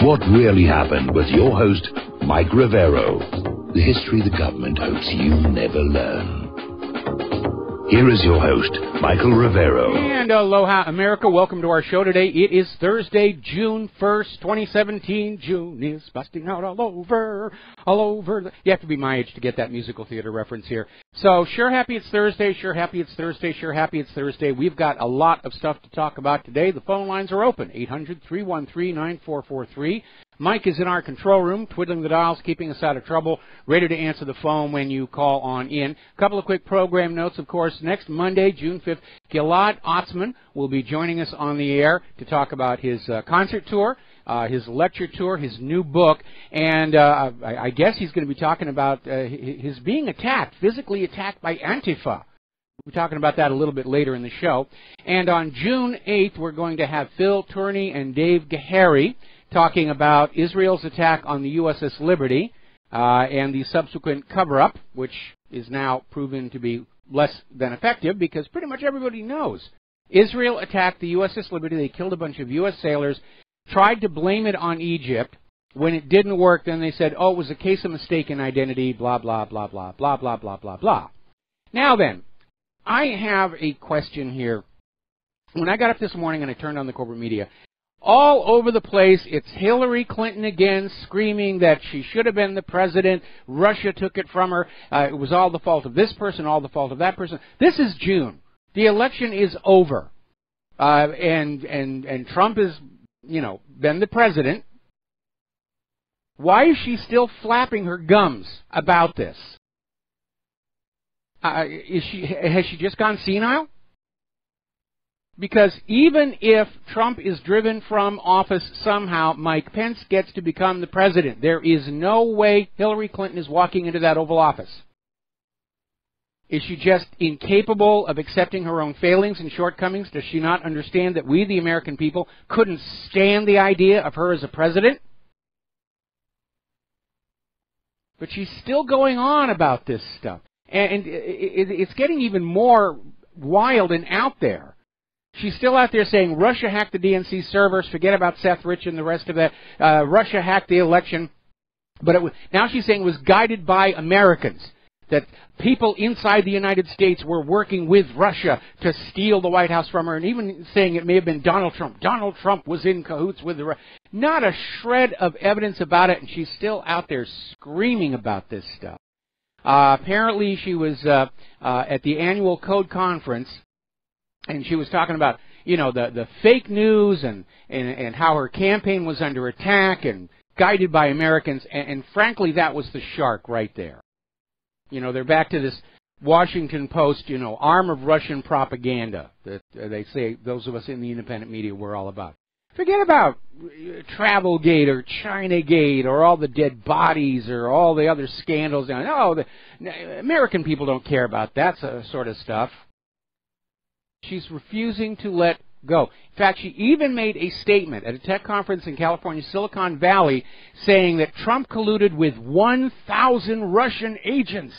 What Really Happened with your host, Mike Rivero. The history the government hopes you never learn. Here is your host, Michael Rivero. And aloha, America. Welcome to our show today. It is Thursday, June 1st, 2017. June is busting out all over. You have to be my age to get that musical theater reference here. So, sure happy it's Thursday, sure happy it's Thursday, sure happy it's Thursday. We've got a lot of stuff to talk about today. The phone lines are open, 800-313-9443. Mike is in our control room, twiddling the dials, keeping us out of trouble, ready to answer the phone when you call on in. A couple of quick program notes, of course. Next Monday, June 5th, Gilad Otzman will be joining us on the air to talk about his concert tour, his lecture tour, his new book, and I guess he's going to be talking about his being attacked, physically attacked by Antifa. We'll be talking about that a little bit later in the show. And on June 8th, we're going to have Phil Turney and Dave Gahary talking about Israel's attack on the USS Liberty and the subsequent cover-up, which is now proven to be less than effective because pretty much everybody knows. Israel attacked the USS Liberty. They killed a bunch of U.S. sailors, tried to blame it on Egypt. When it didn't work, then they said, oh, it was a case of mistaken identity, blah, blah, blah, blah, blah, blah, blah, blah, blah. Now then, I have a question here. When I got up this morning and I turned on the corporate media, all over the place, it's Hillary Clinton again screaming that she should have been the president. Russia took it from her. It was all the fault of this person, all the fault of that person. This is June. The election is over. And Trump has, been the president. Why is she still flapping her gums about this? Has she just gone senile? Because even if Trump is driven from office somehow, Mike Pence gets to become the president. There is no way Hillary Clinton is walking into that Oval Office. Is she just incapable of accepting her own failings and shortcomings? Does she not understand that we, the American people, couldn't stand the idea of her as a president? But she's still going on about this stuff. And it's getting even more wild and out there. She's still out there saying Russia hacked the DNC servers, forget about Seth Rich and the rest of that. Russia hacked the election. But now she's saying it was guided by Americans, that people inside the United States were working with Russia to steal the White House from her, and even saying it may have been Donald Trump. Donald Trump was in cahoots with the Russia. Not a shred of evidence about it, and she's still out there screaming about this stuff. Apparently she was at the annual Code Conference, and she was talking about, the fake news and how her campaign was under attack and guided by Americans. And frankly, that was the shark right there. They're back to this Washington Post, arm of Russian propaganda that they say those of us in the independent media were all about. Forget about Travelgate or Chinagate or all the dead bodies or all the other scandals. No, the American people don't care about that sort of stuff. She's refusing to let go. In fact, she even made a statement at a tech conference in California, Silicon Valley, saying that Trump colluded with 1,000 Russian agents.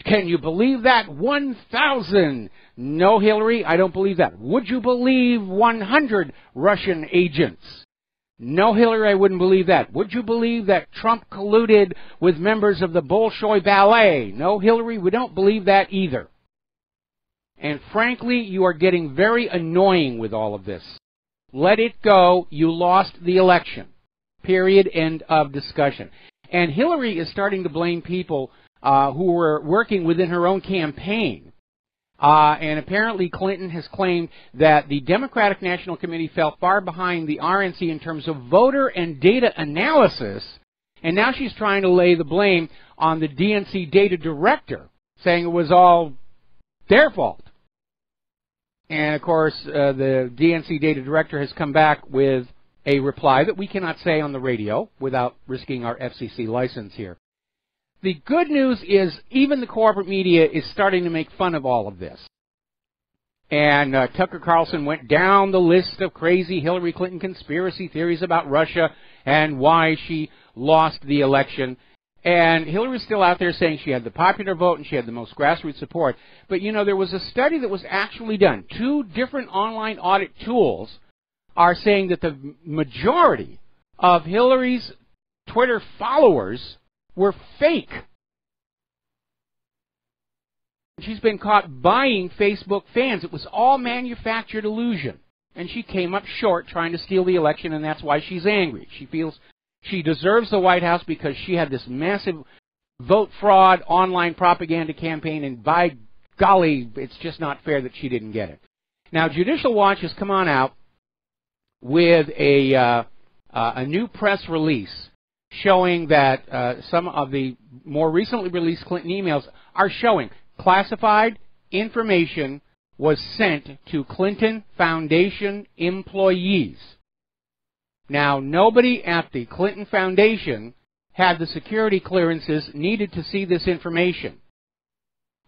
Can you believe that? 1,000. No, Hillary, I don't believe that. Would you believe 100 Russian agents? No, Hillary, I wouldn't believe that. Would you believe that Trump colluded with members of the Bolshoi Ballet? No, Hillary, we don't believe that either. And frankly, you are getting very annoying with all of this. Let it go. You lost the election. Period. End of discussion. And Hillary is starting to blame people who were working within her own campaign. And apparently Clinton has claimed that the Democratic National Committee fell far behind the RNC in terms of voter and data analysis. And now she's trying to lay the blame on the DNC data director, saying it was all their fault. And, of course, the DNC data director has come back with a reply that we cannot say on the radio without risking our FCC license here. The good news is even the corporate media is starting to make fun of all of this. And Tucker Carlson went down the list of crazy Hillary Clinton conspiracy theories about Russia and why she lost the election. And Hillary's still out there saying she had the popular vote and she had the most grassroots support. But, there was a study that was actually done. 2 different online audit tools are saying that the majority of Hillary's Twitter followers were fake. She's been caught buying Facebook fans. It was all manufactured illusion. And she came up short trying to steal the election, and that's why she's angry. She feels she deserves the White House because she had this massive vote fraud online propaganda campaign, and by golly, it's just not fair that she didn't get it. Now, Judicial Watch has come on out with a new press release showing that some of the more recently released Clinton emails are showing classified information was sent to Clinton Foundation employees. Now, nobody at the Clinton Foundation had the security clearances needed to see this information.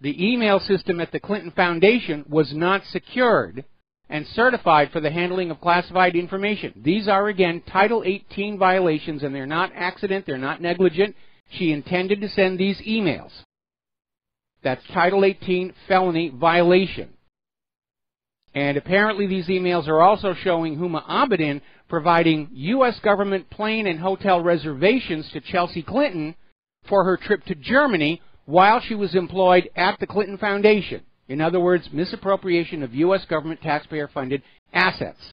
The email system at the Clinton Foundation was not secured and certified for the handling of classified information. These are, again, Title 18 violations, and they're not accident, they're not negligent. She intended to send these emails. That's Title 18 felony violation. And apparently these emails are also showing Huma Abedin providing U.S. government plane and hotel reservations to Chelsea Clinton for her trip to Germany while she was employed at the Clinton Foundation. In other words, misappropriation of U.S. government taxpayer-funded assets.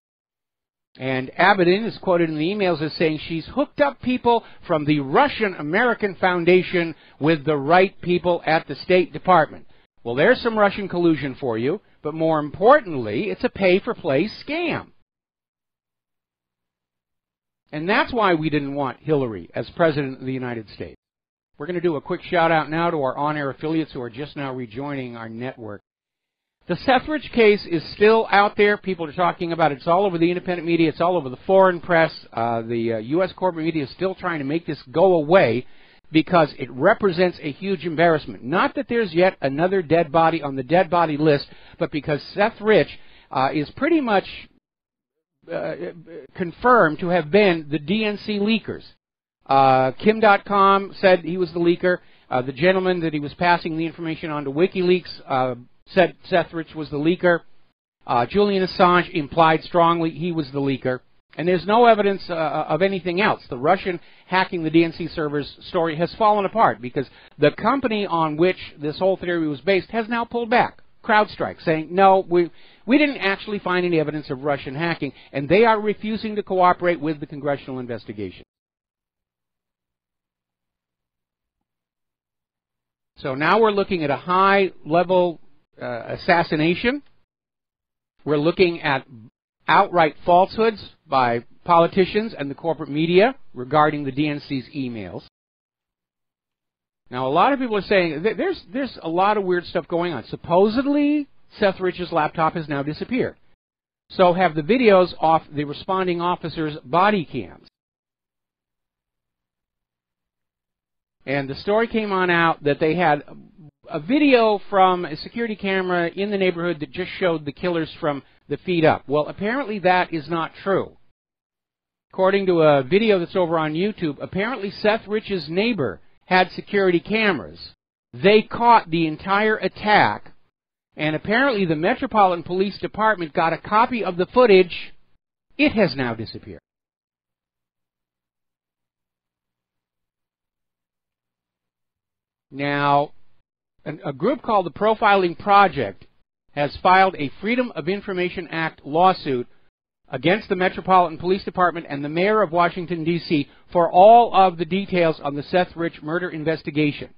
And Abedin is quoted in the emails as saying she's hooked up people from the Russian-American Foundation with the right people at the State Department. Well, there's some Russian collusion for you, but more importantly, it's a pay-for-play scam. And that's why we didn't want Hillary as President of the United States. We're going to do a quick shout-out now to our on-air affiliates who are just now rejoining our network. The Sethridge case is still out there. People are talking about it. It's all over the independent media. It's all over the foreign press. The U.S. corporate media is still trying to make this go away because it represents a huge embarrassment. Not that there's yet another dead body on the dead body list, but because Sethridge is pretty much confirmed to have been the DNC leakers. Kim.com said he was the leaker. The gentleman that he was passing the information on to WikiLeaks said Sethridge was the leaker. Julian Assange implied strongly he was the leaker. And there's no evidence of anything else. The Russian hacking the DNC servers story has fallen apart because the company on which this whole theory was based has now pulled back. CrowdStrike saying, no, we didn't actually find any evidence of Russian hacking, and they are refusing to cooperate with the congressional investigation. So now we're looking at a high-level assassination. We're looking at outright falsehoods by politicians and the corporate media regarding the DNC's emails. Now, a lot of people are saying there's a lot of weird stuff going on. Supposedly, Sethridge's laptop has now disappeared. So have the videos off the responding officers' body cams. And the story came on out that they had a video from a security camera in the neighborhood that just showed the killers from the feet up. Well, apparently that is not true. According to a video that's over on YouTube, apparently Sethridge's neighbor had security cameras. They caught the entire attack, and apparently the Metropolitan Police Department got a copy of the footage. It has now disappeared. Now, a group called the Profiling Project has filed a Freedom of Information Act lawsuit against the Metropolitan Police Department and the mayor of Washington, D.C. for all of the details on the Sethridge murder investigation.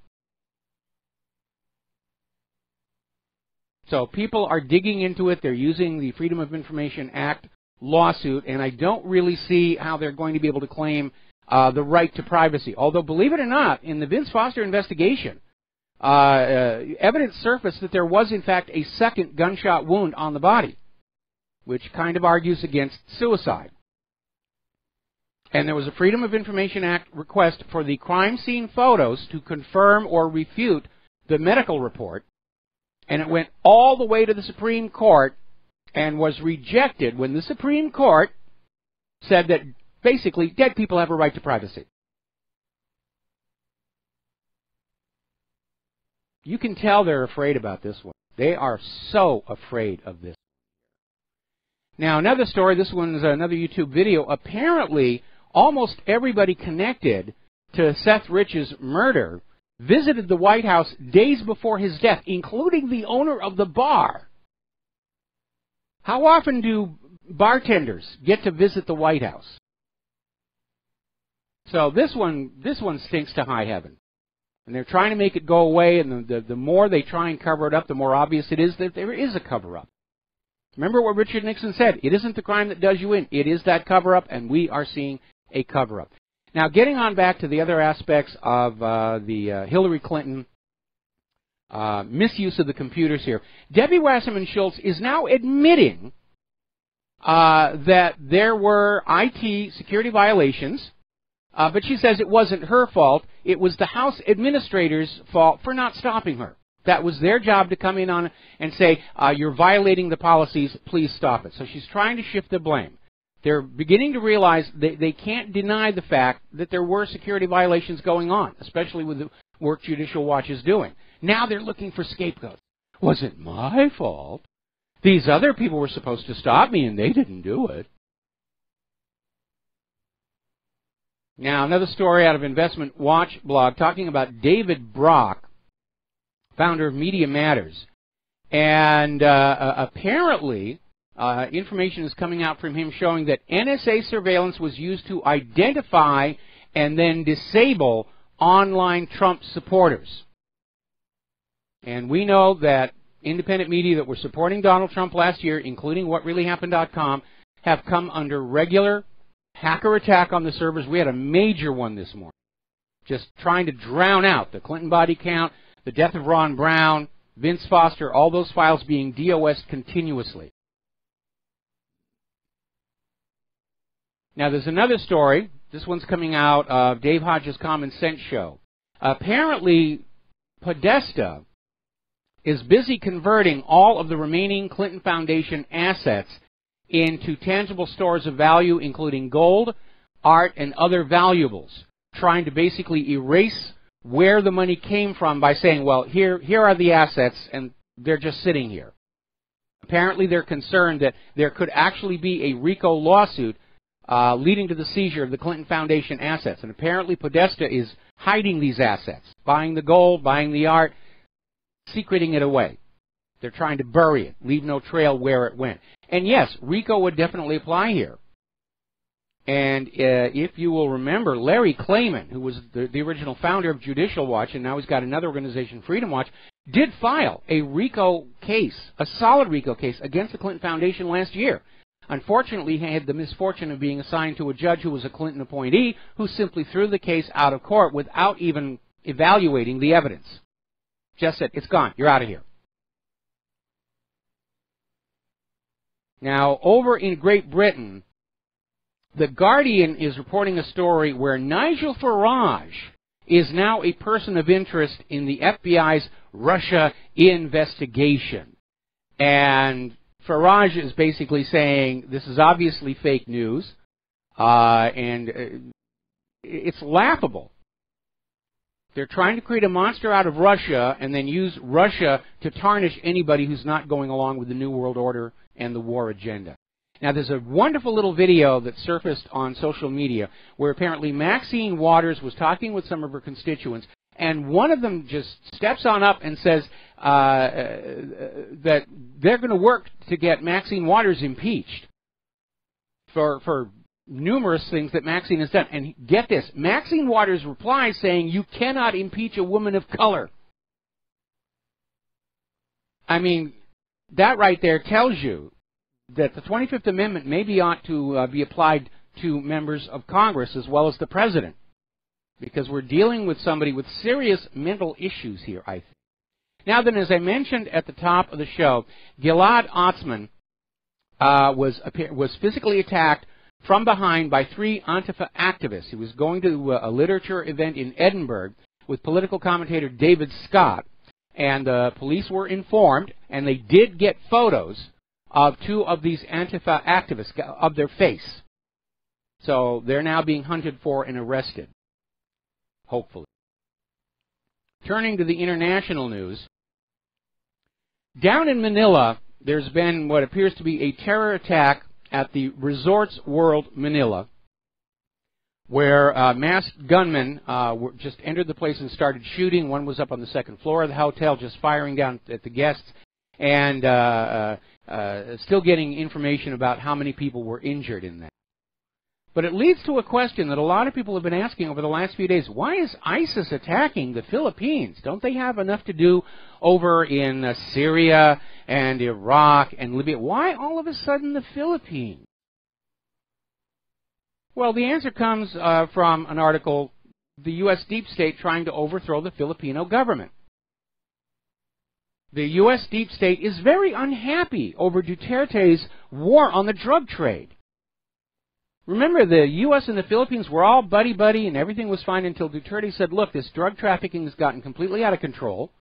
So people are digging into it. They're using the Freedom of Information Act lawsuit, and I don't really see how they're going to be able to claim the right to privacy. Although, believe it or not, in the Vince Foster investigation, evidence surfaced that there was, in fact, a second gunshot wound on the body, which kind of argues against suicide. And there was a Freedom of Information Act request for the crime scene photos to confirm or refute the medical report, and it went all the way to the Supreme Court and was rejected when the Supreme Court said that basically dead people have a right to privacy. You can tell they're afraid about this one. They are so afraid of this. Now, another story, this one's another YouTube video. Apparently, almost everybody connected to Seth Rich's murder visited the White House days before his death, including the owner of the bar. How often do bartenders get to visit the White House? So this one stinks to high heaven. And they're trying to make it go away, and the more they try and cover it up, the more obvious it is that there is a cover-up. Remember what Richard Nixon said, it isn't the crime that does you in, it is that cover-up, and we are seeing a cover-up. Now, getting on back to the other aspects of the Hillary Clinton misuse of the computers here, Debbie Wasserman Schultz is now admitting that there were IT security violations, but she says it wasn't her fault. It was the House administrators' fault for not stopping her. That was their job to come in on and say, you're violating the policies, please stop it. So she's trying to shift the blame. They're beginning to realize they can't deny the fact that there were security violations going on, especially with the work Judicial Watch is doing. Now they're looking for scapegoats. Was it my fault? These other people were supposed to stop me and they didn't do it. Now, another story out of Investment Watch blog talking about David Brock, founder of Media Matters. And apparently, information is coming out from him showing that NSA surveillance was used to identify and then disable online Trump supporters. And we know that independent media that were supporting Donald Trump last year, including WhatReallyHappened.com, have come under regular hacker attack on the servers. We had a major one this morning, just trying to drown out the Clinton body count, the death of Ron Brown, Vince Foster, all those files being DOS'd continuously. Now, there's another story. This one's coming out of Dave Hodges' Common Sense Show. Apparently, Podesta is busy converting all of the remaining Clinton Foundation assets into tangible stores of value, including gold, art, and other valuables, trying to basically erase where the money came from by saying, well, here are the assets, and they're just sitting here. Apparently, they're concerned that there could actually be a RICO lawsuit leading to the seizure of the Clinton Foundation assets. And apparently, Podesta is hiding these assets, buying the gold, buying the art, secreting it away. They're trying to bury it, leave no trail where it went. And yes, RICO would definitely apply here. And if you will remember, Larry Klayman, who was the original founder of Judicial Watch, and now he's got another organization, Freedom Watch, did file a RICO case, a solid RICO case, against the Clinton Foundation last year. Unfortunately, he had the misfortune of being assigned to a judge who was a Clinton appointee, who simply threw the case out of court without even evaluating the evidence. Just said, it's gone, you're out of here. Now, over in Great Britain, The Guardian is reporting a story where Nigel Farage is now a person of interest in the FBI's Russia investigation. And Farage is basically saying this is obviously fake news, and it's laughable. They're trying to create a monster out of Russia and then use Russia to tarnish anybody who's not going along with the New World Order and the war agenda. Now, there's a wonderful little video that surfaced on social media where apparently Maxine Waters was talking with some of her constituents, and one of them just steps on up and says that they're going to work to get Maxine Waters impeached for numerous things that Maxine has done. And get this, Maxine Waters replies saying, you cannot impeach a woman of color. I mean, that right there tells you that the 25th Amendment maybe ought to be applied to members of Congress as well as the President, because we're dealing with somebody with serious mental issues here, I think. Now then, as I mentioned at the top of the show, Gilad Atzmon was physically attacked from behind by 3 Antifa activists. He was going to a literature event in Edinburgh with political commentator David Scott, and the police were informed, and they did get photos of 2 of these Antifa activists, of their face. So they're now being hunted for and arrested, hopefully. Turning to the international news, down in Manila, there's been what appears to be a terror attack at the Resorts World Manila. where masked gunmen just entered the place and started shooting. One was up on the second floor of the hotel, just firing down at the guests, and still getting information about how many people were injured in that. But it leads to a question that a lot of people have been asking over the last few days. Why is ISIS attacking the Philippines? Don't they have enough to do over in Syria and Iraq and Libya? Why all of a sudden the Philippines? Well, the answer comes from an article, the U.S. Deep State trying to overthrow the Filipino government. The U.S. Deep State is very unhappy over Duterte's war on the drug trade. Remember, the U.S. and the Philippines were all buddy-buddy and everything was fine until Duterte said, look, this drug trafficking has gotten completely out of control.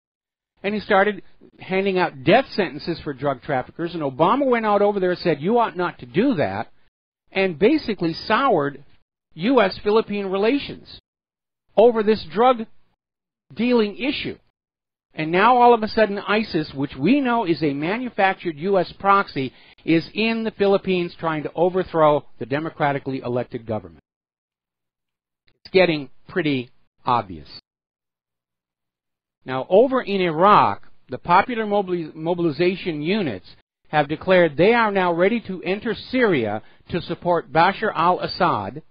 And he started handing out death sentences for drug traffickers. And Obama went out over there and said, you ought not to do that. And basically soured U.S.-Philippine relations over this drug dealing issue. And now all of a sudden ISIS, which we know is a manufactured U.S. proxy, is in the Philippines trying to overthrow the democratically elected government. It's getting pretty obvious. Now, over in Iraq, the popular mobilization units have declared they are now ready to enter Syria to support Bashar al-Assad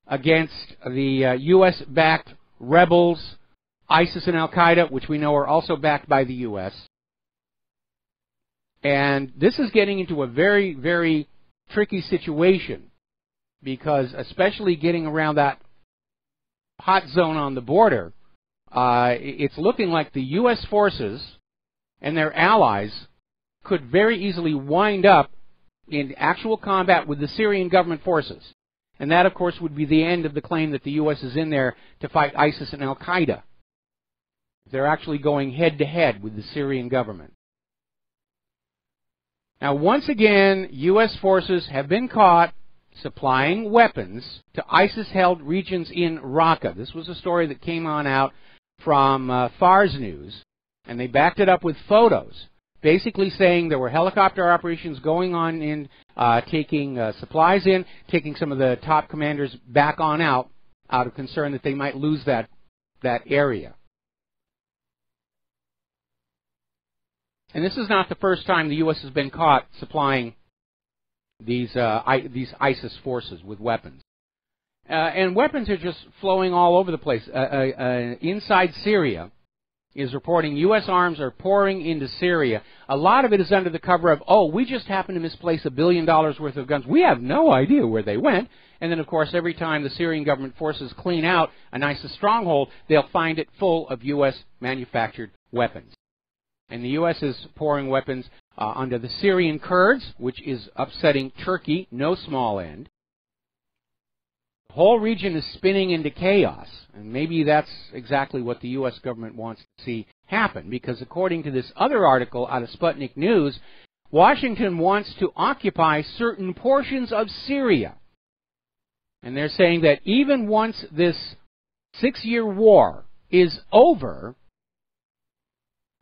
against the U.S.-backed rebels, ISIS and Al-Qaeda, which we know are also backed by the U.S. And this is getting into a very, very tricky situation because especially getting around that hot zone on the border, it's looking like the U.S. forces and their allies could very easily wind up in actual combat with the Syrian government forces. And that, of course, would be the end of the claim that the U.S. is in there to fight ISIS and Al-Qaeda. They're actually going head-to-head with the Syrian government. Now, once again, U.S. forces have been caught supplying weapons to ISIS-held regions in Raqqa. This was a story that came on out from Fars News, and they backed it up with photos, basically saying there were helicopter operations going on in taking supplies in, taking some of the top commanders back on out of concern that they might lose that area. And this is not the first time the U.S. has been caught supplying these ISIS forces with weapons. And weapons are just flowing all over the place. Inside Syria is reporting U.S. arms are pouring into Syria. A lot of it is under the cover of, oh, we just happened to misplace $1 billion worth of guns. We have no idea where they went. And then, of course, every time the Syrian government forces clean out an ISIS stronghold, they'll find it full of U.S. manufactured weapons. And the U.S. is pouring weapons under the Syrian Kurds, which is upsetting Turkey, no small end. The whole region is spinning into chaos, and maybe that's exactly what the U.S. government wants to see happen, because according to this other article out of Sputnik News, Washington wants to occupy certain portions of Syria. And they're saying that even once this 6-year war is over,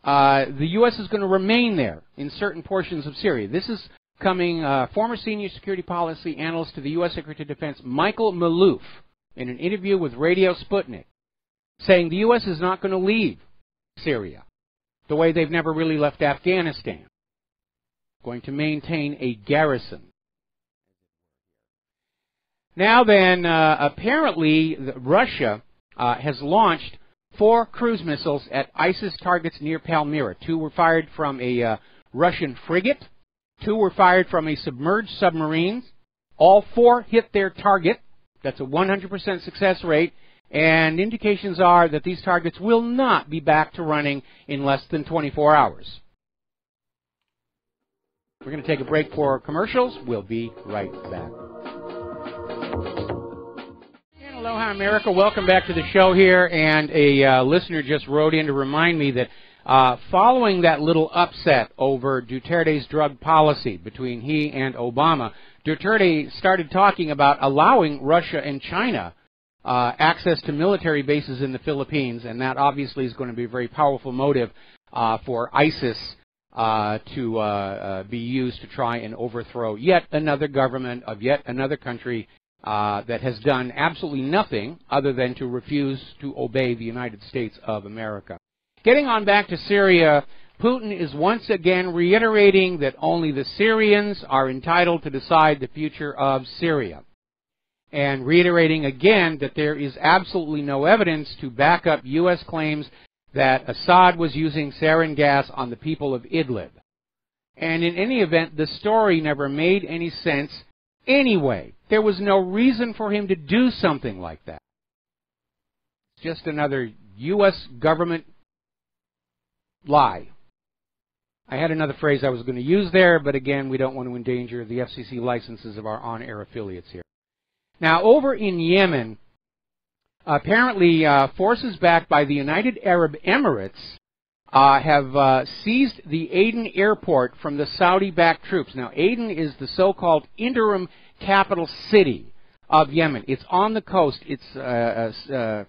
the U.S. is going to remain there in certain portions of Syria. This is coming former senior security policy analyst to the U.S. Secretary of Defense, Michael Maloof, in an interview with Radio Sputnik, saying the U.S. is not going to leave Syria the way they've never really left Afghanistan. Going to maintain a garrison. Now then, apparently Russia has launched 4 cruise missiles at ISIS targets near Palmyra. 2 were fired from a Russian frigate. 2 were fired from a submerged submarine. All 4 hit their target. That's a 100% success rate. And indications are that these targets will not be back to running in less than 24 hours. We're going to take a break for commercials. We'll be right back. Aloha, America. Welcome back to the show here. And a listener just wrote in to remind me that following that little upset over Duterte's drug policy between he and Obama, Duterte started talking about allowing Russia and China access to military bases in the Philippines, and that obviously is going to be a very powerful motive for ISIS to be used to try and overthrow yet another government of yet another country that has done absolutely nothing other than to refuse to obey the United States of America. Getting on back to Syria, Putin is once again reiterating that only the Syrians are entitled to decide the future of Syria, and reiterating again that there is absolutely no evidence to back up U.S. claims that Assad was using sarin gas on the people of Idlib. And in any event, the story never made any sense anyway. There was no reason for him to do something like that. It's just another U.S. government lie. I had another phrase I was going to use there, but again, we don't want to endanger the FCC licenses of our on-air affiliates here. Now, over in Yemen, apparently forces backed by the United Arab Emirates have seized the Aden airport from the Saudi-backed troops. Now, Aden is the so-called interim capital city of Yemen. It's on the coast. It's the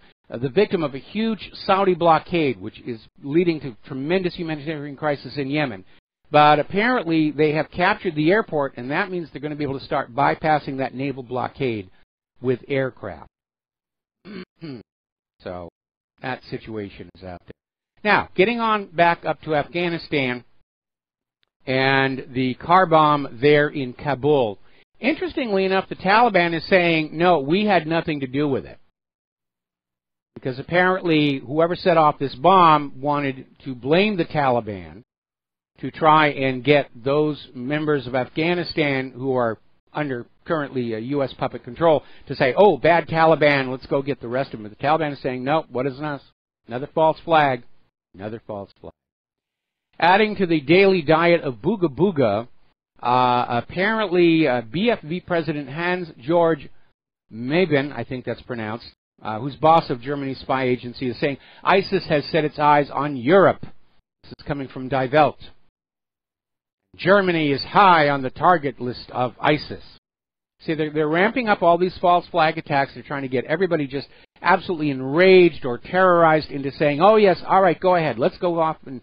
victim of a huge Saudi blockade, which is leading to tremendous humanitarian crisis in Yemen. But apparently they have captured the airport, and that means they're going to be able to start bypassing that naval blockade with aircraft. So that situation is out there. Now, getting on back up to Afghanistan and the car bomb there in Kabul. Interestingly enough, the Taliban is saying, no, we had nothing to do with it. Because apparently whoever set off this bomb wanted to blame the Taliban to try and get those members of Afghanistan who are under currently U.S. puppet control to say, oh, bad Taliban, let's go get the rest of them. But the Taliban is saying, no, what is us? Another false flag. Another false flag. Adding to the daily diet of booga booga, apparently BFV President Hans-Georg Mabin, I think that's pronounced, who's boss of Germany's spy agency, is saying ISIS has set its eyes on Europe. This is coming from Die Welt. Germany is high on the target list of ISIS. See, they're ramping up all these false flag attacks. They're trying to get everybody just absolutely enraged or terrorized into saying, oh, yes, all right, go ahead. Let's go off and,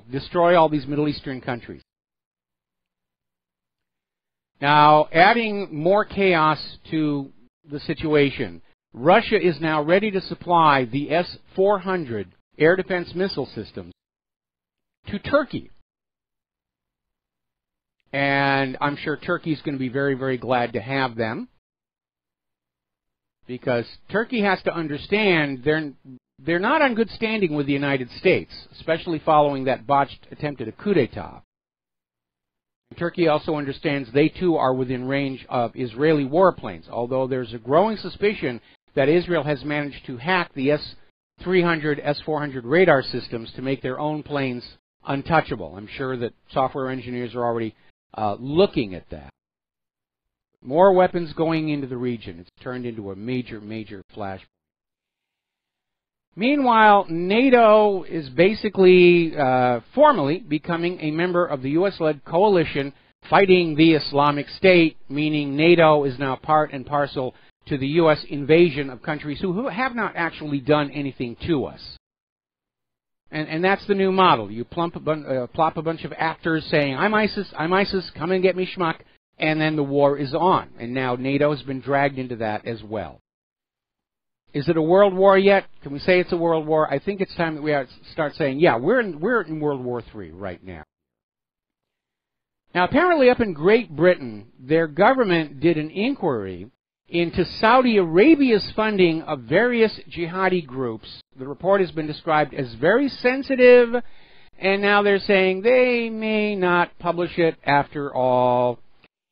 destroy all these Middle Eastern countries. Now, adding more chaos to the situation, Russia is now ready to supply the S-400 air defense missile systems to Turkey. And I'm sure Turkey's going to be very, very glad to have them, because Turkey has to understand they're not on good standing with the United States, especially following that botched attempt at a coup d'etat. Turkey also understands they too are within range of Israeli warplanes, although there's a growing suspicion that Israel has managed to hack the S-300, S-400 radar systems to make their own planes untouchable. I'm sure that software engineers are already looking at that. More weapons going into the region. It's turned into a major, major flashpoint. Meanwhile, NATO is basically formally becoming a member of the U.S.-led coalition fighting the Islamic State, meaning NATO is now part and parcel to the U.S. invasion of countries who have not actually done anything to us. And that's the new model. You plop a bunch of actors saying, I'm ISIS, come and get me schmuck, and then the war is on. And now NATO has been dragged into that as well. Is it a world war yet? Can we say it's a world war? I think it's time that we start saying, yeah, we're in World War III right now. Now, apparently up in Great Britain, their government did an inquiry into Saudi Arabia's funding of various jihadi groups. The report has been described as very sensitive, and now they're saying they may not publish it after all.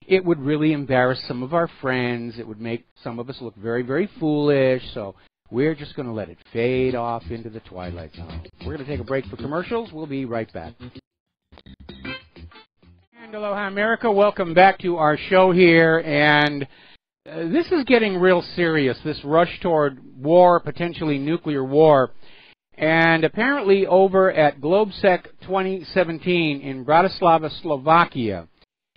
It would really embarrass some of our friends. It would make some of us look very, very foolish, so we're just going to let it fade off into the twilight zone. We're going to take a break for commercials. We'll be right back. And aloha, America. Welcome back to our show here, and this is getting real serious, this rush toward war, potentially nuclear war. And apparently over at GlobeSec 2017 in Bratislava, Slovakia,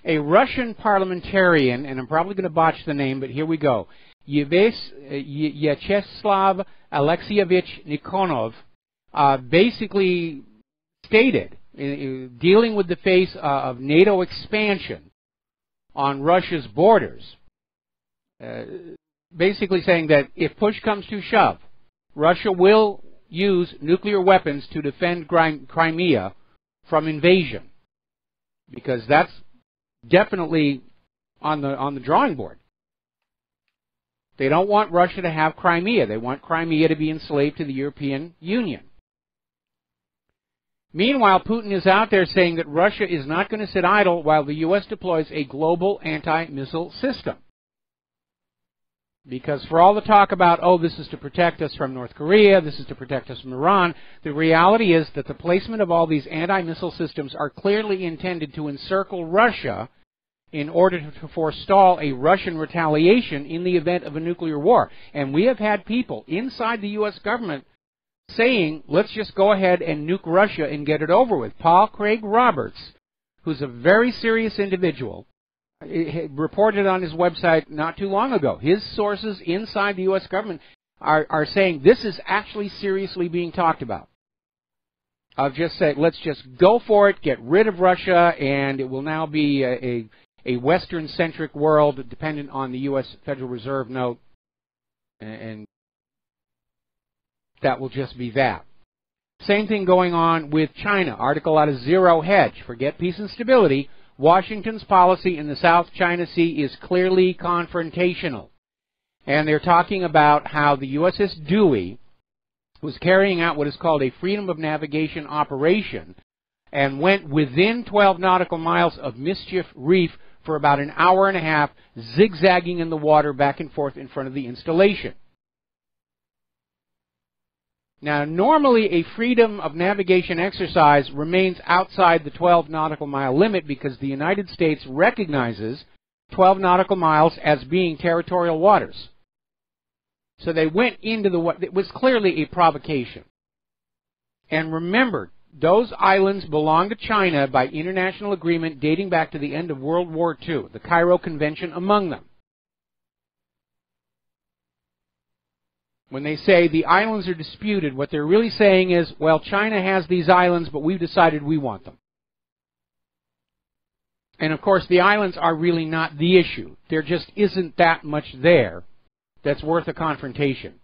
a Russian parliamentarian, and I'm probably going to botch the name, but here we go, Vyacheslav Alexievich Nikonov, basically stated, dealing with the face of NATO expansion on Russia's borders, basically saying that if push comes to shove, Russia will use nuclear weapons to defend Crimea from invasion, because that's definitely on the drawing board. They don't want Russia to have Crimea. They want Crimea to be enslaved to the European Union. Meanwhile, Putin is out there saying that Russia is not going to sit idle while the U.S. deploys a global anti-missile system. Because for all the talk about, oh, this is to protect us from North Korea, this is to protect us from Iran, the reality is that the placement of all these anti-missile systems are clearly intended to encircle Russia in order to forestall a Russian retaliation in the event of a nuclear war. And we have had people inside the U.S. government saying, let's just go ahead and nuke Russia and get it over with. Paul Craig Roberts, who's a very serious individual, reported on his website not too long ago. His sources inside the U.S. government are saying this is actually seriously being talked about. I've just said, let's just go for it, get rid of Russia, and it will now be a Western-centric world dependent on the U.S. Federal Reserve note, and that will just be that. Same thing going on with China. Article out of Zero Hedge. Forget peace and stability. Washington's policy in the South China Sea is clearly confrontational. And they're talking about how the USS Dewey was carrying out what is called a freedom of navigation operation and went within 12 nautical miles of Mischief Reef for about an hour and a half, zigzagging in the water back and forth in front of the installation. Now, normally a freedom of navigation exercise remains outside the 12 nautical mile limit because the United States recognizes 12 nautical miles as being territorial waters. So they went into the water. It was clearly a provocation. And remember, those islands belong to China by international agreement dating back to the end of World War II, the Cairo Convention among them. When they say the islands are disputed, what they're really saying is, well, China has these islands, but we've decided we want them. And, of course, the islands are really not the issue. There just isn't that much there that's worth a confrontation.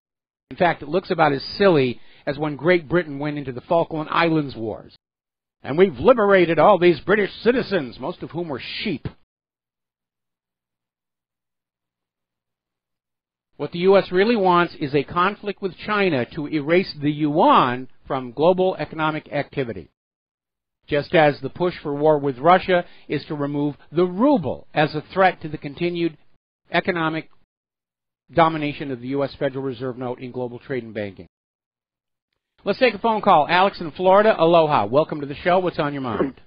In fact, it looks about as silly as when Great Britain went into the Falkland Islands Wars. And we've liberated all these British citizens, most of whom were sheep. What the U.S. really wants is a conflict with China to erase the yuan from global economic activity, just as the push for war with Russia is to remove the ruble as a threat to the continued economic domination of the U.S. Federal Reserve note in global trade and banking. Let's take a phone call. Alex in Florida, aloha. Welcome to the show. What's on your mind?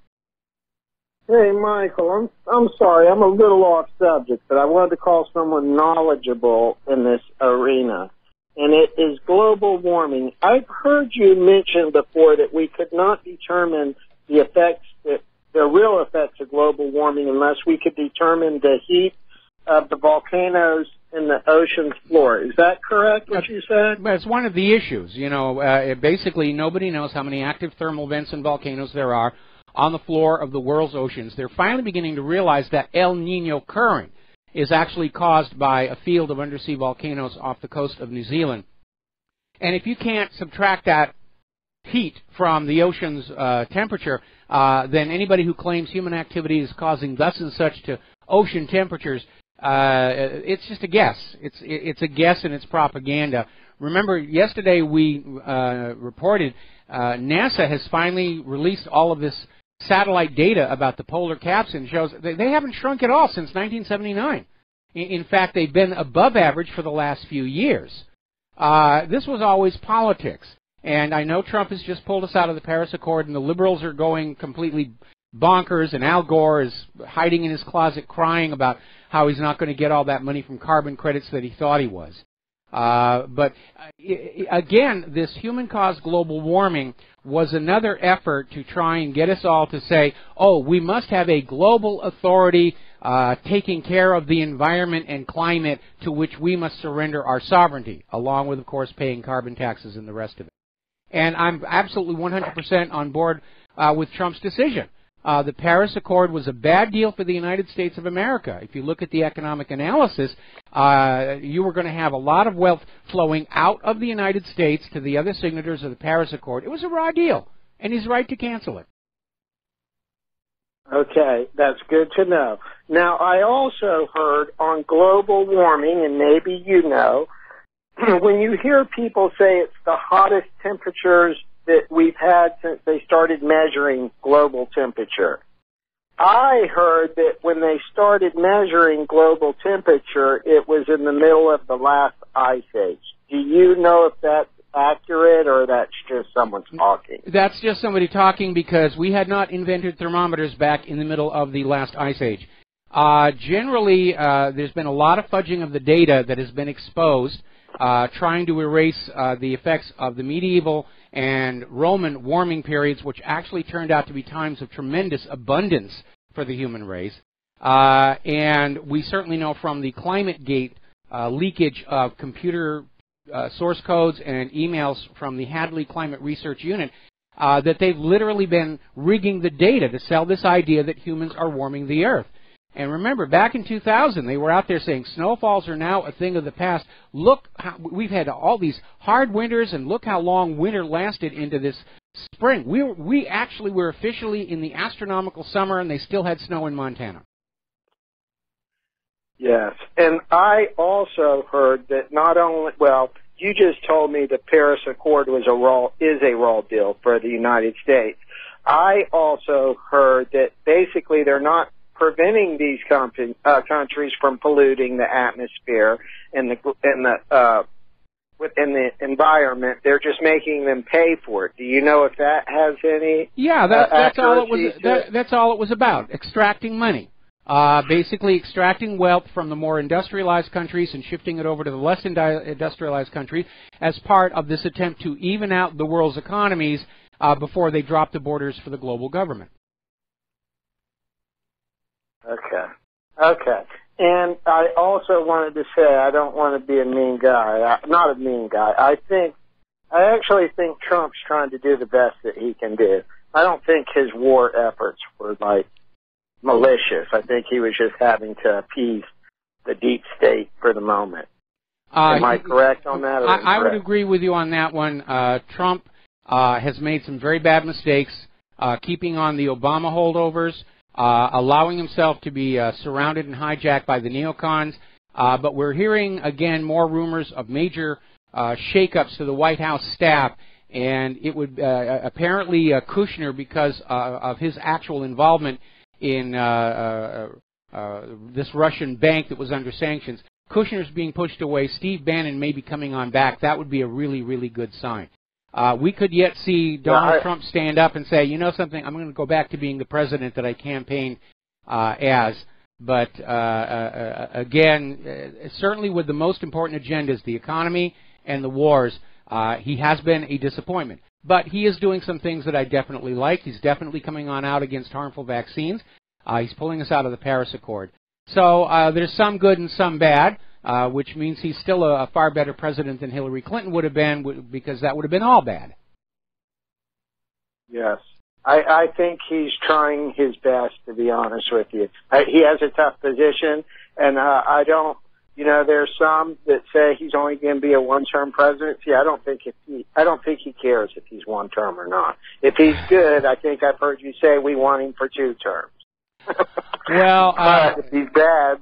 Hey, Michael, I'm sorry, I'm a little off subject, but I wanted to call someone knowledgeable in this arena, and it is global warming. I've heard you mention before that we could not determine the effects, the real effects of global warming unless we could determine the heat of the volcanoes in the ocean's floor. Is that correct, what you said? It's one of the issues. You know, basically nobody knows how many active thermal vents and volcanoes there are on the floor of the world's oceans. They're finally beginning to realize that El Nino current is actually caused by a field of undersea volcanoes off the coast of New Zealand. And if you can't subtract that heat from the ocean's temperature, then anybody who claims human activity is causing thus and such to ocean temperatures, it's just a guess. It's a guess and it's propaganda. Remember, yesterday we reported NASA has finally released all of this satellite data about the polar caps and shows they haven't shrunk at all since 1979. In fact, they've been above average for the last few years. This was always politics. And I know Trump has just pulled us out of the Paris Accord, and the liberals are going completely bonkers, and Al Gore is hiding in his closet crying about how he's not going to get all that money from carbon credits that he thought he was. But again, this human-caused global warming was another effort to try and get us all to say, oh, we must have a global authority taking care of the environment and climate to which we must surrender our sovereignty, along with, of course, paying carbon taxes and the rest of it. And I'm absolutely 100% on board with Trump's decision. the Paris Accord was a bad deal for the United States of America. If you look at the economic analysis, you were going to have a lot of wealth flowing out of the United States to the other signatories of the Paris Accord. It was a raw deal, and he's right to cancel it. Okay, that's good to know. Now, I also heard on global warming, and maybe you know, when you hear people say it's the hottest temperatures that we've had since they started measuring global temperature, I heard that when they started measuring global temperature, it was in the middle of the last ice age. Do you know if that's accurate, or that's just someone talking? That's just somebody talking, because we had not invented thermometers back in the middle of the last ice age. Generally, there's been a lot of fudging of the data that has been exposed, trying to erase the effects of the medieval and Roman warming periods, which actually turned out to be times of tremendous abundance for the human race. And we certainly know from the ClimateGate leakage of computer source codes and emails from the Hadley Climate Research Unit that they've literally been rigging the data to sell this idea that humans are warming the Earth. And remember, back in 2000, they were out there saying snowfalls are now a thing of the past. Look, we've had all these hard winters, and look how long winter lasted into this spring. We actually were officially in the astronomical summer, and they still had snow in Montana. Yes, and I also heard that not only, well, you just told me the Paris Accord is a raw deal for the United States. I also heard that basically they're not preventing these countries from polluting the atmosphere and the environment. They're just making them pay for it. Do you know if that has any? Yeah, that's all it was. That's all it was about: extracting money, basically extracting wealth from the more industrialized countries and shifting it over to the less industrialized countries as part of this attempt to even out the world's economies before they drop the borders for the global government. Okay. And I also wanted to say, I don't want to be a mean guy. Not a mean guy. I actually think Trump's trying to do the best that he can do. I don't think his war efforts were, like, malicious. I think he was just having to appease the deep state for the moment. Am I correct on that? I would agree with you on that one. Trump has made some very bad mistakes, keeping on the Obama holdovers, allowing himself to be surrounded and hijacked by the neocons. But we're hearing, again, more rumors of major shakeups to the White House staff. And it would apparently Kushner, because of his actual involvement in this Russian bank that was under sanctions, Kushner's being pushed away. Steve Bannon may be coming on back. That would be a really, really good sign. We could yet see Donald Trump stand up and say, you know something, I'm going to go back to being the president that I campaigned as. But again, certainly with the most important agendas, the economy and the wars, he has been a disappointment. But he is doing some things that I definitely like. He's definitely coming on out against harmful vaccines. He's pulling us out of the Paris Accord. So there's some good and some bad. Which means he's still a far better president than Hillary Clinton would have been, because that would have been all bad. Yes. I think he's trying his best, to be honest with you. He has a tough position, and I don't, there's some that say he's only going to be a one-term presidency. I don't think he cares if he's one term or not. If he's good, I think I've heard you say we want him for 2 terms. Well, but if he's bad,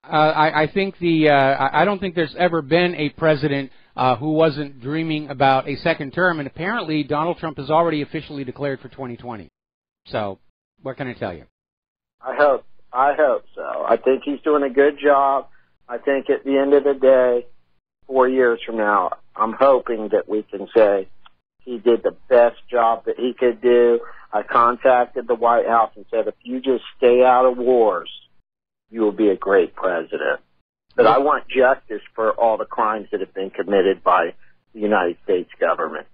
I think I don't think there's ever been a president who wasn't dreaming about a second term, and apparently Donald Trump is already officially declared for 2020. So, what can I tell you? I hope so. I think he's doing a good job. I think at the end of the day, 4 years from now, I'm hoping that we can say he did the best job that he could do. I contacted the White House and said, if you just stay out of wars, you will be a great president. But I want justice for all the crimes that have been committed by the United States government.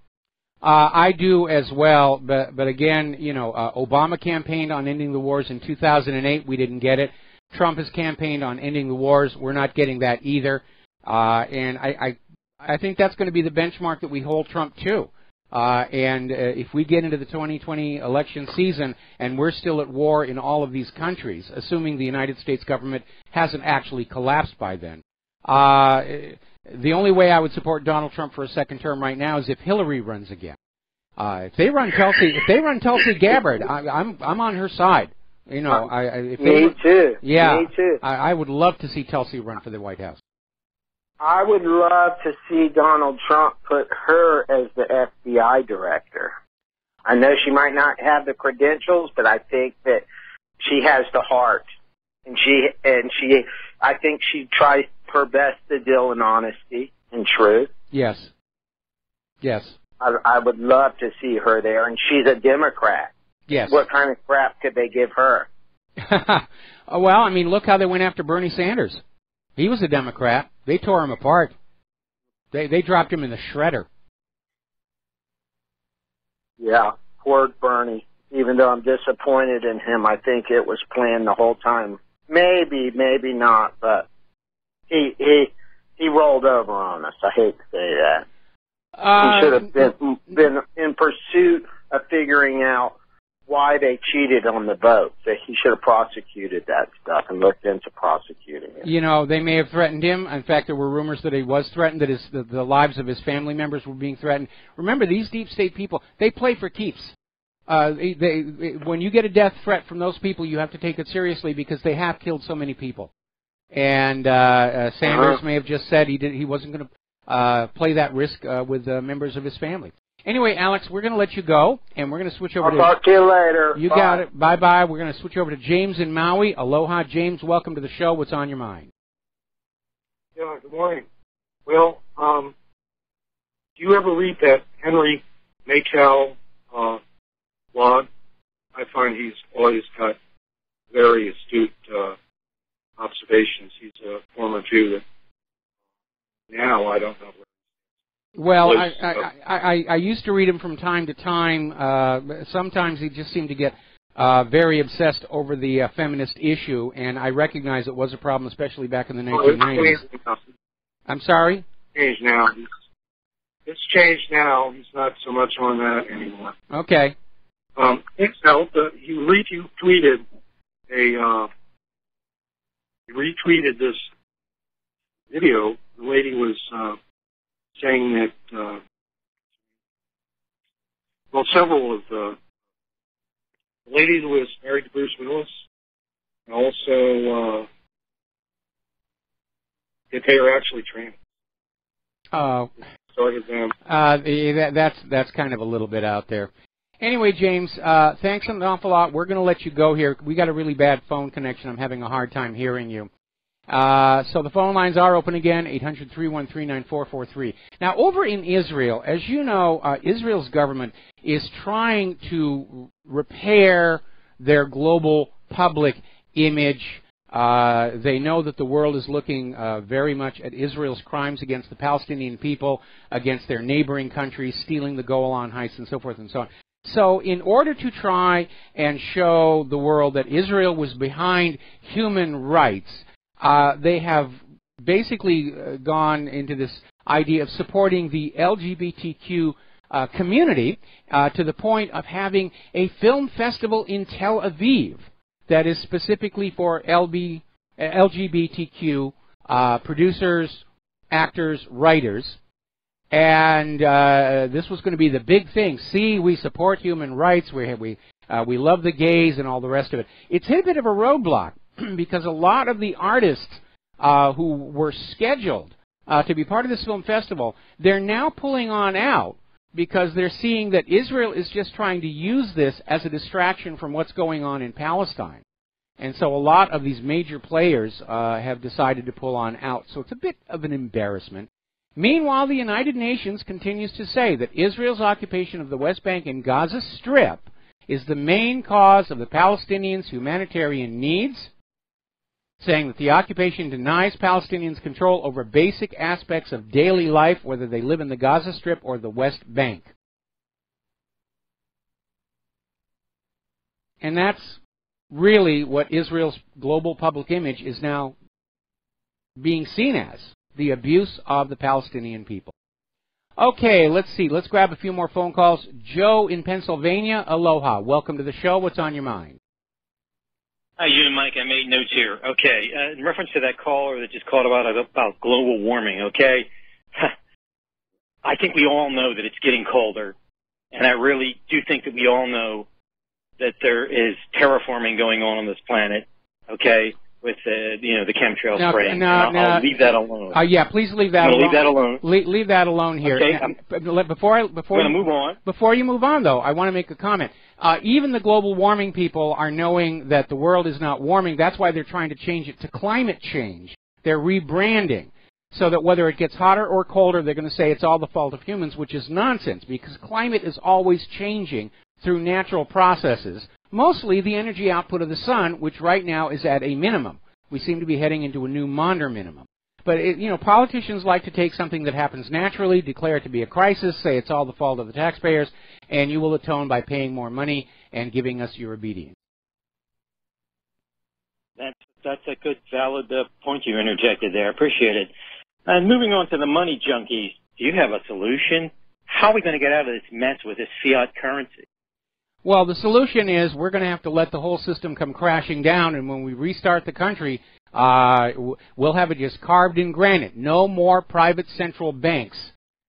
I do as well, but again, Obama campaigned on ending the wars in 2008. We didn't get it. Trump has campaigned on ending the wars. We're not getting that either. And I think that's going to be the benchmark that we hold Trump to. And if we get into the 2020 election season and we're still at war in all of these countries, assuming the United States government hasn't actually collapsed by then, the only way I would support Donald Trump for a second term right now is if Hillary runs again. If they run Tulsi Gabbard, I'm on her side. You know, me too. Yeah, me too. I would love to see Tulsi run for the White House. I would love to see Donald Trump put her as the FBI director. I know she might not have the credentials, but I think that she has the heart, and I think she tries her best to deal in honesty and truth. Yes. Yes. I would love to see her there, and she's a Democrat. Yes. What kind of crap could they give her? Well, I mean, look how they went after Bernie Sanders. He was a Democrat. They tore him apart. They dropped him in the shredder. Yeah, poor Bernie. Even though I'm disappointed in him, I think it was planned the whole time. Maybe, maybe not, but he rolled over on us. I hate to say that. He should have been in pursuit of figuring out why they cheated on the vote. That he should have prosecuted that stuff and looked into prosecuting it. You know, they may have threatened him. In fact, there were rumors that he was threatened, that the lives of his family members were being threatened. Remember, these deep state people, they play for keeps. When you get a death threat from those people, you have to take it seriously because they have killed so many people. And Sanders may have just said he wasn't going to play that risk with members of his family. Anyway, Alex, we're going to let you go, and we're going to switch over I'll talk to you later. You got it. Bye-bye. We're going to switch over to James in Maui. Aloha, James. Welcome to the show. What's on your mind? Yeah, good morning. Well, do you ever read that Henry Maychow blog? I find he's always got very astute observations. He's a former Jew that now I don't know. Well, I used to read him from time to time. Sometimes he just seemed to get very obsessed over the feminist issue, and I recognize it was a problem, especially back in the 1990s. I'm sorry? Changed now. It's changed now. He's not so much on that anymore. Okay. He retweeted this video. The lady was saying that, several of the lady who was married to Bruce Willis, and also that they are actually trans. Oh. Started them. That's kind of a little bit out there. Anyway, James, thanks an awful lot. We're going to let you go here. We got a really bad phone connection. I'm having a hard time hearing you. So the phone lines are open again, 800-313-9443. Now, over in Israel, as you know, Israel's government is trying to repair their global public image. They know that the world is looking very much at Israel's crimes against the Palestinian people, against their neighboring countries, stealing the Golan Heights and so forth and so on. So in order to try and show the world that Israel was behind human rights, they have basically gone into this idea of supporting the LGBTQ community to the point of having a film festival in Tel Aviv that is specifically for LGBTQ producers, actors, writers. And this was going to be the big thing. See, we support human rights. We love the gays and all the rest of it. It's hit a bit of a roadblock because a lot of the artists who were scheduled to be part of this film festival, they're now pulling on out because they're seeing that Israel is just trying to use this as a distraction from what's going on in Palestine. And so a lot of these major players have decided to pull on out. So it's a bit of an embarrassment. Meanwhile, the United Nations continues to say that Israel's occupation of the West Bank and Gaza Strip is the main cause of the Palestinians' humanitarian needs, saying that the occupation denies Palestinians control over basic aspects of daily life, whether they live in the Gaza Strip or the West Bank. And that's really what Israel's global public image is now being seen as, the abuse of the Palestinian people. Okay, let's see. Let's grab a few more phone calls. Joe in Pennsylvania, aloha. Welcome to the show. What's on your mind? Hi, you and Mike. I made notes here. Okay, in reference to that caller that just called about global warming, okay, I think we all know that it's getting colder, and I really do think that we all know that there is terraforming going on this planet, okay, with the chemtrail spraying. I'll leave that alone. Yeah, please leave that alone. Leave that alone. Leave that alone here. Okay. Before you move on. Before you move on, though, I want to make a comment. Even the global warming people are knowing that the world is not warming. That's why they're trying to change it to climate change. They're rebranding so that whether it gets hotter or colder, they're going to say it's all the fault of humans, which is nonsense because climate is always changing through natural processes, mostly the energy output of the sun, which right now is at a minimum. We seem to be heading into a new Maunder minimum. But, politicians like to take something that happens naturally, declare it to be a crisis, say it's all the fault of the taxpayers, and you will atone by paying more money and giving us your obedience. That's a good, valid point you interjected there. Appreciate it. And moving on to the money junkies, do you have a solution? How are we going to get out of this mess with this fiat currency? Well, the solution is we're going to have to let the whole system come crashing down, and when we restart the country, we'll have it just carved in granite. No more private central banks,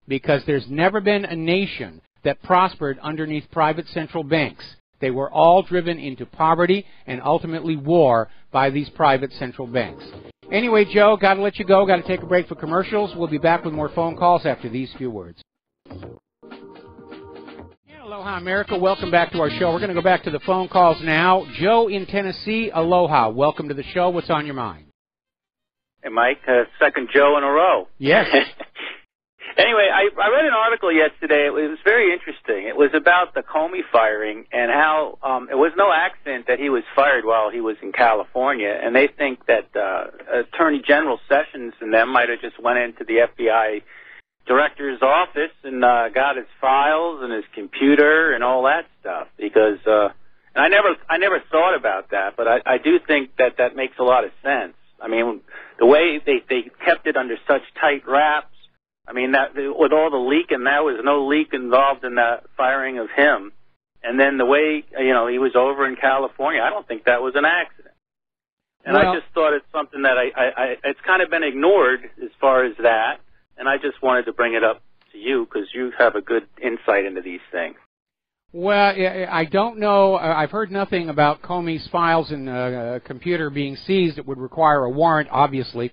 because there's never been a nation that prospered underneath private central banks. They were all driven into poverty and ultimately war by these private central banks. Anyway, Joe, got to let you go. Got to take a break for commercials. We'll be back with more phone calls after these few words. Aloha, America. Welcome back to our show. We're going to go back to the phone calls now. Joe in Tennessee, aloha. Welcome to the show. What's on your mind? Hey, Mike. Second Joe in a row. Yes. Anyway, I read an article yesterday. It was very interesting. It was about the Comey firing and how it was no accident that he was fired while he was in California. And they think that Attorney General Sessions and them might have just went into the FBI director's office and got his files and his computer and all that stuff, because and I never thought about that, but I do think that makes a lot of sense. I mean, the way they kept it under such tight wraps, I mean, that with all the leaking, there was no leak involved in the firing of him, and then the way he was over in California, I don't think that was an accident. And well, I just thought it's something that it's kind of been ignored as far as that. And I just wanted to bring it up to you because you have a good insight into these things. Well, I don't know. I've heard nothing about Comey's files and computer being seized. It would require a warrant, obviously.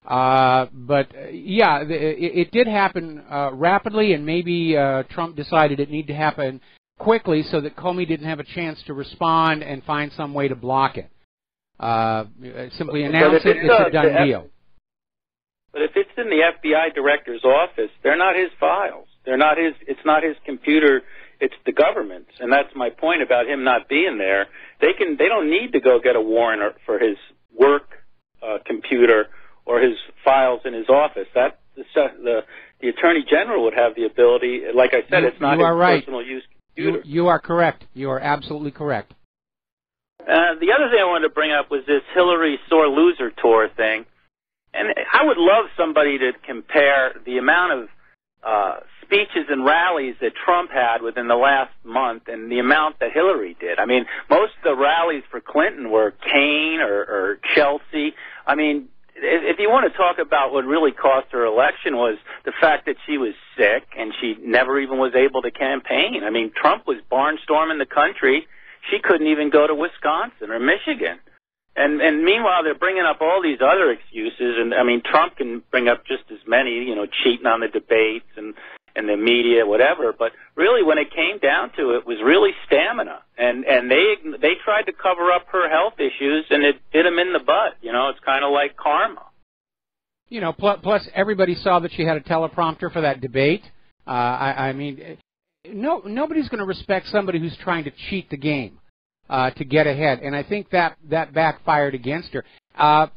But, yeah, it did happen rapidly, and maybe Trump decided it needed to happen quickly so that Comey didn't have a chance to respond and find some way to block it. Simply announce it, it's a done deal. But if it's in the FBI director's office, they're not his files. They're not his. It's not his computer. It's the government's, and that's my point about him not being there. They don't need to go get a warrant for his work computer or his files in his office. That the attorney general would have the ability. Like I said, it's not his personal use computer. You are correct. You are absolutely correct. The other thing I wanted to bring up was this Hillary sore loser tour thing. And I would love somebody to compare the amount of speeches and rallies that Trump had within the last month and the amount that Hillary did. I mean, most of the rallies for Clinton were Kane or Chelsea. I mean, if you want to talk about what really cost her election was the fact that she was sick and she never even was able to campaign. I mean, Trump was barnstorming the country. She couldn't even go to Wisconsin or Michigan. And meanwhile, they're bringing up all these other excuses, and I mean, Trump can bring up just as many, cheating on the debates and the media, whatever. But really, when it came down to it, was really stamina, and they tried to cover up her health issues, and it bit them in the butt. It's kind of like karma. Plus everybody saw that she had a teleprompter for that debate. I mean, nobody's going to respect somebody who's trying to cheat the game. To get ahead, and I think that backfired against her.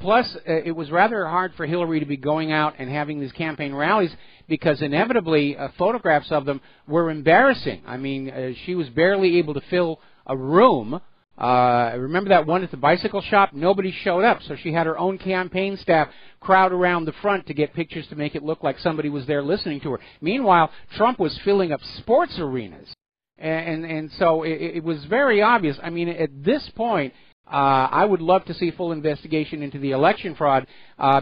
Plus, it was rather hard for Hillary to be going out and having these campaign rallies because inevitably photographs of them were embarrassing. I mean, she was barely able to fill a room Remember that one at the bicycle shop? Nobody showed up, so she had her own campaign staff crowd around the front to get pictures to make it look like somebody was there listening to her. Meanwhile, Trump was filling up sports arenas. And so it was very obvious. I mean, at this point, I would love to see full investigation into the election fraud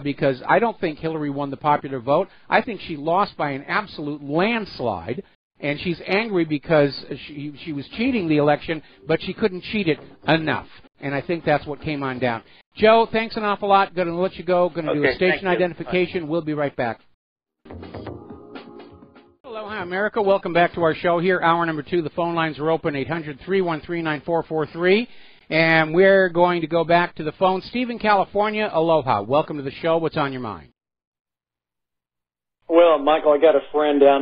because I don't think Hillary won the popular vote. I think she lost by an absolute landslide, and she's angry because she was cheating the election, but she couldn't cheat it enough. And I think that's what came on down. Joe, thanks an awful lot. Going to let you go. Going to do a station identification. We'll be right back. Aloha, America. Welcome back to our show here. Hour number 2. The phone lines are open, 800-313-9443. And we're going to go back to the phone. Steve in California, aloha. Welcome to the show. What's on your mind? Well, Michael, I got a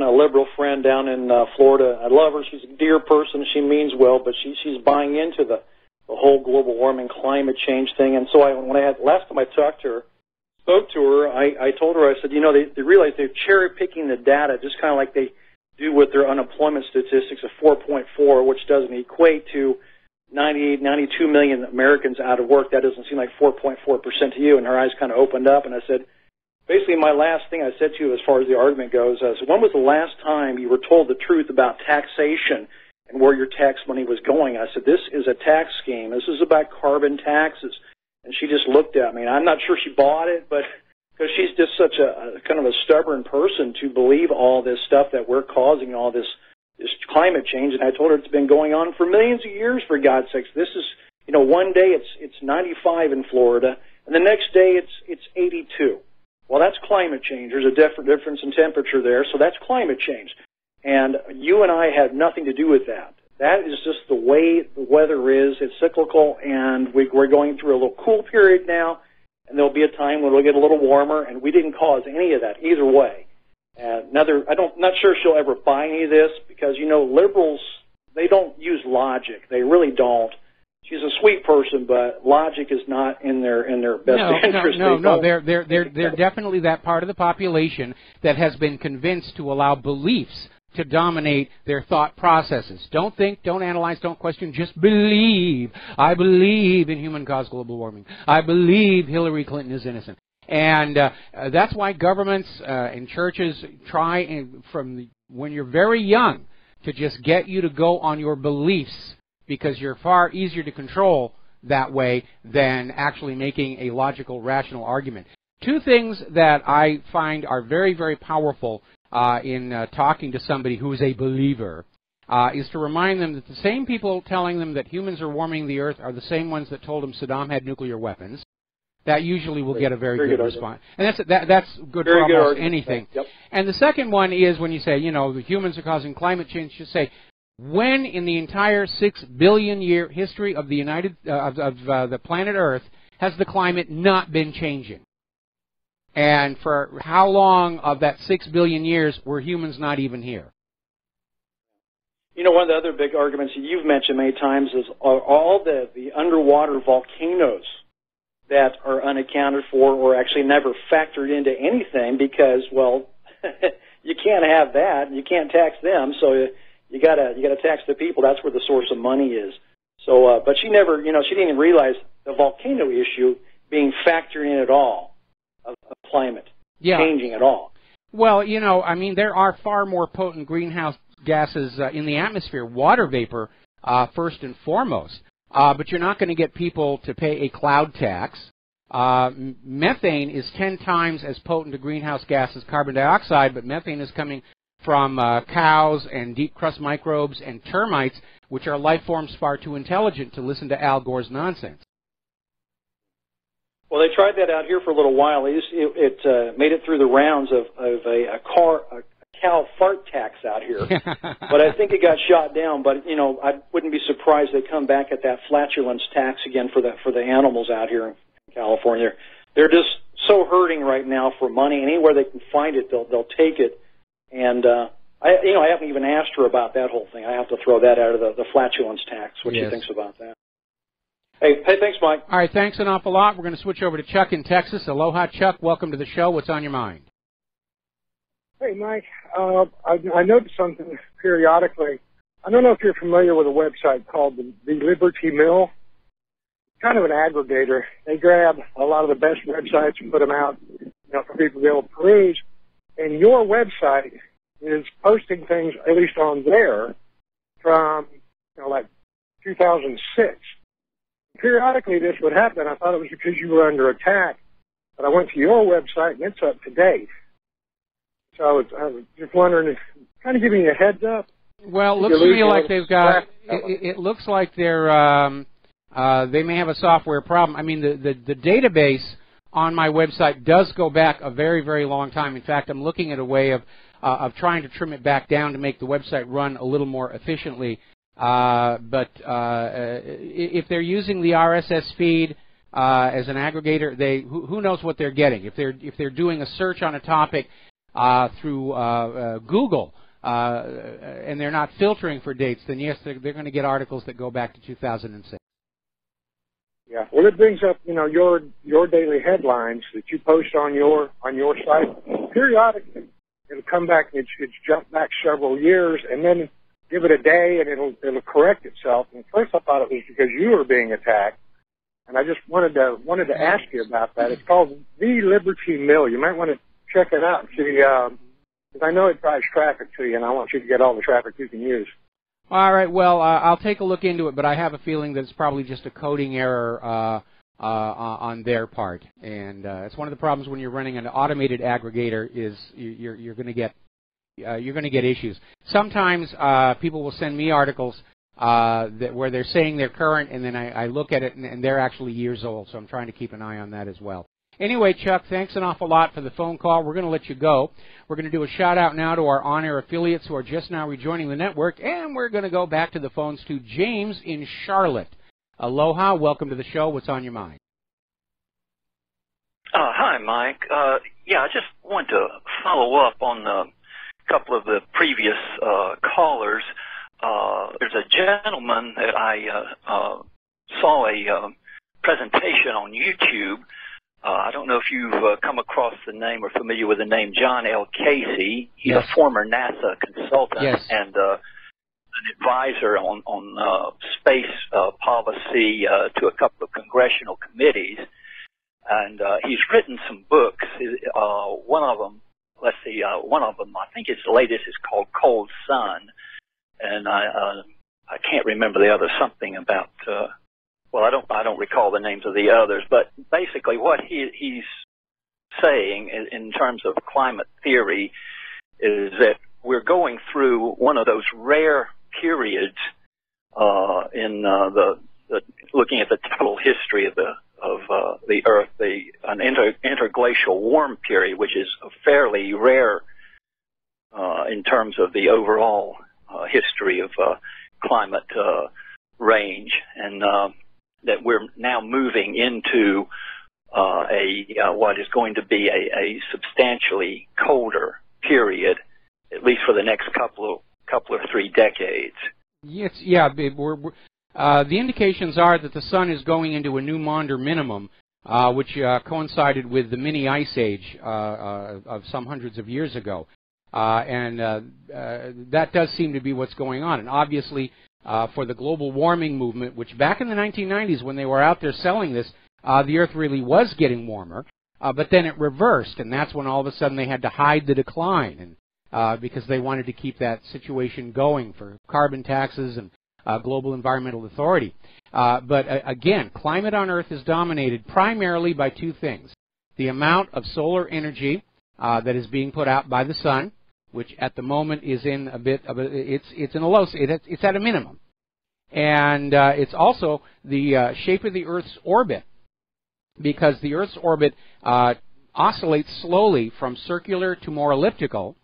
liberal friend down in Florida. I love her. She's a dear person. She means well, but she's buying into the whole global warming, climate change thing. And so last time I spoke to her, I told her, I said, they realize they're cherry-picking the data, just kind of like they do with their unemployment statistics of 4.4, which doesn't equate to 98, 92 million Americans out of work. That doesn't seem like 4.4% to you. And her eyes kind of opened up, and I said, basically my last thing I said to you as far as the argument goes is, when was the last time you were told the truth about taxation and where your tax money was going? I said, this is a tax scheme. This is about carbon taxes. And she just looked at me. I'm not sure she bought it, but because she's just such a kind of a stubborn person to believe all this stuff that we're causing, all this climate change. And I told her it's been going on for millions of years, for God's sakes. This is, one day it's 95 in Florida, and the next day it's 82. Well, that's climate change. There's a difference in temperature there, so that's climate change. And you and I have nothing to do with that. That is just the way the weather is. It's cyclical, and we're going through a little cool period now, and there'll be a time when it'll get a little warmer, and we didn't cause any of that either way. I'm not sure she'll ever buy any of this because, liberals, they don't use logic. They really don't. She's a sweet person, but logic is not in their best interest. No. They're definitely that part of the population that has been convinced to allow beliefs to dominate their thought processes. Don't think, don't analyze, don't question, just believe. I believe in human-caused global warming. I believe Hillary Clinton is innocent. And that's why governments and churches try, from when you're very young, to just get you to go on your beliefs, because you're far easier to control that way than actually making a logical, rational argument. Two things that I find are very, very powerful in talking to somebody who is a believer is to remind them that the same people telling them that humans are warming the earth are the same ones that told them Saddam had nuclear weapons. That usually will get a very good response. And that's good for almost anything. Yep. And the second one is when you say, the humans are causing climate change, you say, when in the entire 6 billion year history of the the planet Earth has the climate not been changing? And for how long of that 6 billion years were humans not even here? One of the other big arguments that you've mentioned many times is all the underwater volcanoes that are unaccounted for or actually never factored into anything because, well, you can't have that. You can't tax them, so you gotta tax the people. That's where the source of money is. So, but she never, she didn't even realize the volcano issue being factored in at all of climate changing at all. Well, there are far more potent greenhouse gases in the atmosphere, water vapor first and foremost. But you're not going to get people to pay a cloud tax. Methane is 10 times as potent a greenhouse gas as carbon dioxide, but methane is coming from cows and deep crust microbes and termites, which are life forms far too intelligent to listen to Al Gore's nonsense. Well, they tried that out here for a little while. It made it through the rounds of a cow fart tax out here, but I think it got shot down. But I wouldn't be surprised they come back at that flatulence tax again for the animals out here in California. They're just so hurting right now for money. Anywhere they can find it, they'll take it. And I haven't even asked her about that whole thing. I have to throw that out of the flatulence tax. What she thinks about that? Hey, thanks, Mike. All right, thanks an awful lot. We're going to switch over to Chuck in Texas. Aloha, Chuck. Welcome to the show. What's on your mind? Hey, Mike. I noticed something periodically. I don't know if you're familiar with a website called the Liberty Mill. It's kind of an aggregator. They grab a lot of the best websites and put them out, for people to be able to peruse. And your website is posting things, at least on there, from, like 2006. Periodically this would happen. I thought it was because you were under attack. But I went to your website, and it's up to date. So I was just wondering, kind of giving you a heads up. Well, it looks to me like they've got, it looks like they're, they may have a software problem. I mean, the database on my website does go back a very, very long time. In fact, I'm looking at a way of trying to trim it back down to make the website run a little more efficiently. But if they're using the RSS feed as an aggregator, who knows what they're getting? If they're doing a search on a topic through Google and they're not filtering for dates, then yes, they're going to get articles that go back to 2006. Yeah, well, it brings up your daily headlines that you post on your site. Periodically, it'll come back and it's jumped back several years, and then give it a day and it'll correct itself. And first I thought it was because you were being attacked, and I just wanted to ask you about that. It's called the Liberty Mill. You might want to check it out and see, because I know it drives traffic to you, and I want you to get all the traffic you can use. All right, well, I'll take a look into it, but I have a feeling that it's probably just a coding error on their part. And it's one of the problems when you're running an automated aggregator is you're going to get issues. Sometimes people will send me articles where they're saying they're current, and then I look at it, and they're actually years old, so I'm trying to keep an eye on that as well. Anyway, Chuck, thanks an awful lot for the phone call. We're going to let you go. We're going to do a shout-out now to our on-air affiliates who are just now rejoining the network, and we're going to go back to the phones to James in Charlotte. Aloha. Welcome to the show. What's on your mind? Hi, Mike. Yeah, I just want to follow up on a couple of the previous callers. There's a gentleman that I saw a presentation on YouTube. I don't know if you've come across the name or familiar with the name John L. Casey. He's Yes. a former NASA consultant Yes. and an advisor on space policy to a couple of congressional committees. And he's written some books. One of them, I think his latest is called Cold Sun. And I can't remember the other, something about... Well, I don't recall the names of the others, but basically what he's saying in terms of climate theory is that we're going through one of those rare periods in the looking at the total history of the Earth, an interglacial warm period, which is fairly rare in terms of the overall history of climate range, and that we're now moving into what is going to be a substantially colder period, at least for the next couple or 3 decades. Yes, yeah. The indications are that the sun is going into a new Maunder minimum, which coincided with the mini ice age of some hundreds of years ago, and that does seem to be what's going on. And obviously, for the global warming movement, which back in the 1990s when they were out there selling this, the Earth really was getting warmer, but then it reversed, and that's when all of a sudden they had to hide the decline, and because they wanted to keep that situation going for carbon taxes and global environmental authority. But again, climate on Earth is dominated primarily by 2 things: the amount of solar energy that is being put out by the sun, which at the moment is in a bit of it's in a low, it's at a minimum. And it's also the shape of the Earth's orbit, because the Earth's orbit oscillates slowly from circular to more elliptical.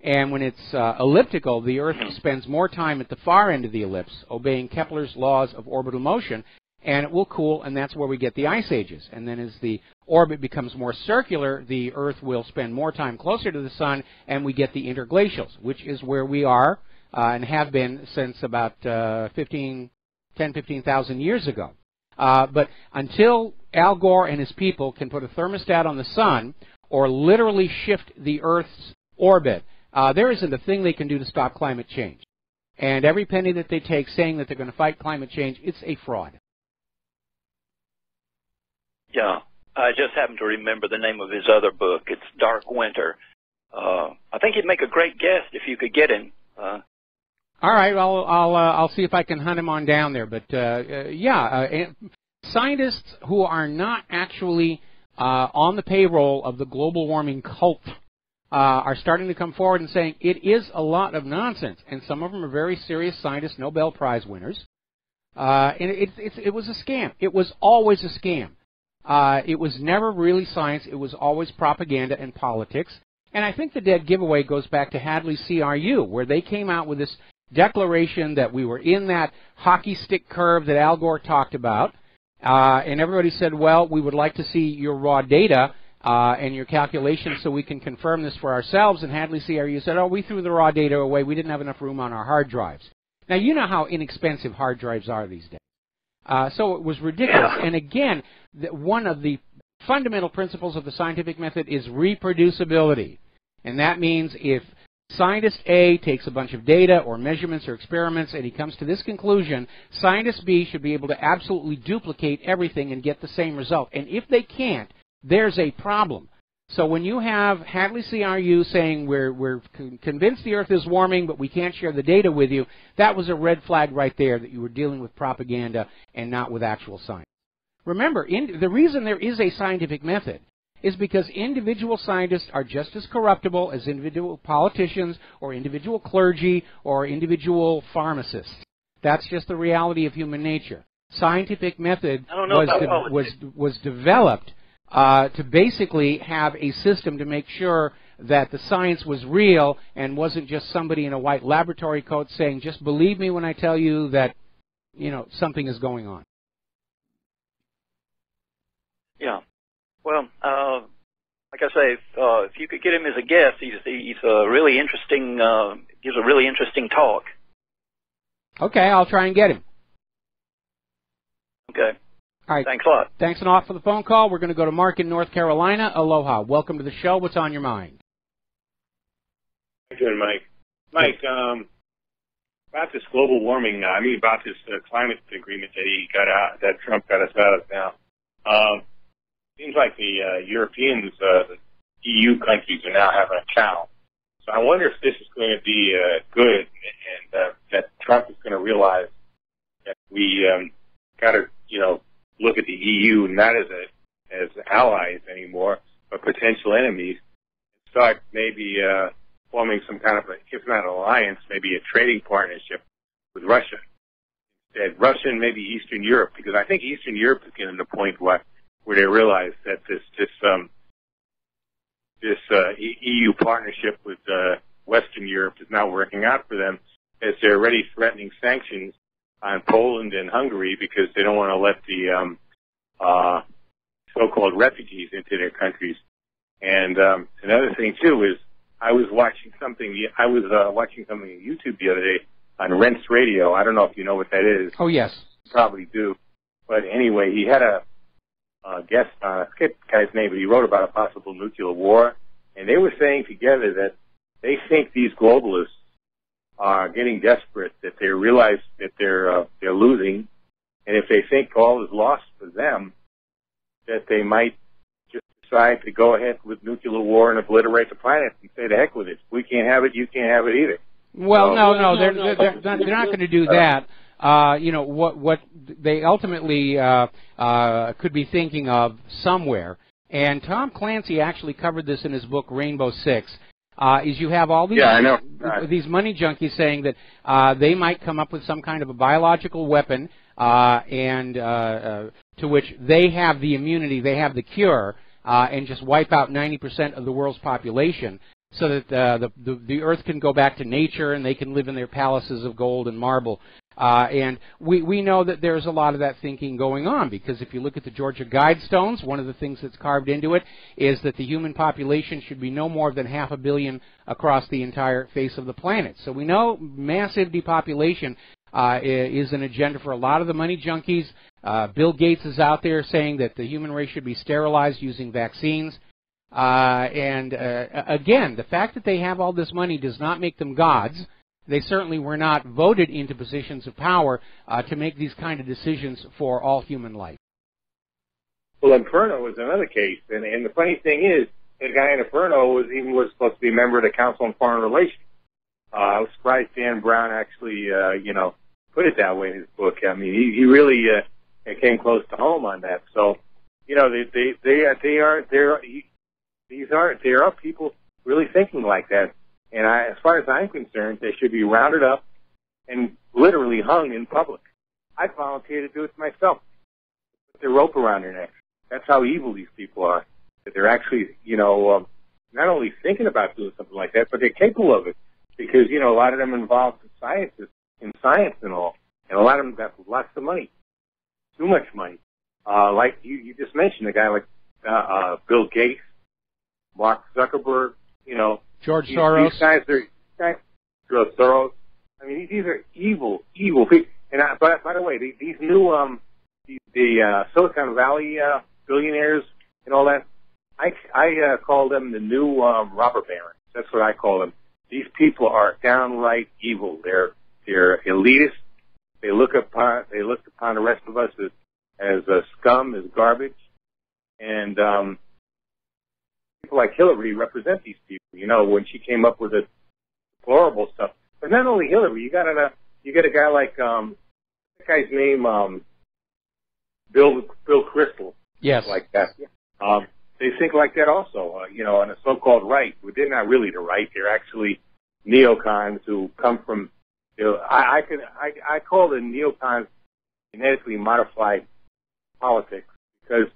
And when it's elliptical, the Earth spends more time at the far end of the ellipse, obeying Kepler's laws of orbital motion, and it will cool, and that's where we get the ice ages. And then as the orbit becomes more circular, the Earth will spend more time closer to the sun, and we get the interglacials, which is where we are and have been since about 15,000 years ago. But until Al Gore and his people can put a thermostat on the sun or literally shift the Earth's orbit, there isn't a thing they can do to stop climate change. And every penny that they take saying that they're going to fight climate change, it's a fraud. Yeah, I just happen to remember the name of his other book. It's Dark Winter. I think he'd make a great guest if you could get him. All right, well, I'll see if I can hunt him on down there. But scientists who are not actually on the payroll of the global warming cult are starting to come forward and saying it is a lot of nonsense, and some of them are very serious scientists, Nobel Prize winners. And it was a scam. It was always a scam. It was never really science. It was always propaganda and politics. And I think the dead giveaway goes back to Hadley CRU, where they came out with this declaration that we were in that hockey stick curve that Al Gore talked about. And everybody said, well, we would like to see your raw data and your calculations so we can confirm this for ourselves. And Hadley CRU said, oh, we threw the raw data away. We didn't have enough room on our hard drives. Now, you know how inexpensive hard drives are these days. So it was ridiculous. And again, one of the fundamental principles of the scientific method is reproducibility. And that means if scientist A takes a bunch of data or measurements or experiments and he comes to this conclusion, scientist B should be able to absolutely duplicate everything and get the same result. And if they can't, there's a problem. So when you have Hadley CRU saying we're convinced the Earth is warming, but we can't share the data with you, that was a red flag right there that you were dealing with propaganda and not with actual science. Remember, the reason there is a scientific method is because individual scientists are just as corruptible as individual politicians or individual clergy or individual pharmacists. That's just the reality of human nature. Scientific method was developed to basically have a system to make sure that the science was real and wasn't just somebody in a white laboratory coat saying, just believe me when I tell you that, something is going on. Yeah. Well, like I say, if you could get him as a guest, he's a really interesting, gives a really interesting talk. Okay, I'll try and get him. Okay. All right. Thanks a lot. Thanks a lot for the phone call. We're going to go to Mark in North Carolina. Aloha. Welcome to the show. What's on your mind? How you doing, Mike? Mike, about this global warming, about this climate agreement that he got out, that Trump got us out of now. Seems like the Europeans, the EU countries are now having a cow. So I wonder if this is going to be good and that Trump is going to realize that we got to, look at the EU not as allies anymore, but potential enemies. Start maybe forming some kind of, if not an alliance, maybe a trading partnership with Russia. Instead, Russia and maybe Eastern Europe, because I think Eastern Europe is getting to the point where they realize that this EU partnership with Western Europe is not working out for them, as they're already threatening sanctions on Poland and Hungary because they don't want to let the so-called refugees into their countries. And another thing too is I was watching something on YouTube the other day on Rents Radio. I don't know if you know what that is. Oh yes, you probably do. But anyway, he had a guest on, I forget the guy's name, but he wrote about a possible nuclear war, and they were saying together that they think these globalists are getting desperate, that they realize that they're losing, and if they think all is lost for them, that they might just decide to go ahead with nuclear war and obliterate the planet and say, to heck with it. We can't have it, you can't have it either. Well, no, they're not going to do that. What they ultimately could be thinking of somewhere, and Tom Clancy actually covered this in his book Rainbow Six, is you have all these these money junkies saying that they might come up with some kind of a biological weapon, and to which they have the immunity, they have the cure, and just wipe out 90% of the world's population, so that the Earth can go back to nature and they can live in their palaces of gold and marble. And we know that there's a lot of that thinking going on, because if you look at the Georgia Guidestones, one of the things that's carved into it is that the human population should be no more than 500 million across the entire face of the planet. So we know massive depopulation is an agenda for a lot of the money junkies. Bill Gates is out there saying that the human race should be sterilized using vaccines. Again, the fact that they have all this money does not make them gods. They certainly were not voted into positions of power to make these kind of decisions for all human life. Well, Inferno was another case, and the funny thing is, the guy in Inferno was supposed to be a member of the Council on Foreign Relations. I was surprised Dan Brown actually, put it that way in his book. I mean, he really came close to home on that. So, there are people really thinking like that. And as far as I'm concerned, they should be rounded up and literally hung in public. I'd volunteer to do it myself. Put the rope around their neck. That's how evil these people are. That they're actually, not only thinking about doing something like that, but they're capable of it. Because, a lot of them involved in science and all. And a lot of them got lots of money. Too much money. Like you just mentioned, a guy like Bill Gates, Mark Zuckerberg, George Soros. These guys are George Soros. I mean, these are evil people. And by the way, these new the Silicon Valley billionaires and all that, I call them the new robber barons. That's what I call them. These people are downright evil. They're elitist. They look upon the rest of us as scum, as garbage, and people like Hillary represent these people. When she came up with the deplorable stuff. But not only Hillary, you got a guy like that guy's name, Bill Kristol. Yes. Like that. They think like that also. On the so-called right. But they're not really the right. They're actually neocons who come from. I call the neocons genetically modified politics because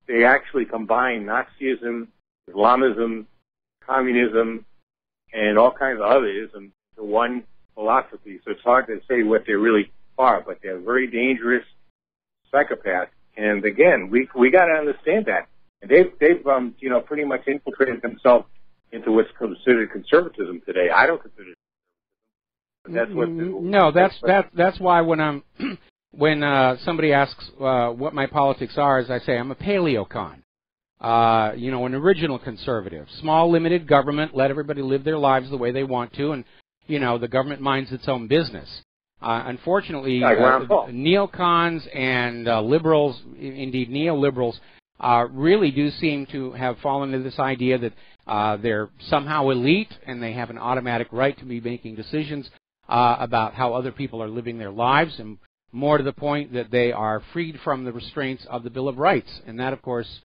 they actually combine Nazism, Islamism, communism, and all kinds of other isms into one philosophy. So it's hard to say what they really are, but they're very dangerous psychopaths. And again, we got to understand that. And they've pretty much infiltrated themselves into what's considered conservatism today. I don't consider it. But that's what. No, that's why when somebody asks what my politics are, as I say, I'm a paleocon. An original conservative. Small, limited government, let everybody live their lives the way they want to, and, the government minds its own business. Unfortunately, neocons and liberals, indeed neoliberals, really do seem to have fallen into this idea that they're somehow elite and they have an automatic right to be making decisions about how other people are living their lives, and more to the point that they are freed from the restraints of the Bill of Rights. And that, of course,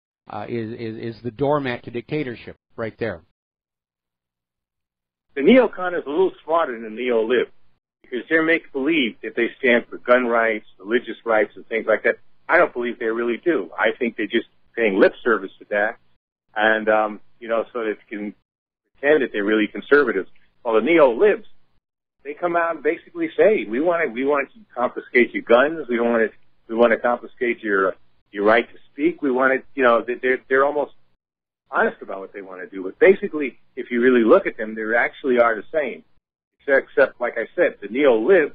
is the doormat to dictatorship right there. The neocon is a little smarter than the neo-lib because they're make-believe that they stand for gun rights, religious rights, and things like that. I don't believe they really do. I think they're just paying lip service to that, and so that they can pretend that they're really conservatives. While the neo-libs, they come out and basically say, we want to confiscate your guns, we want to confiscate your right to speak. We want to, they're almost honest about what they want to do. But basically, if you really look at them, they actually are the same. Except, like I said, the neo-lib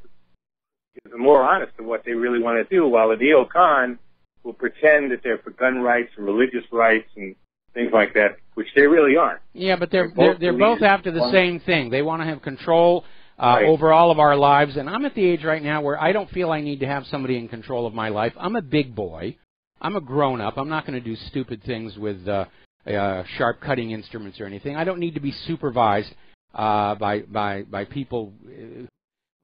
is more honest in what they really want to do, while the neocon will pretend that they're for gun rights and religious rights and things like that, which they really aren't. Yeah, but they're both after the same thing. They want to have control over all of our lives, and I'm at the age right now where I don't feel I need to have somebody in control of my life. I'm a big boy. I'm a grown-up. I'm not going to do stupid things with sharp cutting instruments or anything. I don't need to be supervised by people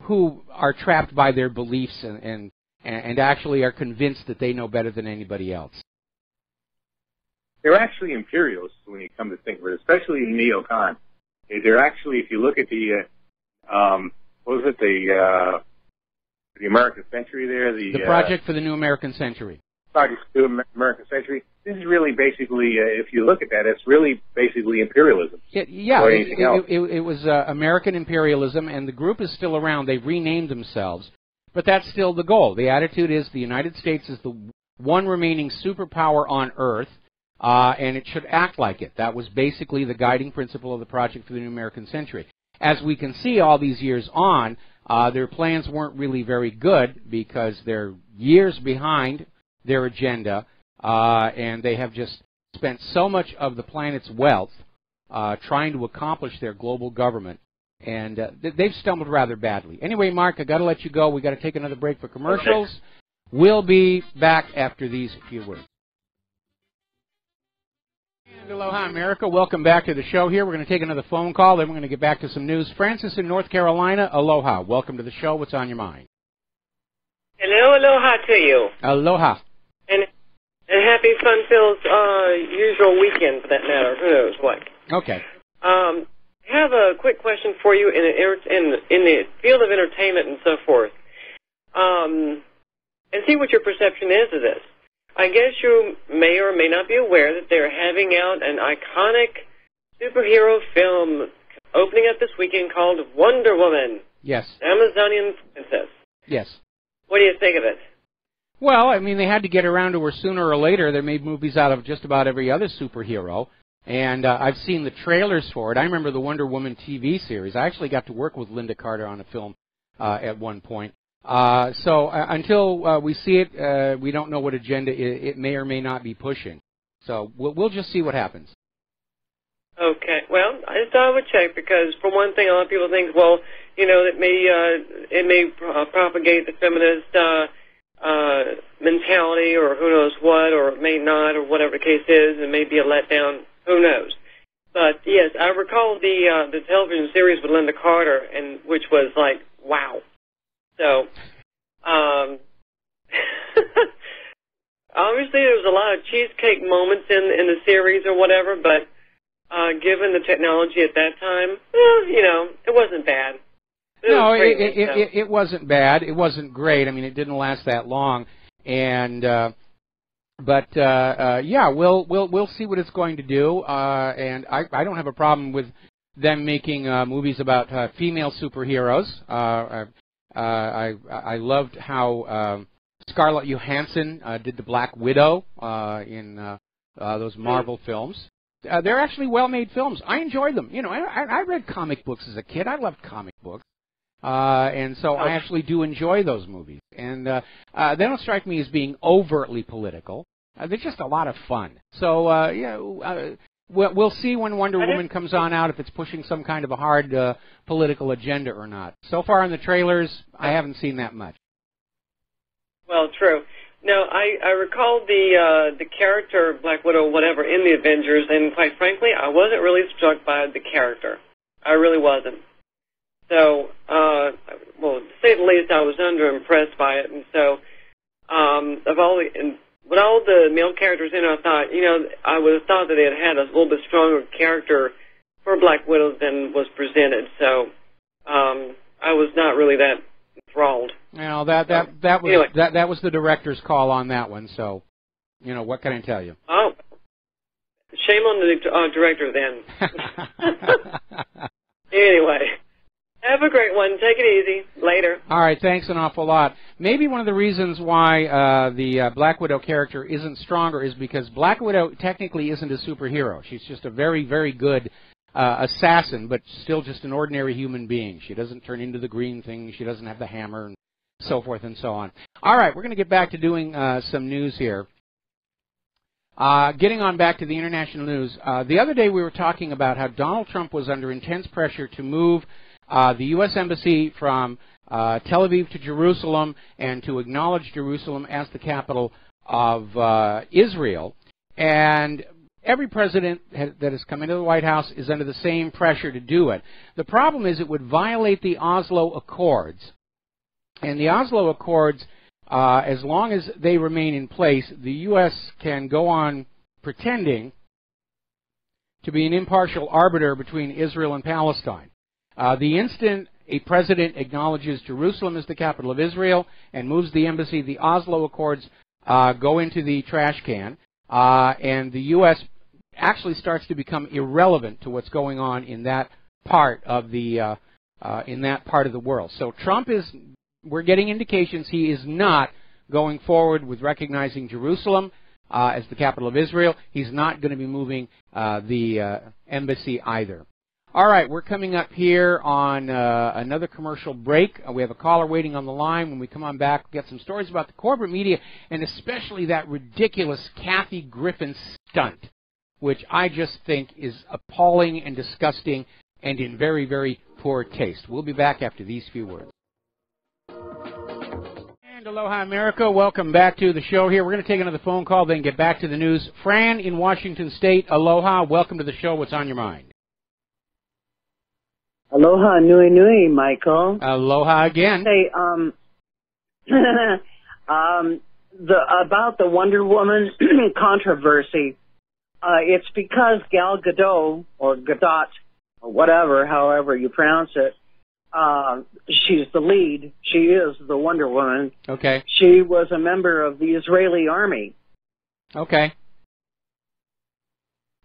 who are trapped by their beliefs and actually are convinced that they know better than anybody else. They're actually imperialists when you come to think of it, especially in neocon. They're actually, if you look at the the American Century there, the Project for the New American Century. Project for the New American Century. This is really basically, if you look at that, it's really basically imperialism. It was American imperialism, and the group is still around. They've renamed themselves, but that's still the goal. The attitude is the United States is the one remaining superpower on Earth, and it should act like it. That was basically the guiding principle of the Project for the New American Century. As we can see all these years on, their plans weren't really very good because they're years behind their agenda, and they have just spent so much of the planet's wealth trying to accomplish their global government And they've stumbled rather badly. Anyway, Mark, I got to let you go. We got to take another break for commercials. Okay. We'll be back after these few words. And aloha, America. Welcome back to the show here. We're going to take another phone call, then we're going to get back to some news. Francis in North Carolina, aloha. Welcome to the show. What's on your mind? Hello, aloha to you. Aloha. And happy fun-filled usual weekend, for that matter. Who knows what. Okay. I have a quick question for you in the field of entertainment and so forth. And see what your perception is of this. I guess you may or may not be aware that they're having out an iconic superhero film opening up this weekend called Wonder Woman. Yes. Amazonian Princess. Yes. What do you think of it? Well, I mean, they had to get around to her sooner or later. They made movies out of just about every other superhero. And I've seen the trailers for it. I remember the Wonder Woman TV series. I actually got to work with Linda Carter on a film at one point. So until we see it, we don't know what agenda it may or may not be pushing. So we'll just see what happens. Okay. Well, I just thought I would check because, for one thing, a lot of people think, well, you know, it may propagate the feminist mentality, or who knows what, or it may not, or whatever the case is. It may be a letdown. Who knows? But yes, I recall the television series with Linda Carter, and which was like, wow. So, obviously there was a lot of cheesecake moments in the series or whatever, but given the technology at that time, you know, it wasnn't bad. It wasn't bad. It wasn't great. I mean, it didn't last that long, and yeah, we'll see what it's going to do. And I don't have a problem with them making movies about female superheroes. I loved how Scarlett Johansson did the Black Widow in those Marvel films. They're actually well-made films. I enjoy them. You know, I read comic books as a kid. I loved comic books. And so I actually do enjoy those movies. And they don't strike me as being overtly political. They're just a lot of fun. So, we'll see when Wonder Woman comes on out if it's pushing some kind of a hard political agenda or not. So far in the trailers, I haven't seen that much. Well, true. No, I recall the character Black Widow, whatever, in the Avengers, and quite frankly, I wasn't really struck by the character. I really wasn't. So, well, to say the least, I was underimpressed by it, and so with all the male characters in it, I thought, you know, I would have thought that they had a little bit stronger character for Black Widow than was presented. So, I was not really that enthralled. Well, that was the director's call on that one. So, you know, what can I tell you? Oh, shame on the director then. Anyway. Have a great one. Take it easy. Later. All right. Thanks an awful lot. Maybe one of the reasons why the Black Widow character isn't stronger is because Black Widow technically isn't a superhero. She's just a very, very good assassin, but still just an ordinary human being. She doesn't turn into the green thing. She doesn't have the hammer and so forth and so on. All right. We're going to get back to doing some news here. Getting on back to the international news. The other day we were talking about how Donald Trump was under intense pressure to move the U.S. Embassy from Tel Aviv to Jerusalem and to acknowledge Jerusalem as the capital of Israel. And every president that has come into the White House is under the same pressure to do it. The problem is it would violate the Oslo Accords. And the Oslo Accords, as long as they remain in place, the U.S. can go on pretending to be an impartial arbiter between Israel and Palestine. The instant a president acknowledges Jerusalem as the capital of Israel and moves the embassy, the Oslo Accords go into the trash can, and the U.S. actually starts to become irrelevant to what's going on in that part of the world. So Trump we're getting indications he is not going forward with recognizing Jerusalem as the capital of Israel. He's not going to be moving the embassy either. All right, we're coming up here on another commercial break. We have a caller waiting on the line. When we come on back, we'll get some stories about the corporate media and especially that ridiculous Kathy Griffin stunt, which I just think is appalling and disgusting and in very, very poor taste. We'll be back after these few words. And aloha, America. Welcome back to the show here. We're going to take another phone call, then get back to the news. Fran in Washington State, aloha. Welcome to the show. What's on your mind? Aloha, nui nui, Michael. Aloha again. Hey, about the Wonder Woman controversy, it's because Gal Gadot, or Gadot, or whatever, however you pronounce it, she's the lead. She is the Wonder Woman. Okay. She was a member of the Israeli army. Okay.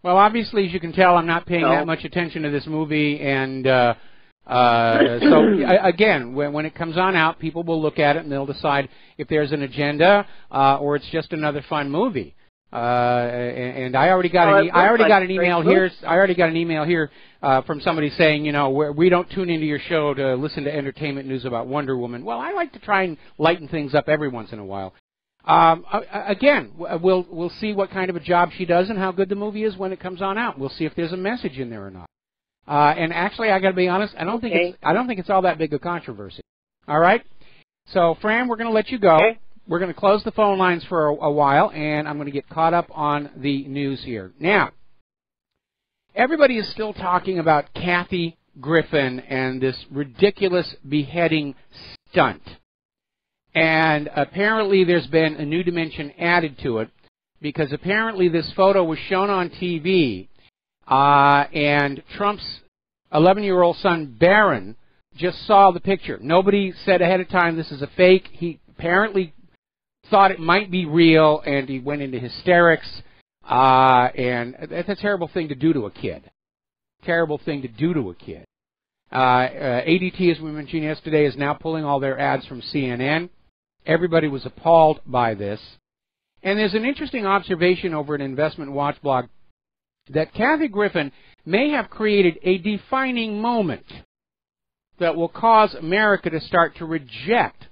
Well, obviously, as you can tell, I'm not paying that much attention to this movie, and so again, when it comes on out, people will look at it and they'll decide if there's an agenda or it's just another fun movie. And I already got an email here. I already got an email here from somebody saying, you know, we don't tune into your show to listen to entertainment news about Wonder Woman. Well, I like to try and lighten things up every once in a while. Again, we'll see what kind of a job she does and how good the movie is when it comes on out. We'll see if there's a message in there or not. And actually, I got to be honest, I don't think it's all that big a controversy. All right. So, Fran, we're going to let you go. Okay. We're going to close the phone lines for a while, and I'm going to get caught up on the news here. Now, everybody is still talking about Kathy Griffin and this ridiculous beheading stunt. And apparently there's been a new dimension added to it, because apparently this photo was shown on TV, and Trump's 11-year-old son, Barron, just saw the picture. Nobody said ahead of time this is a fake. He apparently thought it might be real, and he went into hysterics, and that's a terrible thing to do to a kid. Terrible thing to do to a kid. ADT, as we mentioned yesterday, is now pulling all their ads from CNN. Everybody was appalled by this. And there's an interesting observation over at Investment Watch blog that Kathy Griffin may have created a defining moment that will cause America to start to reject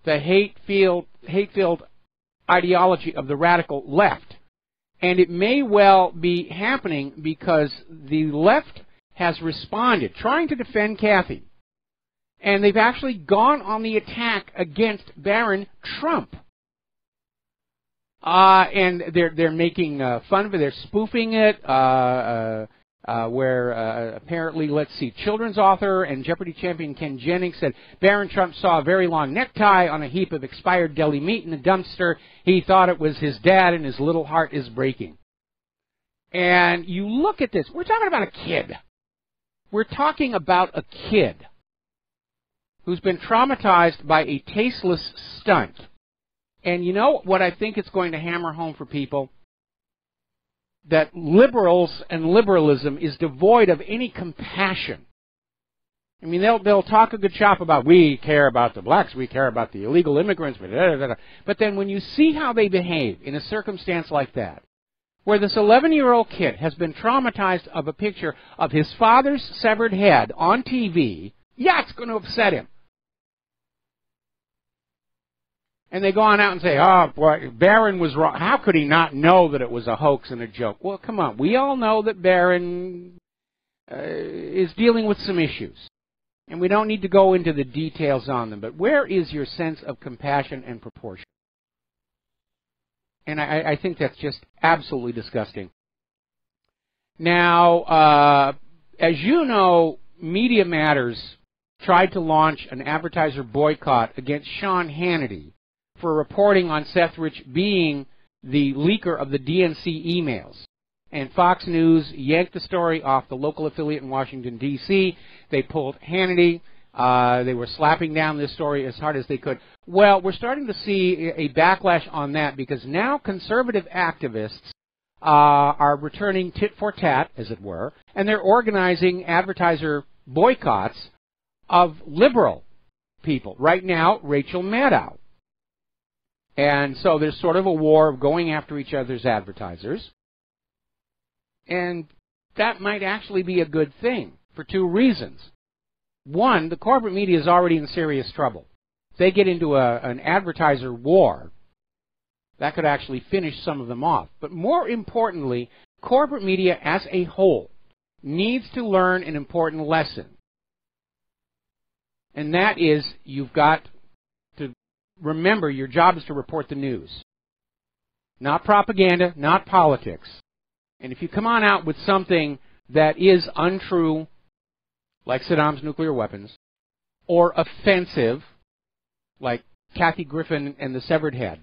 the hate-filled ideology of the radical left. And it may well be happening because the left has responded, trying to defend Kathy. And they've actually gone on the attack against Barron Trump. And they're making fun of it. They're spoofing it. Where apparently, let's see, children's author and Jeopardy champion Ken Jennings said Barron Trump saw a very long necktie on a heap of expired deli meat in a dumpster. He thought it was his dad, and his little heart is breaking. And you look at this. We're talking about a kid. We're talking about a kid who's been traumatized by a tasteless stunt. And you know what I think it's going to hammer home for people? That liberals and liberalism is devoid of any compassion. I mean, they'll talk a good shop about, we care about the blacks, we care about the illegal immigrants, but then when you see how they behave in a circumstance like that, where this 11-year-old kid has been traumatized of a picture of his father's severed head on TV, yeah, it's going to upset him. And they go on out and say, oh, boy, Barron was wrong. How could he not know that it was a hoax and a joke? Well, come on. We all know that Barron is dealing with some issues. And we don't need to go into the details on them. But where is your sense of compassion and proportion? And I think that's just absolutely disgusting. Now, as you know, Media Matters tried to launch an advertiser boycott against Sean Hannity for reporting on Seth Rich being the leaker of the DNC emails. And Fox News yanked the story off the local affiliate in Washington, D.C. They pulled Hannity. They were slapping down this story as hard as they could. Well, we're starting to see a backlash on that because now conservative activists are returning tit for tat, as it were, and they're organizing advertiser boycotts of liberal people. Right now, Rachel Maddow. And so there's sort of a war of going after each other's advertisers. And that might actually be a good thing for two reasons. One, the corporate media is already in serious trouble. If they get into an advertiser war, that could actually finish some of them off. But more importantly, corporate media as a whole needs to learn an important lesson. And that is, you've got to remember your job is to report the news. Not propaganda, not politics. And if you come on out with something that is untrue, like Saddam's nuclear weapons, or offensive, like Kathy Griffin and the severed head,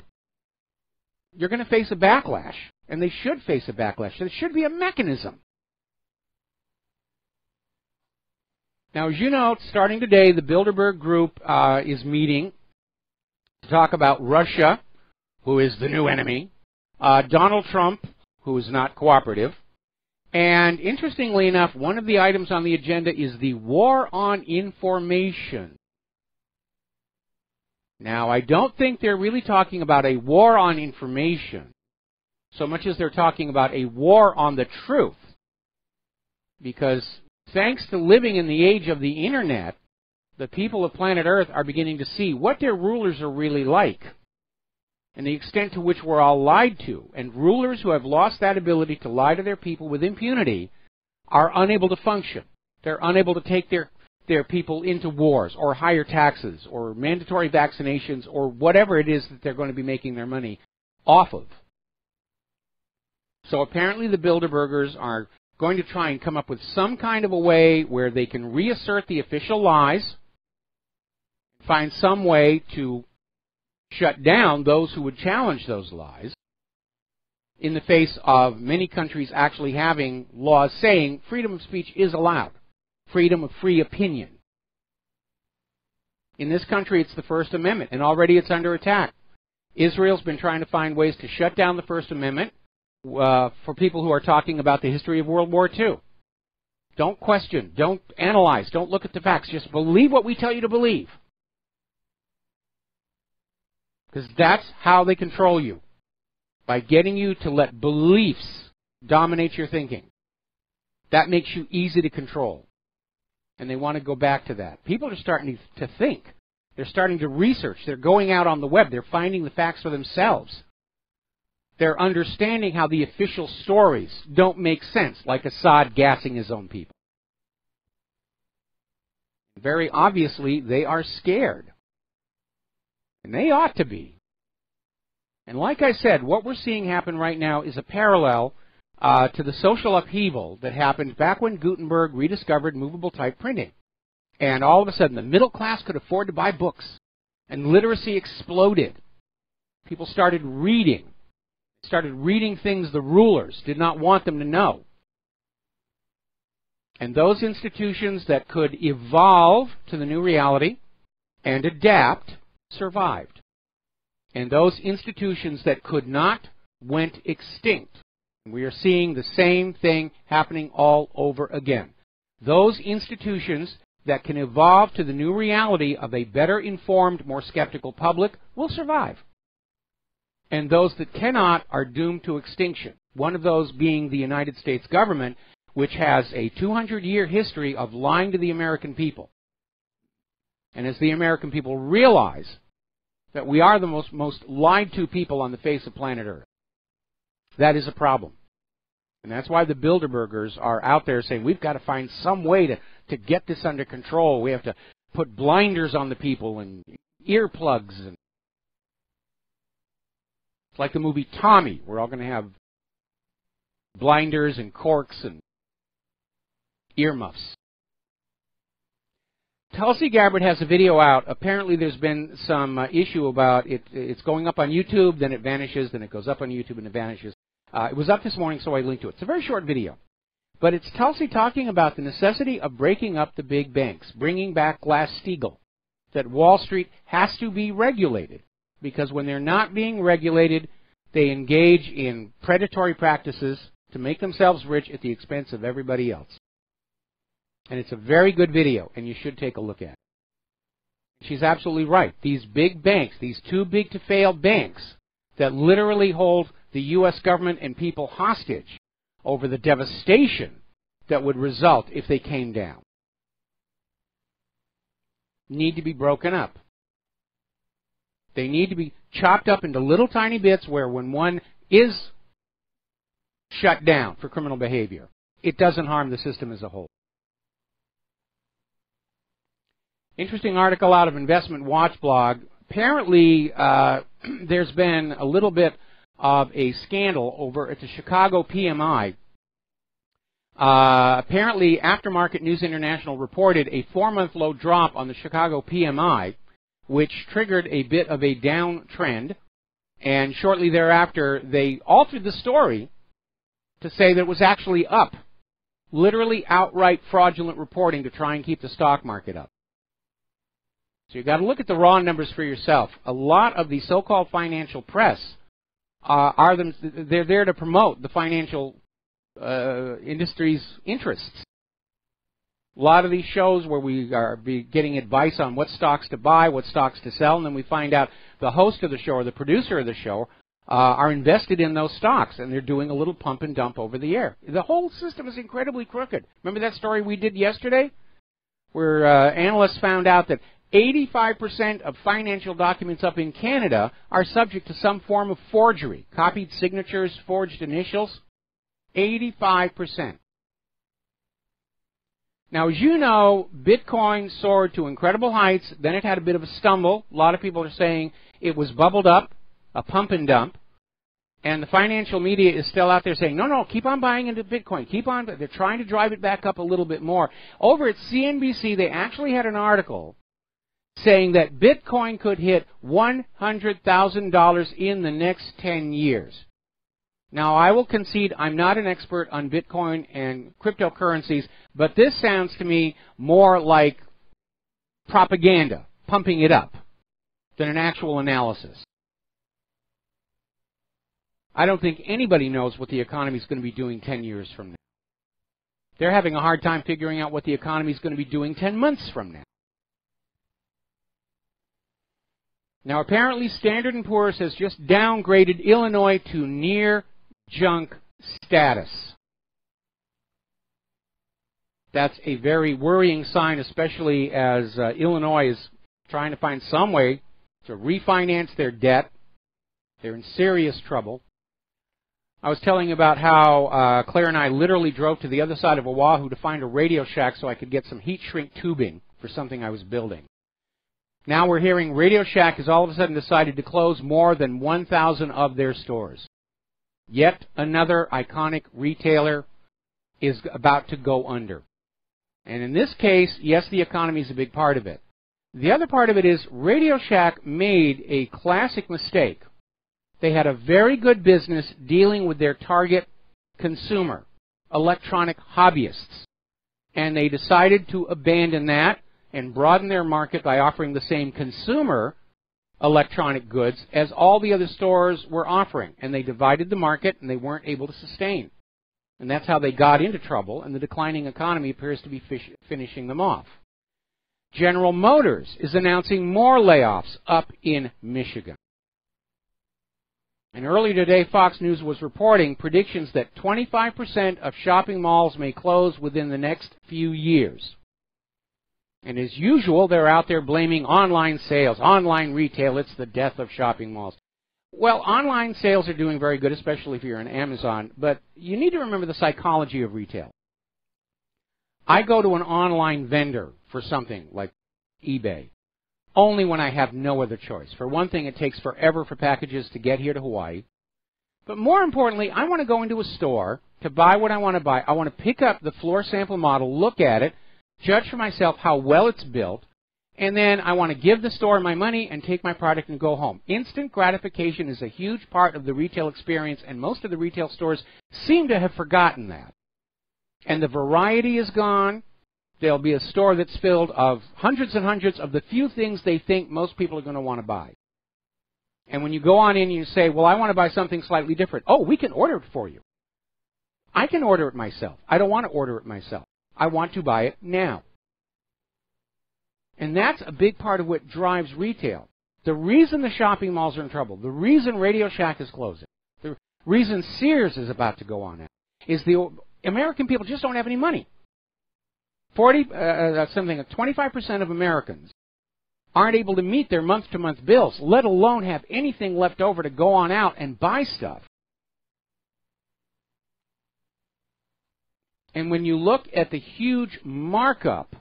you're going to face a backlash. And they should face a backlash. There should be a mechanism. Now, as you know, starting today, the Bilderberg Group is meeting to talk about Russia, who is the new enemy, Donald Trump, who is not cooperative, and interestingly enough, one of the items on the agenda is the war on information. Now, I don't think they're really talking about a war on information so much as they're talking about a war on the truth. Because thanks to living in the age of the Internet, the people of planet Earth are beginning to see what their rulers are really like and the extent to which we're all lied to. And rulers who have lost that ability to lie to their people with impunity are unable to function. They're unable to take their people into wars or higher taxes or mandatory vaccinations or whatever it is that they're going to be making their money off of. So apparently the Bilderbergers are going to try and come up with some kind of a way where they can reassert the official lies, find some way to shut down those who would challenge those lies, in the face of many countries actually having laws saying freedom of speech is allowed, freedom of free opinion. In this country, it's the First Amendment, and already it's under attack. Israel's been trying to find ways to shut down the First Amendment for people who are talking about the history of World War II. Don't question, don't analyze, don't look at the facts. Just believe what we tell you to believe. Because that's how they control you, by getting you to let beliefs dominate your thinking. That makes you easy to control. And they want to go back to that. People are starting to think. They're starting to research. They're going out on the web. They're finding the facts for themselves. They're understanding how the official stories don't make sense, like Assad gassing his own people. Very obviously, they are scared. And they ought to be. And like I said, what we're seeing happen right now is a parallel to the social upheaval that happened back when Gutenberg rediscovered movable type printing. And all of a sudden, the middle class could afford to buy books. And literacy exploded. People started reading things the rulers did not want them to know. And those institutions that could evolve to the new reality and adapt survived. And those institutions that could not went extinct. We are seeing the same thing happening all over again. Those institutions that can evolve to the new reality of a better informed, more skeptical public will survive. And those that cannot are doomed to extinction. One of those being the United States government, which has a 200-year history of lying to the American people. And as the American people realize that we are the most lied to people on the face of planet Earth, that is a problem. And that's why the Bilderbergers are out there saying we've got to find some way to get this under control. We have to put blinders on the people and earplugs. And it's like the movie Tommy. We're all going to have blinders and corks and earmuffs. Tulsi Gabbard has a video out. Apparently there's been some issue about it. It's going up on YouTube, then it vanishes, then it goes up on YouTube and it vanishes. It was up this morning, so I linked to it. It's a very short video. But it's Tulsi talking about the necessity of breaking up the big banks, bringing back Glass-Steagall, that Wall Street has to be regulated. Because when they're not being regulated, they engage in predatory practices to make themselves rich at the expense of everybody else. And it's a very good video, and you should take a look at it. She's absolutely right. These big banks, these too big to fail banks that literally hold the U.S. government and people hostage over the devastation that would result if they came down, need to be broken up. They need to be chopped up into little tiny bits where when one is shut down for criminal behavior, it doesn't harm the system as a whole. Interesting article out of Investment Watch blog. Apparently, there's been a little bit of a scandal over at the Chicago PMI. Apparently, Aftermarket News International reported a 4-month low drop on the Chicago PMI, which triggered a bit of a downtrend. And shortly thereafter, they altered the story to say that it was actually up. Literally outright fraudulent reporting to try and keep the stock market up. So you've got to look at the raw numbers for yourself. A lot of the so-called financial press they're there to promote the financial industry's interests. A lot of these shows where we are getting advice on what stocks to buy, what stocks to sell, and then we find out the host of the show or the producer of the show are invested in those stocks, and they're doing a little pump and dump over the air. The whole system is incredibly crooked. Remember that story we did yesterday where analysts found out that 85% of financial documents up in Canada are subject to some form of forgery, copied signatures, forged initials. 85%. Now, as you know, Bitcoin soared to incredible heights. Then it had a bit of a stumble. A lot of people are saying it was bubbled up, a pump and dump. And the financial media is still out there saying, no, keep on buying into Bitcoin. Keep on. They're trying to drive it back up a little bit more. Over at CNBC, they actually had an article saying that Bitcoin could hit $100,000 in the next 10 years. Now, I will concede I'm not an expert on Bitcoin and cryptocurrencies, but this sounds to me more like propaganda, pumping it up, than an actual analysis. I don't think anybody knows what the economy is going to be doing 10 years from now. They're having a hard time figuring out what the economy is going to be doing 10 months from now. Now, apparently, Standard & Poor's has just downgraded Illinois to near junk status. That's a very worrying sign, especially as Illinois is trying to find some way to refinance their debt. They're in serious trouble. I was telling you about how Claire and I literally drove to the other side of Oahu to find a Radio Shack so I could get some heat shrink tubing for something I was building. Now we're hearing Radio Shack has all of a sudden decided to close more than 1,000 of their stores. Yet another iconic retailer is about to go under. And in this case, yes, the economy is a big part of it. The other part of it is Radio Shack made a classic mistake. They had a very good business dealing with their target consumer, electronic hobbyists. And they decided to abandon that and broaden their market by offering the same consumer electronic goods as all the other stores were offering. And they divided the market, and they weren't able to sustain. And that's how they got into trouble, and the declining economy appears to be finishing them off. General Motors is announcing more layoffs up in Michigan. And earlier today, Fox News was reporting predictions that 25% of shopping malls may close within the next few years. And as usual, they're out there blaming online sales, online retail. It's the death of shopping malls. Well, online sales are doing very good, especially if you're on Amazon. But you need to remember the psychology of retail. I go to an online vendor for something like eBay only when I have no other choice. For one thing, it takes forever for packages to get here to Hawaii. But more importantly, I want to go into a store to buy what I want to buy. I want to pick up the floor sample model, look at it, judge for myself how well it's built, and then I want to give the store my money and take my product and go home. Instant gratification is a huge part of the retail experience, and most of the retail stores seem to have forgotten that. And the variety is gone. There'll be a store that's filled of hundreds and hundreds of the few things they think most people are going to want to buy. And when you go on in and you say, well, I want to buy something slightly different. Oh, we can order it for you. I can order it myself. I don't want to order it myself. I want to buy it now. And that's a big part of what drives retail. The reason the shopping malls are in trouble, the reason Radio Shack is closing, the reason Sears is about to go on out, is the American people just don't have any money. 25% of Americans aren't able to meet their month-to-month bills, let alone have anything left over to go on out and buy stuff. And when you look at the huge markup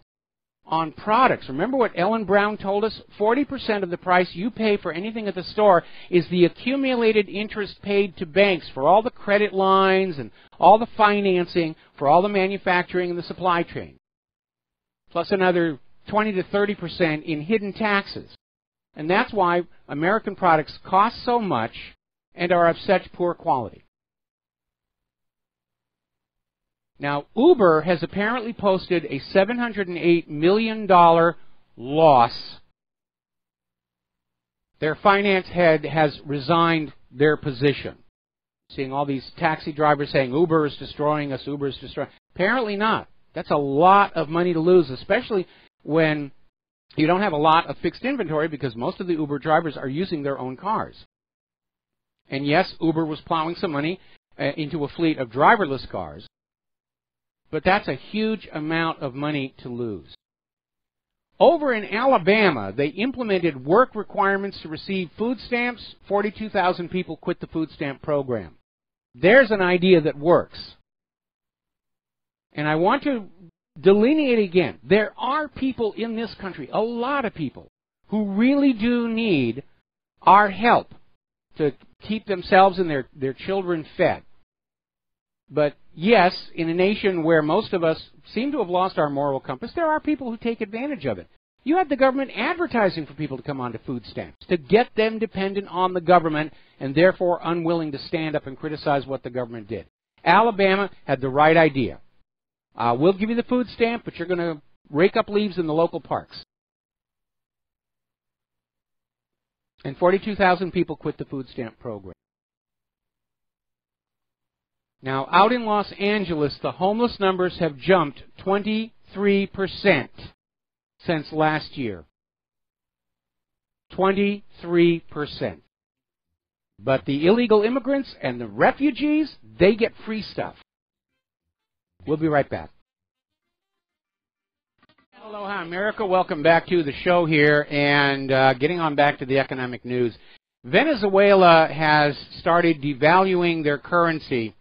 on products. Remember what Ellen Brown told us? 40% of the price you pay for anything at the store is the accumulated interest paid to banks for all the credit lines and all the financing for all the manufacturing and the supply chain, plus another 20 to 30% in hidden taxes. And that's why American products cost so much and are of such poor quality. Now, Uber has apparently posted a $708 million loss. Their finance head has resigned their position. Seeing all these taxi drivers saying, Uber is destroying us, Uber is destroying. Apparently not. That's a lot of money to lose, especially when you don't have a lot of fixed inventory because most of the Uber drivers are using their own cars. And yes, Uber was plowing some money into a fleet of driverless cars. But that's a huge amount of money to lose. Over in Alabama, they implemented work requirements to receive food stamps. 42,000 people quit the food stamp program. There's an idea that works. And I want to delineate again. There are people in this country, a lot of people, who really do need our help to keep themselves and their children fed. But yes, in a nation where most of us seem to have lost our moral compass, there are people who take advantage of it. You had the government advertising for people to come onto food stamps, to get them dependent on the government and therefore unwilling to stand up and criticize what the government did. Alabama had the right idea. We'll give you the food stamp, but you're going to rake up leaves in the local parks. And 42,000 people quit the food stamp program. Now, out in Los Angeles, the homeless numbers have jumped 23% since last year. 23%. But the illegal immigrants and the refugees, they get free stuff. We'll be right back. Aloha, America. Welcome back to the show here, and getting on back to the economic news. Venezuela has started devaluing their currency.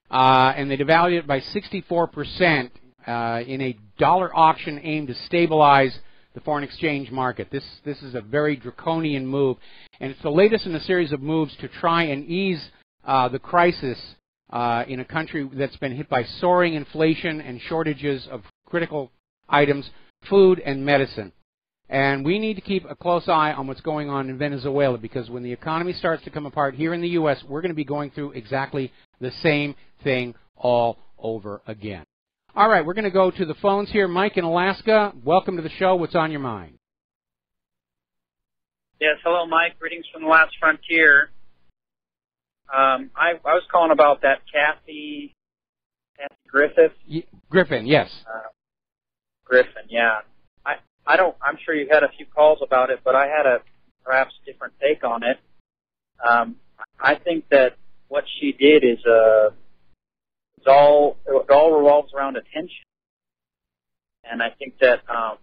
And they devalued it by 64% in a dollar auction aimed to stabilize the foreign exchange market. This is a very draconian move, and it's the latest in a series of moves to try and ease the crisis in a country that's been hit by soaring inflation and shortages of critical items, food and medicine. And we need to keep a close eye on what's going on in Venezuela, because when the economy starts to come apart here in the U.S., we're going to be going through exactly the same thing all over again. All right, we're going to go to the phones here. Mike in Alaska, welcome to the show. What's on your mind? Yes, hello, Mike. Greetings from the last frontier. I was calling about that Kathy Griffith. Griffin, yes. Griffin, yeah. I'm sure you had a few calls about it, but I had a perhaps different take on it. I think that what she did is it all revolves around attention, and I think that it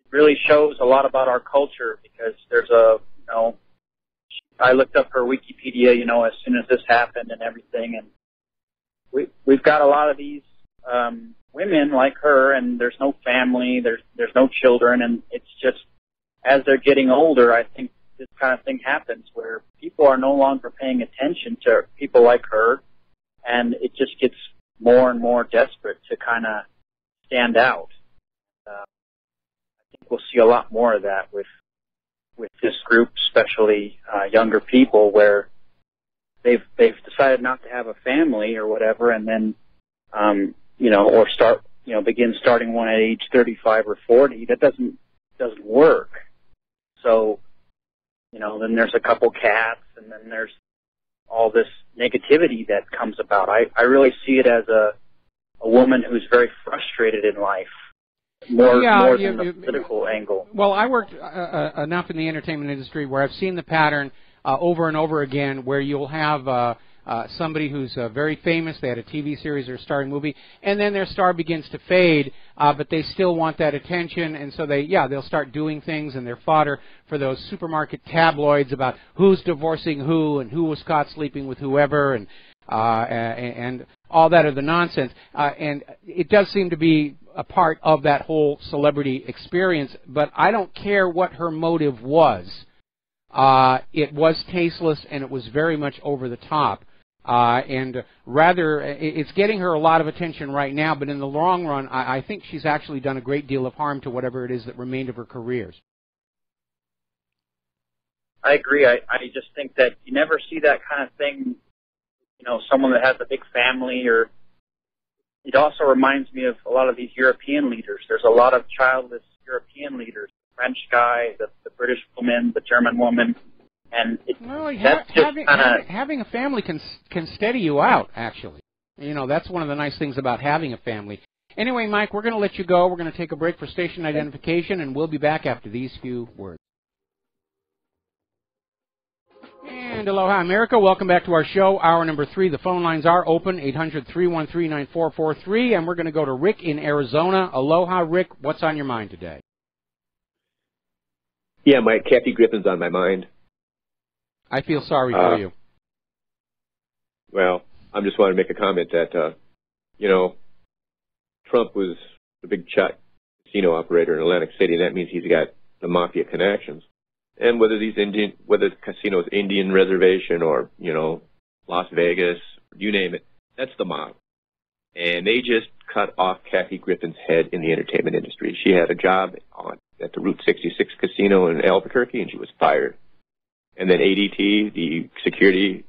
really shows a lot about our culture, because there's I looked up her Wikipedia, as soon as this happened and everything, and we've got a lot of these women like her, and there's no family, there's no children, and it's just as they're getting older, I think this kind of thing happens where people are no longer paying attention to people like her, and it just gets more and more desperate to kind of stand out. I think we'll see a lot more of that with this group, especially younger people, where they've decided not to have a family or whatever, and then begin starting one at age 35 or 40. That doesn't work. So, then there's a couple cats, and then there's all this negativity that comes about. I really see it as a woman who's very frustrated in life, more than the political angle. Well, I worked enough in the entertainment industry where I've seen the pattern over and over again, where you'll have somebody who's very famous, they had a TV series or a starring movie, and then their star begins to fade, but they still want that attention, and so they'll start doing things, and they're fodder for those supermarket tabloids about who's divorcing who and who was caught sleeping with whoever, and all that other nonsense. And it does seem to be a part of that whole celebrity experience, but I don't care what her motive was. It was tasteless, and it was very much over the top. And rather, it's getting her a lot of attention right now, but in the long run, I think she's actually done a great deal of harm to whatever it is that remained of her careers. I agree. I just think that you never see that kind of thing, you know, someone that has a big family, or it also reminds me of a lot of these European leaders. There's a lot of childless European leaders, the French guy, the British woman, the German woman, and having a family can steady you out, actually. You know, that's one of the nice things about having a family. Anyway, Mike, we're going to let you go. We're going to take a break for station identification, and we'll be back after these few words. And aloha, America. Welcome back to our show, hour number 3. The phone lines are open, 800-313-9443, and we're going to go to Rick in Arizona. Aloha, Rick. What's on your mind today? Yeah, Mike, Kathy Griffin's on my mind. I feel sorry for you. Well, I just wanted to make a comment that, you know, Trump was a big shot casino operator in Atlantic City, and that means he's got the mafia connections. And whether the casino's Indian reservation or, you know, Las Vegas, you name it, that's the mob. And they just cut off Kathy Griffin's head in the entertainment industry. She had a job at the Route 66 casino in Albuquerque, and she was fired. And then ADT, the security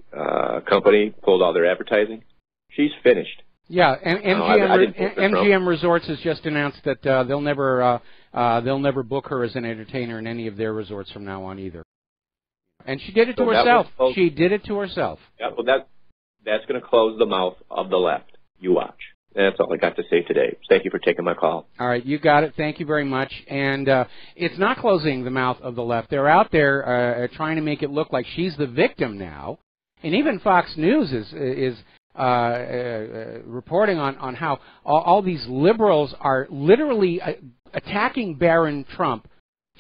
company, pulled all their advertising. She's finished. Yeah, and MGM Resorts has just announced that they'll never book her as an entertainer in any of their resorts from now on either. And she did it to herself. She did it to herself. Yeah, well, that's going to close the mouth of the left. You watch. That's all I got to say today. Thank you for taking my call. All right, you got it. Thank you very much. And it's not closing the mouth of the left. They're out there trying to make it look like she's the victim now. And even Fox News is reporting on how all these liberals are literally attacking Barron Trump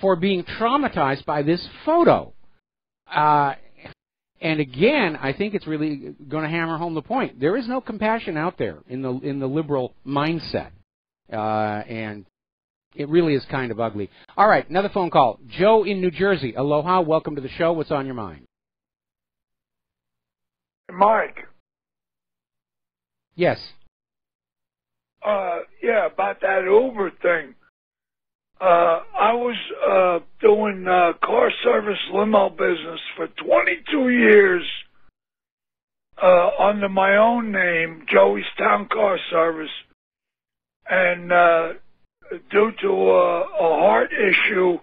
for being traumatized by this photo. And again, I think it's really going to hammer home the point. There is no compassion out there in the liberal mindset, and it really is kind of ugly. All right, another phone call. Joe in New Jersey. Aloha, welcome to the show. What's on your mind? Mike. Yes. Yeah, about that Uber thing. I was doing car service limo business for 22 years under my own name, Joey's Town Car Service, and due to a heart issue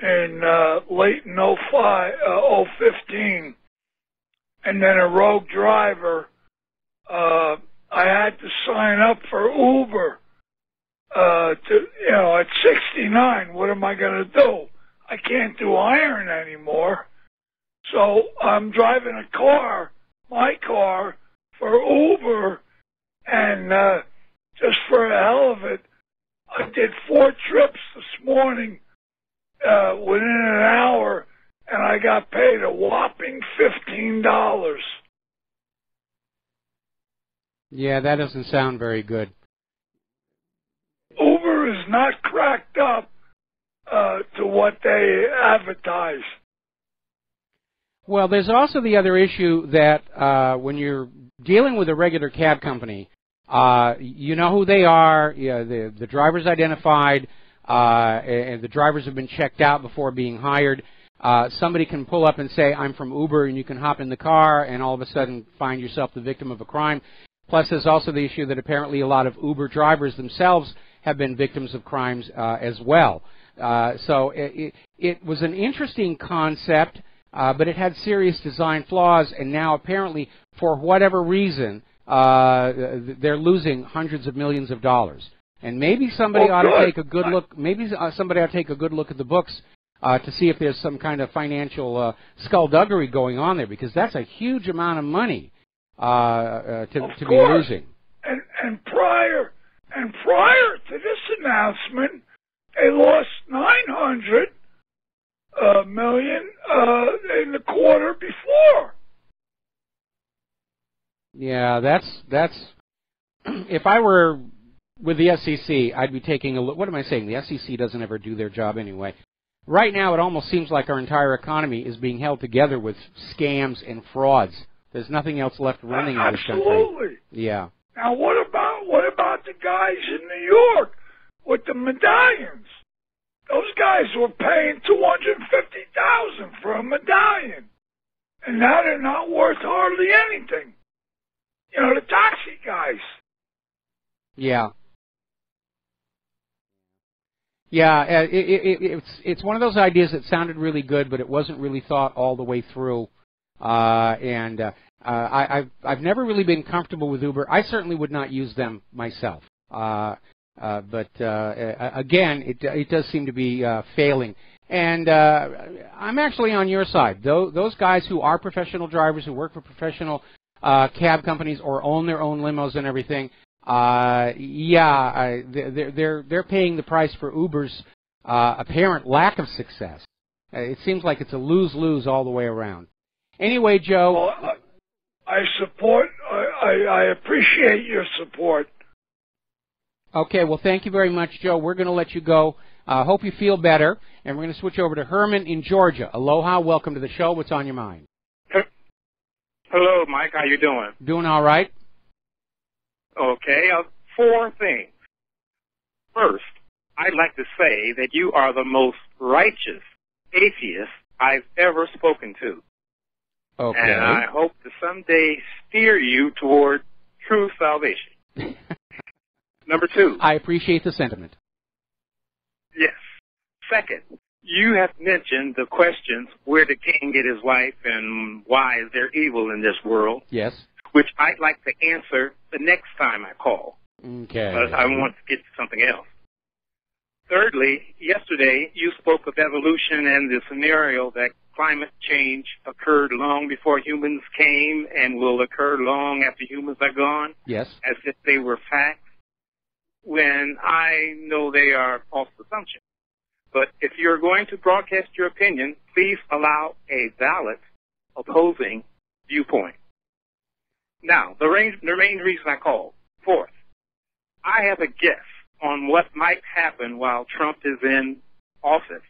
in late in 2015, and then a rogue driver, I had to sign up for Uber. At 69, what am I going to do? I can't do iron anymore. So I'm driving a car, my car, for Uber, and just for the hell of it, I did 4 trips this morning within an hour, and I got paid a whopping $15. Yeah, that doesn't sound very good. Uber is not cracked up to what they advertise. Well, there's also the other issue that when you're dealing with a regular cab company, you know who they are. Yeah, the driver's identified, and the drivers have been checked out before being hired. Somebody can pull up and say, I'm from Uber, and you can hop in the car and all of a sudden find yourself the victim of a crime. Plus, there's also the issue that apparently a lot of Uber drivers themselves have been victims of crimes as well. So it was an interesting concept, but it had serious design flaws, and now apparently, for whatever reason, they're losing hundreds of millions of dollars. And maybe somebody ought to take a good look. Maybe somebody ought to take a good look at the books to see if there's some kind of financial skullduggery going on there, because that's a huge amount of money to be losing. And prior to this announcement, they lost $900 million in the quarter before. Yeah, that's. If I were with the SEC, I'd be taking a look. What am I saying? The SEC doesn't ever do their job anyway. Right now, it almost seems like our entire economy is being held together with scams and frauds. There's nothing else left running in this country. Absolutely. Yeah. Now, what about the guys in New York with the medallions? Those guys were paying $250,000 for a medallion, and now they're not worth hardly anything. You know, the taxi guys. Yeah. Yeah, it's one of those ideas that sounded really good, but it wasn't really thought all the way through. I've never really been comfortable with Uber. I certainly would not use them myself. But again, it does seem to be failing. And I'm actually on your side. Those guys who are professional drivers, who work for professional cab companies or own their own limos and everything, they're paying the price for Uber's apparent lack of success. It seems like it's a lose-lose all the way around. Anyway, Joe. Well, I appreciate your support. Okay, well, thank you very much, Joe. We're going to let you go. Hope you feel better. And we're going to switch over to Herman in Georgia. Aloha, welcome to the show. What's on your mind? Hello, Mike. How you doing? Doing all right. Okay, 4 things. First, I'd like to say that you are the most righteous atheist I've ever spoken to. Okay. And I hope to someday steer you toward true salvation. Number 2. I appreciate the sentiment. Yes. Second, you have mentioned the questions, where did Cain get his wife and why is there evil in this world? Yes. Which I'd like to answer the next time I call. Okay. But I want to get to something else. Thirdly, yesterday you spoke of evolution and the scenario that climate change occurred long before humans came and will occur long after humans are gone. Yes. As if they were facts, when I know they are false assumptions. But if you're going to broadcast your opinion, please allow a valid opposing viewpoint. Now, the main reason I called. Fourth, I have a guess on what might happen while Trump is in office.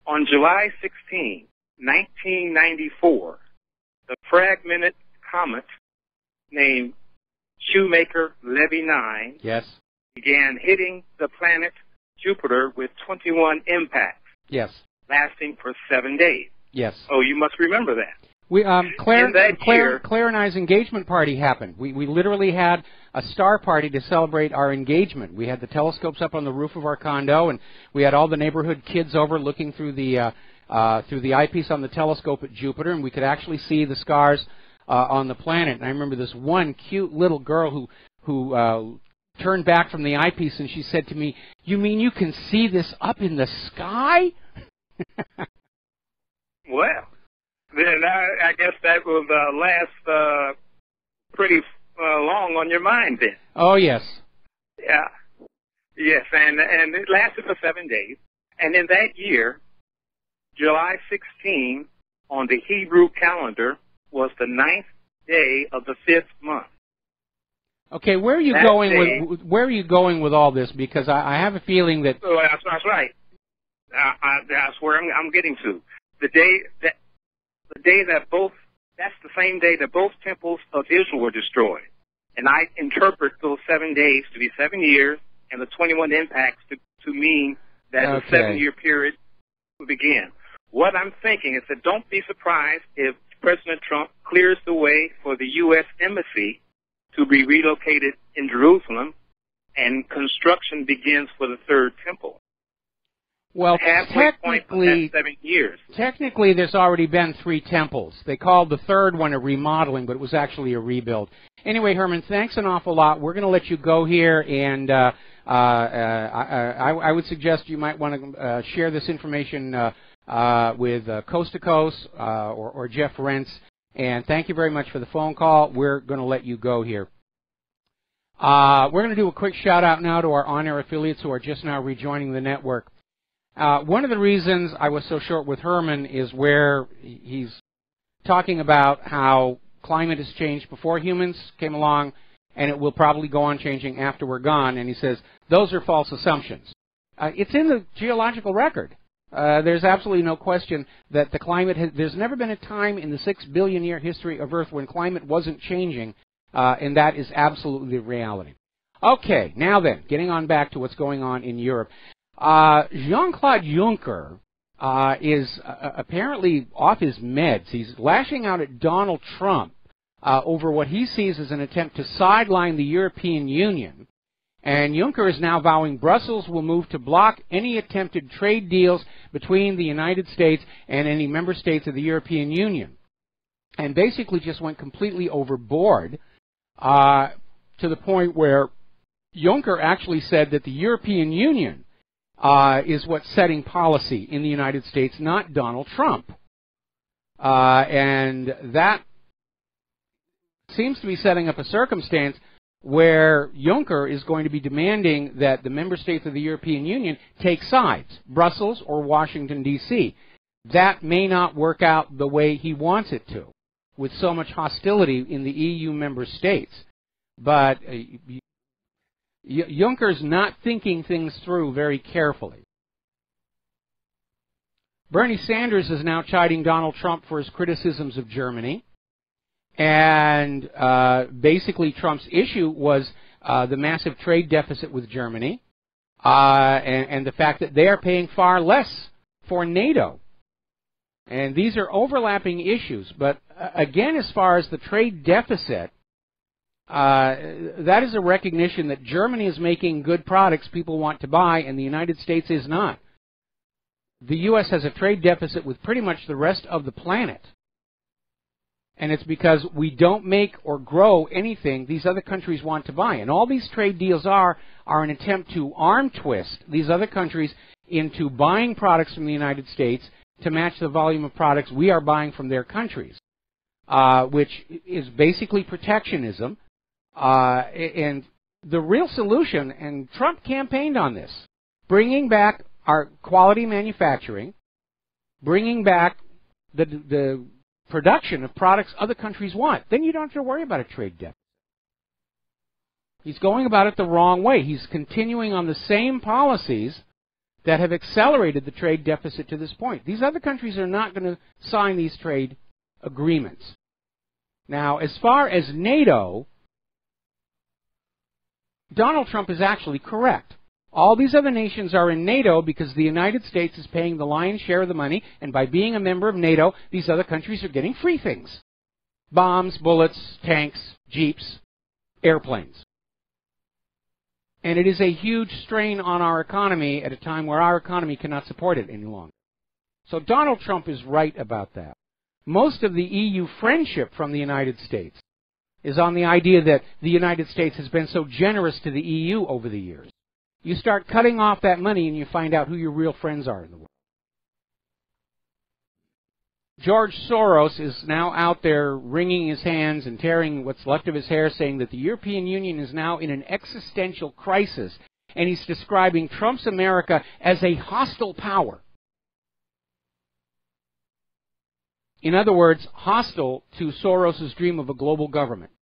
On July 16, 1994, the fragmented comet named Shoemaker-Levy 9 began hitting the planet Jupiter with 21 impacts. Yes. Lasting for 7 days. Yes. Oh, you must remember that. Claire and I's engagement party happened. We literally had a star party to celebrate our engagement. We had the telescopes up on the roof of our condo, and we had all the neighborhood kids over looking through the eyepiece on the telescope at Jupiter, and we could actually see the scars on the planet. And I remember this one cute little girl who turned back from the eyepiece, and she said to me, "You mean you can see this up in the sky?" Well, then I guess that will last pretty long on your mind then. Oh, yes. Yeah. Yes, and it lasted for 7 days. And in that year, July 16, on the Hebrew calendar, was the 9th day of the 5th month. Okay, where are you going with all this? Because I have a feeling that... Oh, that's right. That's where I'm getting to. That's the same day that both temples of Israel were destroyed. And I interpret those 7 days to be 7 years and the 21 impacts to mean that the 7-year period will begin. What I'm thinking is that don't be surprised if President Trump clears the way for the U.S. Embassy to be relocated in Jerusalem and construction begins for the third temple. Well, technically, 7 years. Technically, there's already been 3 temples. They called the third one a remodeling, but it was actually a rebuild. Anyway, Herman, thanks an awful lot. We're going to let you go here, and I would suggest you might want to share this information with Coast to Coast or Jeff Rentz. And thank you very much for the phone call. We're going to let you go here. We're going to do a quick shout-out now to our on-air affiliates who are just now rejoining the network. One of the reasons I was so short with Herman is where he's talking about how climate has changed before humans came along, and it will probably go on changing after we're gone. And he says, those are false assumptions. It's in the geological record. There's absolutely no question that the climate there's never been a time in the 6 billion year history of Earth when climate wasn't changing, and that is absolutely the reality. Okay, now then, getting on back to what's going on in Europe. Jean-Claude Juncker is apparently off his meds. He's lashing out at Donald Trump over what he sees as an attempt to sideline the European Union. And Juncker is now vowing Brussels will move to block any attempted trade deals between the United States and any member states of the European Union. And basically just went completely overboard to the point where Juncker actually said that the European Union is what's setting policy in the United States, not Donald Trump. And that seems to be setting up a circumstance where Juncker is going to be demanding that the member states of the European Union take sides, Brussels or Washington, D.C. That may not work out the way he wants it to, with so much hostility in the EU member states. But Juncker's not thinking things through very carefully. Bernie Sanders is now chiding Donald Trump for his criticisms of Germany. And basically Trump's issue was the massive trade deficit with Germany and the fact that they are paying far less for NATO. And these are overlapping issues. But again, as far as the trade deficit, that is a recognition that Germany is making good products people want to buy and the United States is not. The U.S. has a trade deficit with pretty much the rest of the planet. And it's because we don't make or grow anything these other countries want to buy. And all these trade deals are an attempt to arm twist these other countries into buying products from the United States to match the volume of products we are buying from their countries, which is basically protectionism. And the real solution, and Trump campaigned on this, bringing back our quality manufacturing, bringing back the production of products other countries want. Then you don't have to worry about a trade deficit. He's going about it the wrong way. He's continuing on the same policies that have accelerated the trade deficit to this point. These other countries are not going to sign these trade agreements. Now, as far as NATO, Donald Trump is actually correct. All these other nations are in NATO because the United States is paying the lion's share of the money, and by being a member of NATO, these other countries are getting free things. Bombs, bullets, tanks, jeeps, airplanes. And it is a huge strain on our economy at a time where our economy cannot support it any longer. So Donald Trump is right about that. Most of the EU friendship from the United States is on the idea that the United States has been so generous to the EU over the years. You start cutting off that money and you find out who your real friends are in the world. George Soros is now out there wringing his hands and tearing what's left of his hair, saying that the European Union is now in an existential crisis, and he's describing Trump's America as a hostile power. In other words, hostile to Soros's dream of a global government.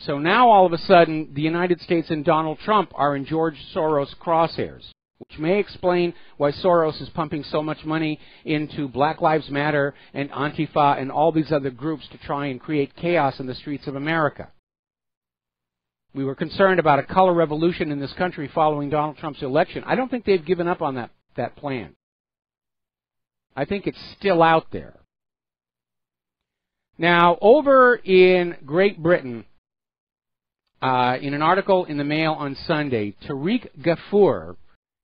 So now all of a sudden, the United States and Donald Trump are in George Soros' crosshairs, which may explain why Soros is pumping so much money into Black Lives Matter and Antifa and all these other groups to try and create chaos in the streets of America. We were concerned about a color revolution in this country following Donald Trump's election. I don't think they've given up on that plan. I think it's still out there. Now, over in Great Britain, in an article in the Mail on Sunday, Tariq Ghafoor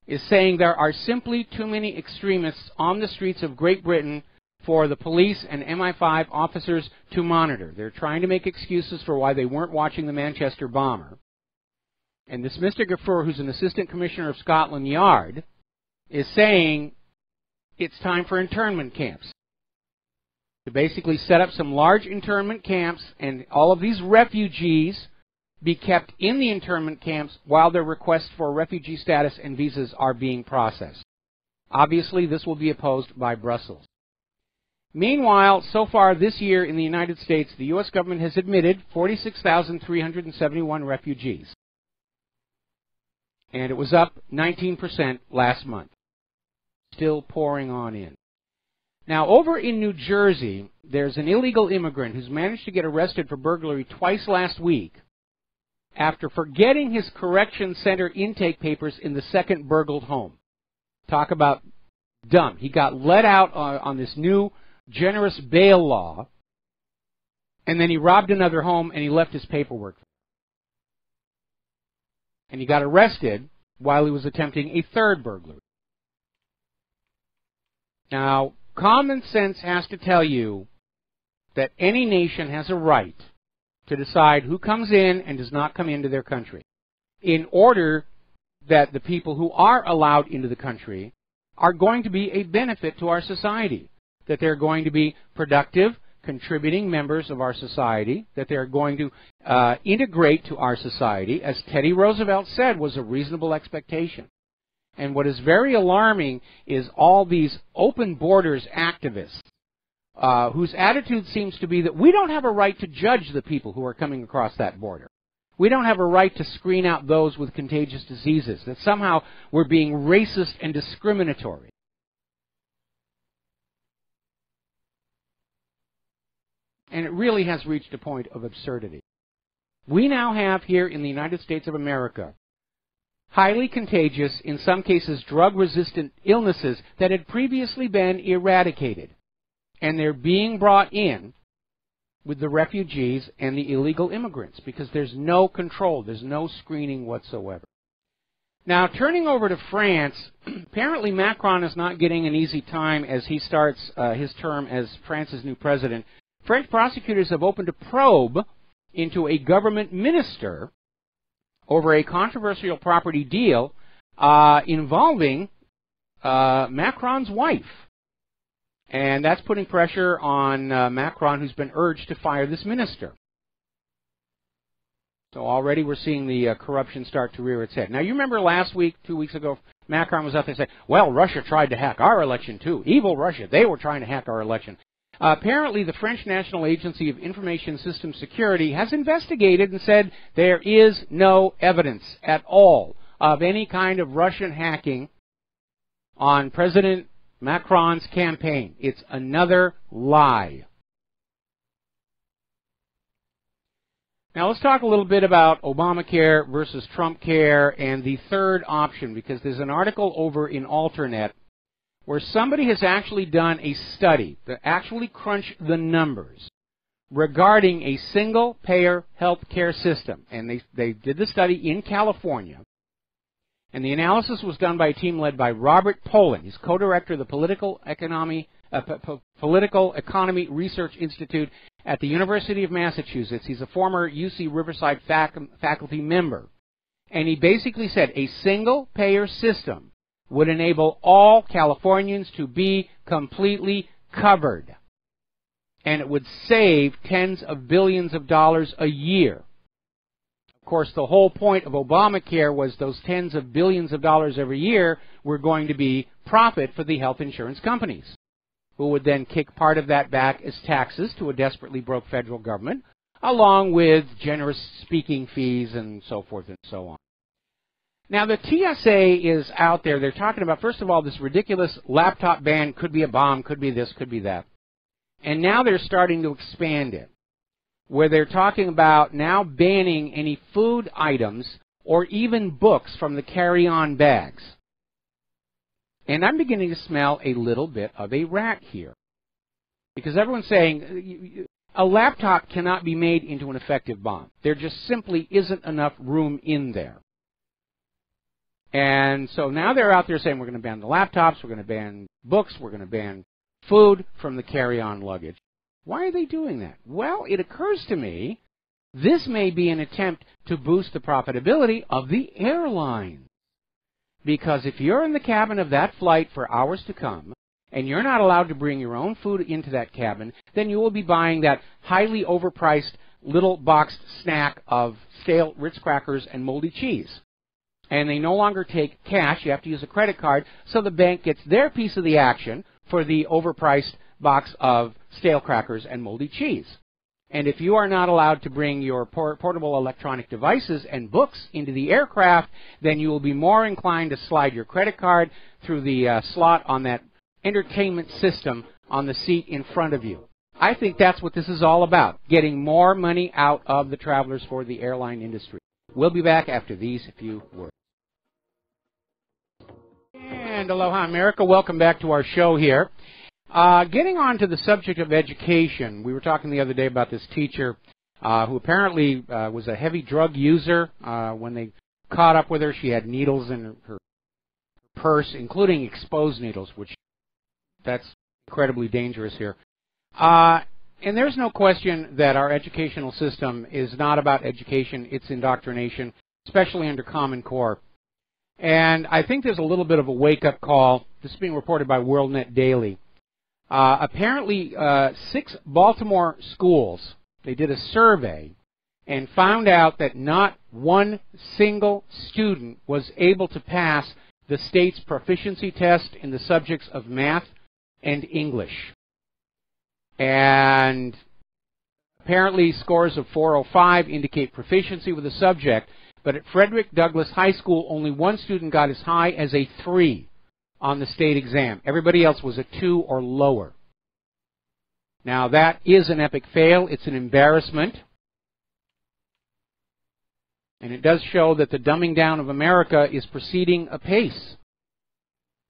is saying there are simply too many extremists on the streets of Great Britain for the police and MI5 officers to monitor. They're trying to make excuses for why they weren't watching the Manchester bomber. And this Mr. Ghafoor, who's an assistant commissioner of Scotland Yard, is saying it's time for internment camps. To basically set up some large internment camps, and all of these refugees be kept in the internment camps while their requests for refugee status and visas are being processed. Obviously, this will be opposed by Brussels. Meanwhile, so far this year in the United States, the U.S. government has admitted 46,371 refugees. And it was up 19% last month. Still pouring on in. Now, over in New Jersey, there's an illegal immigrant who's managed to get arrested for burglary twice last week after forgetting his correction center intake papers in the second burgled home. Talk about dumb. He got let out on this new generous bail law, and then he robbed another home and he left his paperwork. And he got arrested while he was attempting a third burglary. Now, common sense has to tell you that any nation has a right to decide who comes in and does not come into their country, in order that the people who are allowed into the country are going to be a benefit to our society, that they're going to be productive, contributing members of our society, that they're going to integrate to our society, as Teddy Roosevelt said was a reasonable expectation. And what is very alarming is all these open borders activists whose attitude seems to be that we don't have a right to judge the people who are coming across that border. We don't have a right to screen out those with contagious diseases, that somehow we're being racist and discriminatory. And it really has reached a point of absurdity. We now have here in the United States of America highly contagious, in some cases drug-resistant illnesses that had previously been eradicated. And they're being brought in with the refugees and the illegal immigrants because there's no control, there's no screening whatsoever. Now, turning over to France, apparently Macron is not getting an easy time as he starts his term as France's new president. French prosecutors have opened a probe into a government minister over a controversial property deal involving Macron's wife. And that's putting pressure on Macron, who's been urged to fire this minister. So already we're seeing the corruption start to rear its head. Now, you remember last week, 2 weeks ago, Macron was out there saying, well, Russia tried to hack our election too. Evil Russia, they were trying to hack our election. Apparently, the French National Agency of Information System Security has investigated and said there is no evidence at all of any kind of Russian hacking on President Macron's campaign. It's another lie. Now let's talk a little bit about Obamacare versus Trump Care and the third option, because there's an article over in Alternet where somebody has actually done a study that actually crunched the numbers regarding a single-payer health care system. And they did the study in California. And the analysis was done by a team led by Robert Poland. He's co-director of the Political Economy Research Institute at the University of Massachusetts. He's a former UC Riverside faculty member. And he basically said a single-payer system would enable all Californians to be completely covered. And it would save tens of billions of dollars a year. Of course, the whole point of Obamacare was those tens of billions of dollars every year were going to be profit for the health insurance companies, who would then kick part of that back as taxes to a desperately broke federal government, along with generous speaking fees and so forth and so on. Now, the TSA is out there. They're talking about, first of all, this ridiculous laptop ban could be a bomb, could be this, could be that. And now they're starting to expand it, where they're talking about now banning any food items or even books from the carry-on bags. And I'm beginning to smell a little bit of a rat here, because everyone's saying a laptop cannot be made into an effective bomb. There just simply isn't enough room in there. And so now they're out there saying we're going to ban the laptops, we're going to ban books, we're going to ban food from the carry-on luggage. Why are they doing that? Well, it occurs to me this may be an attempt to boost the profitability of the airline. Because if you're in the cabin of that flight for hours to come, and you're not allowed to bring your own food into that cabin, then you will be buying that highly overpriced little boxed snack of stale Ritz crackers and moldy cheese. And they no longer take cash. You have to use a credit card, so the bank gets their piece of the action for the overpriced box of stale crackers and moldy cheese. And if you are not allowed to bring your portable electronic devices and books into the aircraft, then you will be more inclined to slide your credit card through the slot on that entertainment system on the seat in front of you. I think that's what this is all about, getting more money out of the travelers for the airline industry. We'll be back after these few words. And aloha, America. Welcome back to our show here. Getting on to the subject of education, we were talking the other day about this teacher who apparently was a heavy drug user. When they caught up with her, she had needles in her purse, including exposed needles, which that's incredibly dangerous here. And there's no question that our educational system is not about education, it's indoctrination, especially under Common Core. And I think there's a little bit of a wake-up call. This is being reported by WorldNet Daily. Apparently, 6 Baltimore schools, they did a survey and found out that not one single student was able to pass the state's proficiency test in the subjects of math and English. And apparently scores of 405 indicate proficiency with the subject, but at Frederick Douglass High School, only one student got as high as a 3 on the state exam. Everybody else was a 2 or lower. Now that is an epic fail. It's an embarrassment. And it does show that the dumbing down of America is proceeding apace.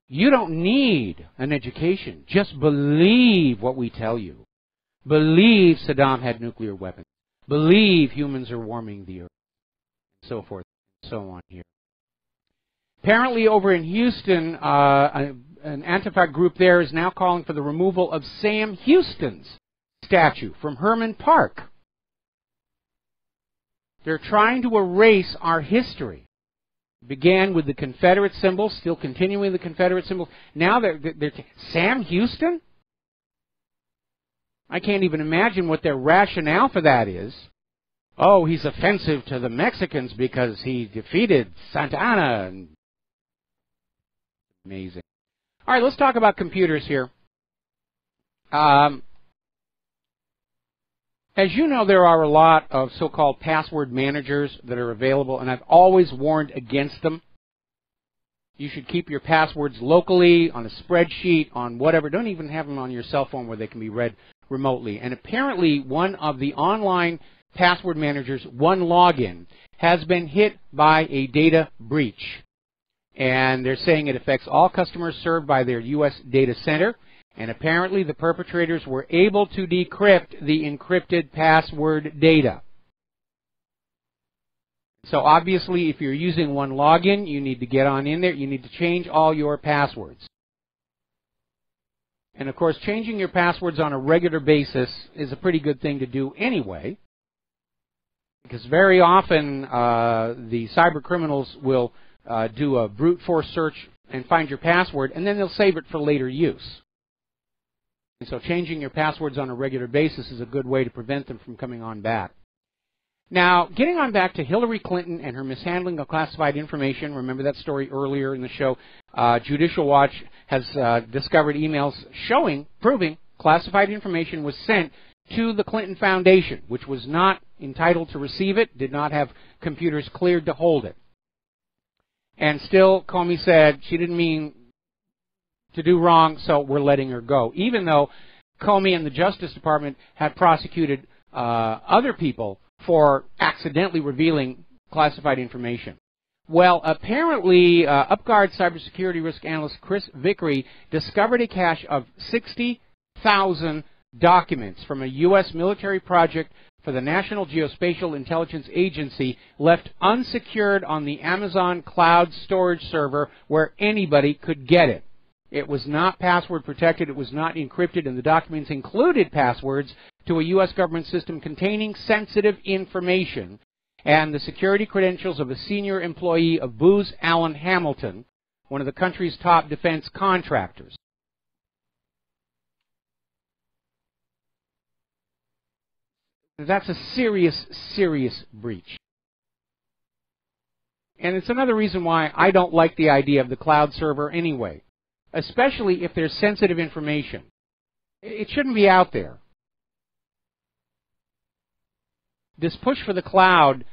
You don't need an education. Just believe what we tell you. Believe Saddam had nuclear weapons. Believe humans are warming the earth. And so forth and so on here. Apparently over in Houston, an Antifa group there is now calling for the removal of Sam Houston's statue from Herman Park. They're trying to erase our history. Began with the Confederate symbol, still continuing the Confederate symbol. Now they're Sam Houston? I can't even imagine what their rationale for that is. Oh, he's offensive to the Mexicans because he defeated Santa Anna. Amazing. All right, let's talk about computers here. As you know, there are a lot of so-called password managers that are available, and I've always warned against them. You should keep your passwords locally, on a spreadsheet, on whatever. Don't even have them on your cell phone where they can be read remotely. And apparently, one of the online password managers, OneLogin, has been hit by a data breach. And they're saying it affects all customers served by their U.S. data center. And apparently the perpetrators were able to decrypt the encrypted password data. So obviously if you're using OneLogin, you need to get on in there. You need to change all your passwords. And of course, changing your passwords on a regular basis is a pretty good thing to do anyway. Because very often the cyber criminals will do a brute force search and find your password, and then they'll save it for later use. And so changing your passwords on a regular basis is a good way to prevent them from coming on back. Now, getting on back to Hillary Clinton and her mishandling of classified information, remember that story earlier in the show, Judicial Watch has discovered emails proving classified information was sent to the Clinton Foundation, which was not entitled to receive it, did not have computers cleared to hold it. And still, Comey said she didn't mean to do wrong, so we're letting her go. Even though Comey and the Justice Department had prosecuted other people for accidentally revealing classified information. Well, apparently, UpGuard cybersecurity risk analyst Chris Vickery discovered a cache of 60,000 documents from a U.S. military project for the National Geospatial Intelligence Agency left unsecured on the Amazon cloud storage server where anybody could get it. It was not password protected, it was not encrypted, and the documents included passwords to a U.S. government system containing sensitive information and the security credentials of a senior employee of Booz Allen Hamilton, one of the country's top defense contractors. That's a serious, serious breach. And it's another reason why I don't like the idea of the cloud server anyway, especially if there's sensitive information. It shouldn't be out there. This push for the cloud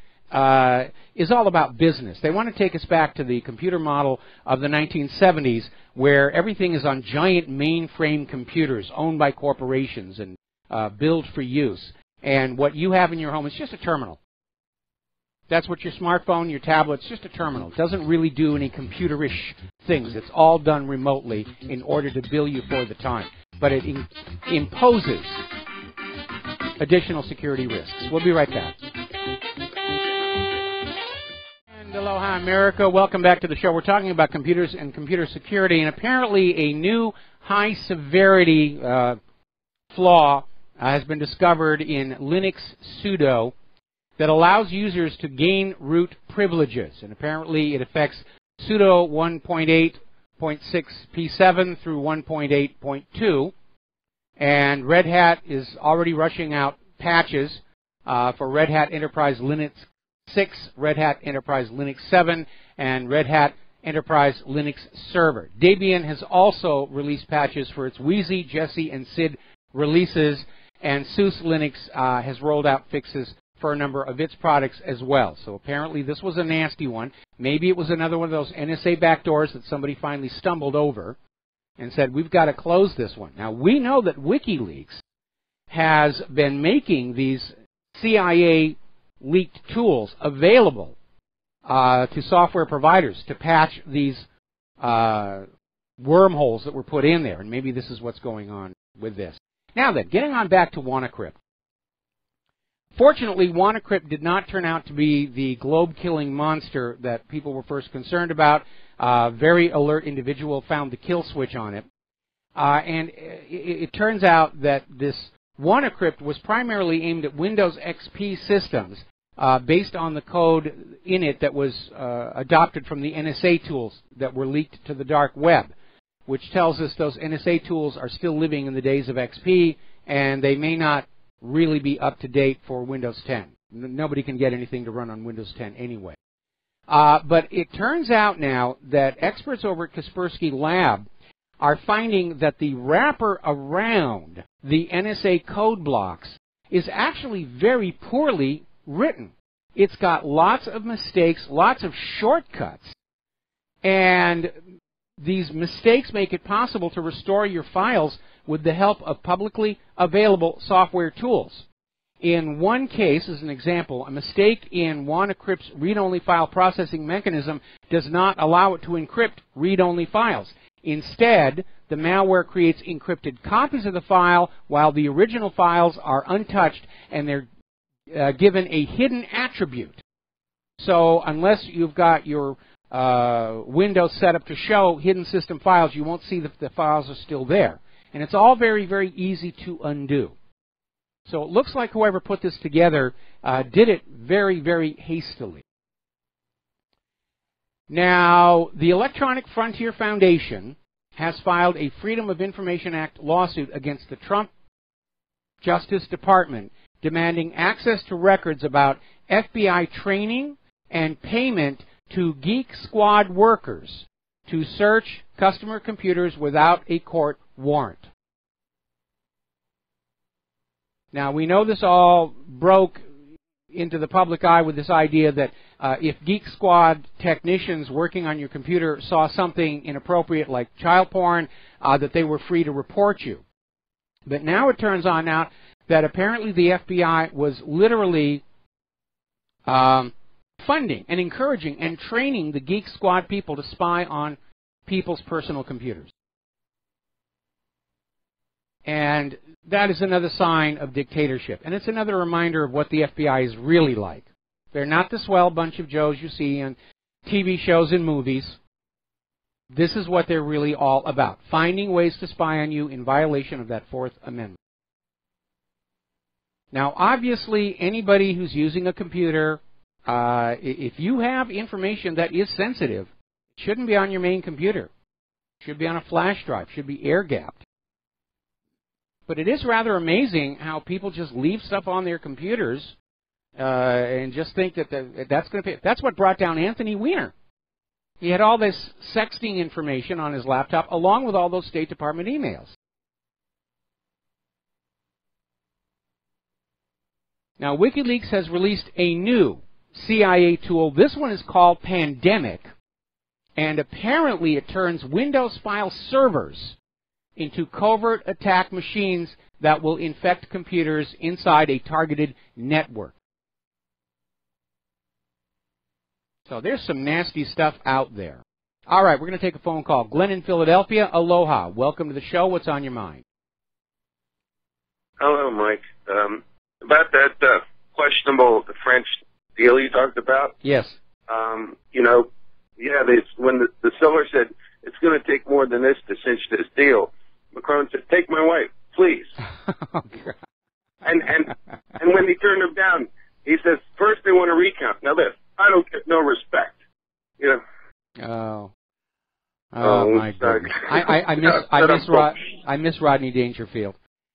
is all about business. They want to take us back to the computer model of the 1970s, where everything is on giant mainframe computers owned by corporations and billed for use. And what you have in your home is just a terminal. That's what your smartphone, your tablet's just a terminal. It doesn't really do any computerish things. It's all done remotely in order to bill you for the time. But it imposes additional security risks. We'll be right back. And aloha, America. Welcome back to the show. We're talking about computers and computer security, and apparently a new high-severity flaw has been discovered in Linux sudo that allows users to gain root privileges. And apparently it affects sudo 1.8.6p7 through 1.8.2. And Red Hat is already rushing out patches for Red Hat Enterprise Linux 6, Red Hat Enterprise Linux 7, and Red Hat Enterprise Linux Server. Debian has also released patches for its Wheezy, Jessie, and Sid releases, and SUSE Linux has rolled out fixes for a number of its products as well. So apparently this was a nasty one. Maybe it was another one of those NSA backdoors that somebody finally stumbled over and said, we've got to close this one. Now, we know that WikiLeaks has been making these CIA-leaked tools available to software providers to patch these wormholes that were put in there. And maybe this is what's going on with this. Now then, getting on back to WannaCrypt. Fortunately, WannaCrypt did not turn out to be the globe-killing monster that people were first concerned about. Very alert individual found the kill switch on it. And it turns out that this WannaCrypt was primarily aimed at Windows XP systems based on the code in it that was adopted from the NSA tools that were leaked to the dark web, which tells us those NSA tools are still living in the days of XP, and they may not really be up to date for Windows 10. Nobody can get anything to run on Windows 10 anyway. But it turns out now that experts over at Kaspersky Lab are finding that the wrapper around the NSA code blocks is actually very poorly written. It's got lots of mistakes, lots of shortcuts, and these mistakes make it possible to restore your files with the help of publicly available software tools. In one case, as an example, a mistake in WannaCrypt's read-only file processing mechanism does not allow it to encrypt read-only files. Instead, the malware creates encrypted copies of the file while the original files are untouched and they're given a hidden attribute. So unless you've got your Windows set up to show hidden system files, you won't see that the files are still there. And it's all very, very easy to undo. So it looks like whoever put this together did it very, very hastily. Now, the Electronic Frontier Foundation has filed a Freedom of Information Act lawsuit against the Trump Justice Department, demanding access to records about FBI training and payment to Geek Squad workers to search customer computers without a court warrant. Now, we know this all broke into the public eye with this idea that if Geek Squad technicians working on your computer saw something inappropriate like child porn, that they were free to report you. But now it turns on out that apparently the FBI was literally funding and encouraging and training the Geek Squad people to spy on people's personal computers. And that is another sign of dictatorship. And it's another reminder of what the FBI is really like. They're not the swell bunch of Joes you see on TV shows and movies. This is what they're really all about, finding ways to spy on you in violation of that Fourth Amendment. Now, obviously, anybody who's using a computer, if you have information that is sensitive, it shouldn't be on your main computer. It should be on a flash drive. It should be air-gapped. But it is rather amazing how people just leave stuff on their computers and just think that that's going to pay. That's what brought down Anthony Weiner. He had all this sexting information on his laptop along with all those State Department emails. Now, WikiLeaks has released a new CIA tool. This one is called Pandemic, and apparently it turns Windows file servers into covert attack machines that will infect computers inside a targeted network. So there's some nasty stuff out there. All right, we're going to take a phone call. Glenn in Philadelphia, aloha. Welcome to the show. What's on your mind? Hello, Mike. About that questionable French deal you talked about. Yes. When the seller said it's going to take more than this to cinch this deal, Macron said, "Take my wife, please." Oh, God. And when he turned him down, he says, "First they want to recount. Now this, I don't get no respect." Oh my goodness! I miss Rodney Dangerfield.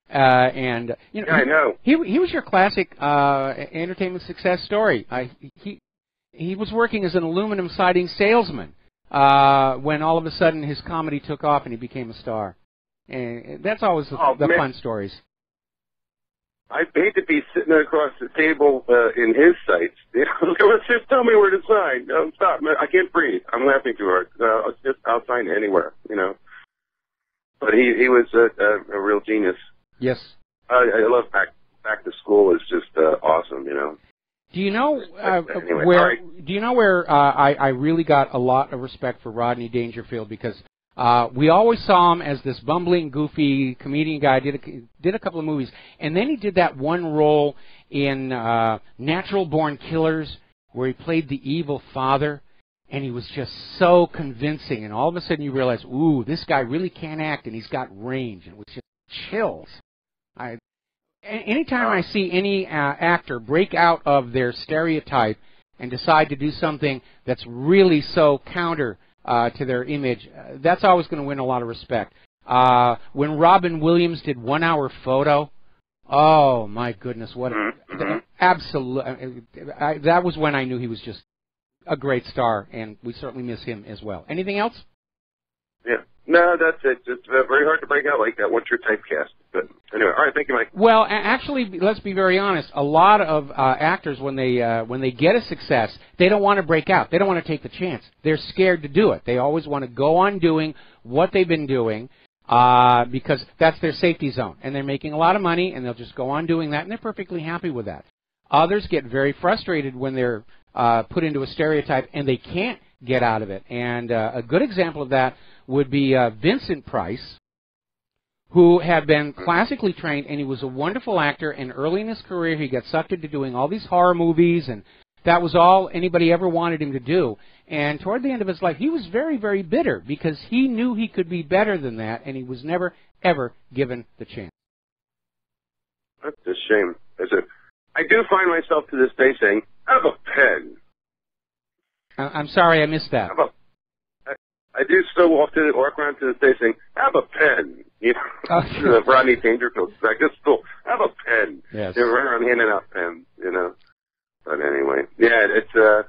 I know. He was your classic entertainment success story. He was working as an aluminum siding salesman when all of a sudden his comedy took off and he became a star. And that's always the fun stories. I hate to be sitting across the table in his sites. Let's just tell me where to sign. No, stop. I can't breathe. I'm laughing too hard. I'll sign anywhere, But he was a real genius. Yes. I love Back to School. Is just awesome, Do you know anyway, where? Do you know where I really got a lot of respect for Rodney Dangerfield, because we always saw him as this bumbling, goofy comedian guy. Did a couple of movies, and then he did that one role in Natural Born Killers where he played the evil father, and he was just so convincing. And all of a sudden you realize, ooh, this guy really can act, and he's got range, and it was just chills. Anytime I see any actor break out of their stereotype and decide to do something that's really so counter to their image, that's always going to win a lot of respect. When Robin Williams did 1 Hour Photo, oh my goodness, what absolute! That was when I knew he was just a great star, and we certainly miss him as well. Anything else? Yeah. No, that's it. It's very hard to break out like that once you're typecast. But anyway, all right, thank you, Mike. Well, actually, let's be very honest. A lot of actors, when they get a success, they don't want to break out. They don't want to take the chance. They're scared to do it. They always want to go on doing what they've been doing because that's their safety zone. And they're making a lot of money, and they'll just go on doing that, and they're perfectly happy with that. Others get very frustrated when they're put into a stereotype, and they can't get out of it. And a good example of that would be Vincent Price, who had been classically trained, and he was a wonderful actor, and early in his career he got sucked into doing all these horror movies, and that was all anybody ever wanted him to do. And toward the end of his life, he was very, very bitter, because he knew he could be better than that, and he was never, ever given the chance. That's a shame. I do find myself to this day saying, have a pen. I'm sorry, I missed that. I do still walk around to the day saying, have a pen. The Rodney Dangerfield. I just still have a pen. Yes. They run around handing out pens, But anyway, yeah, it's the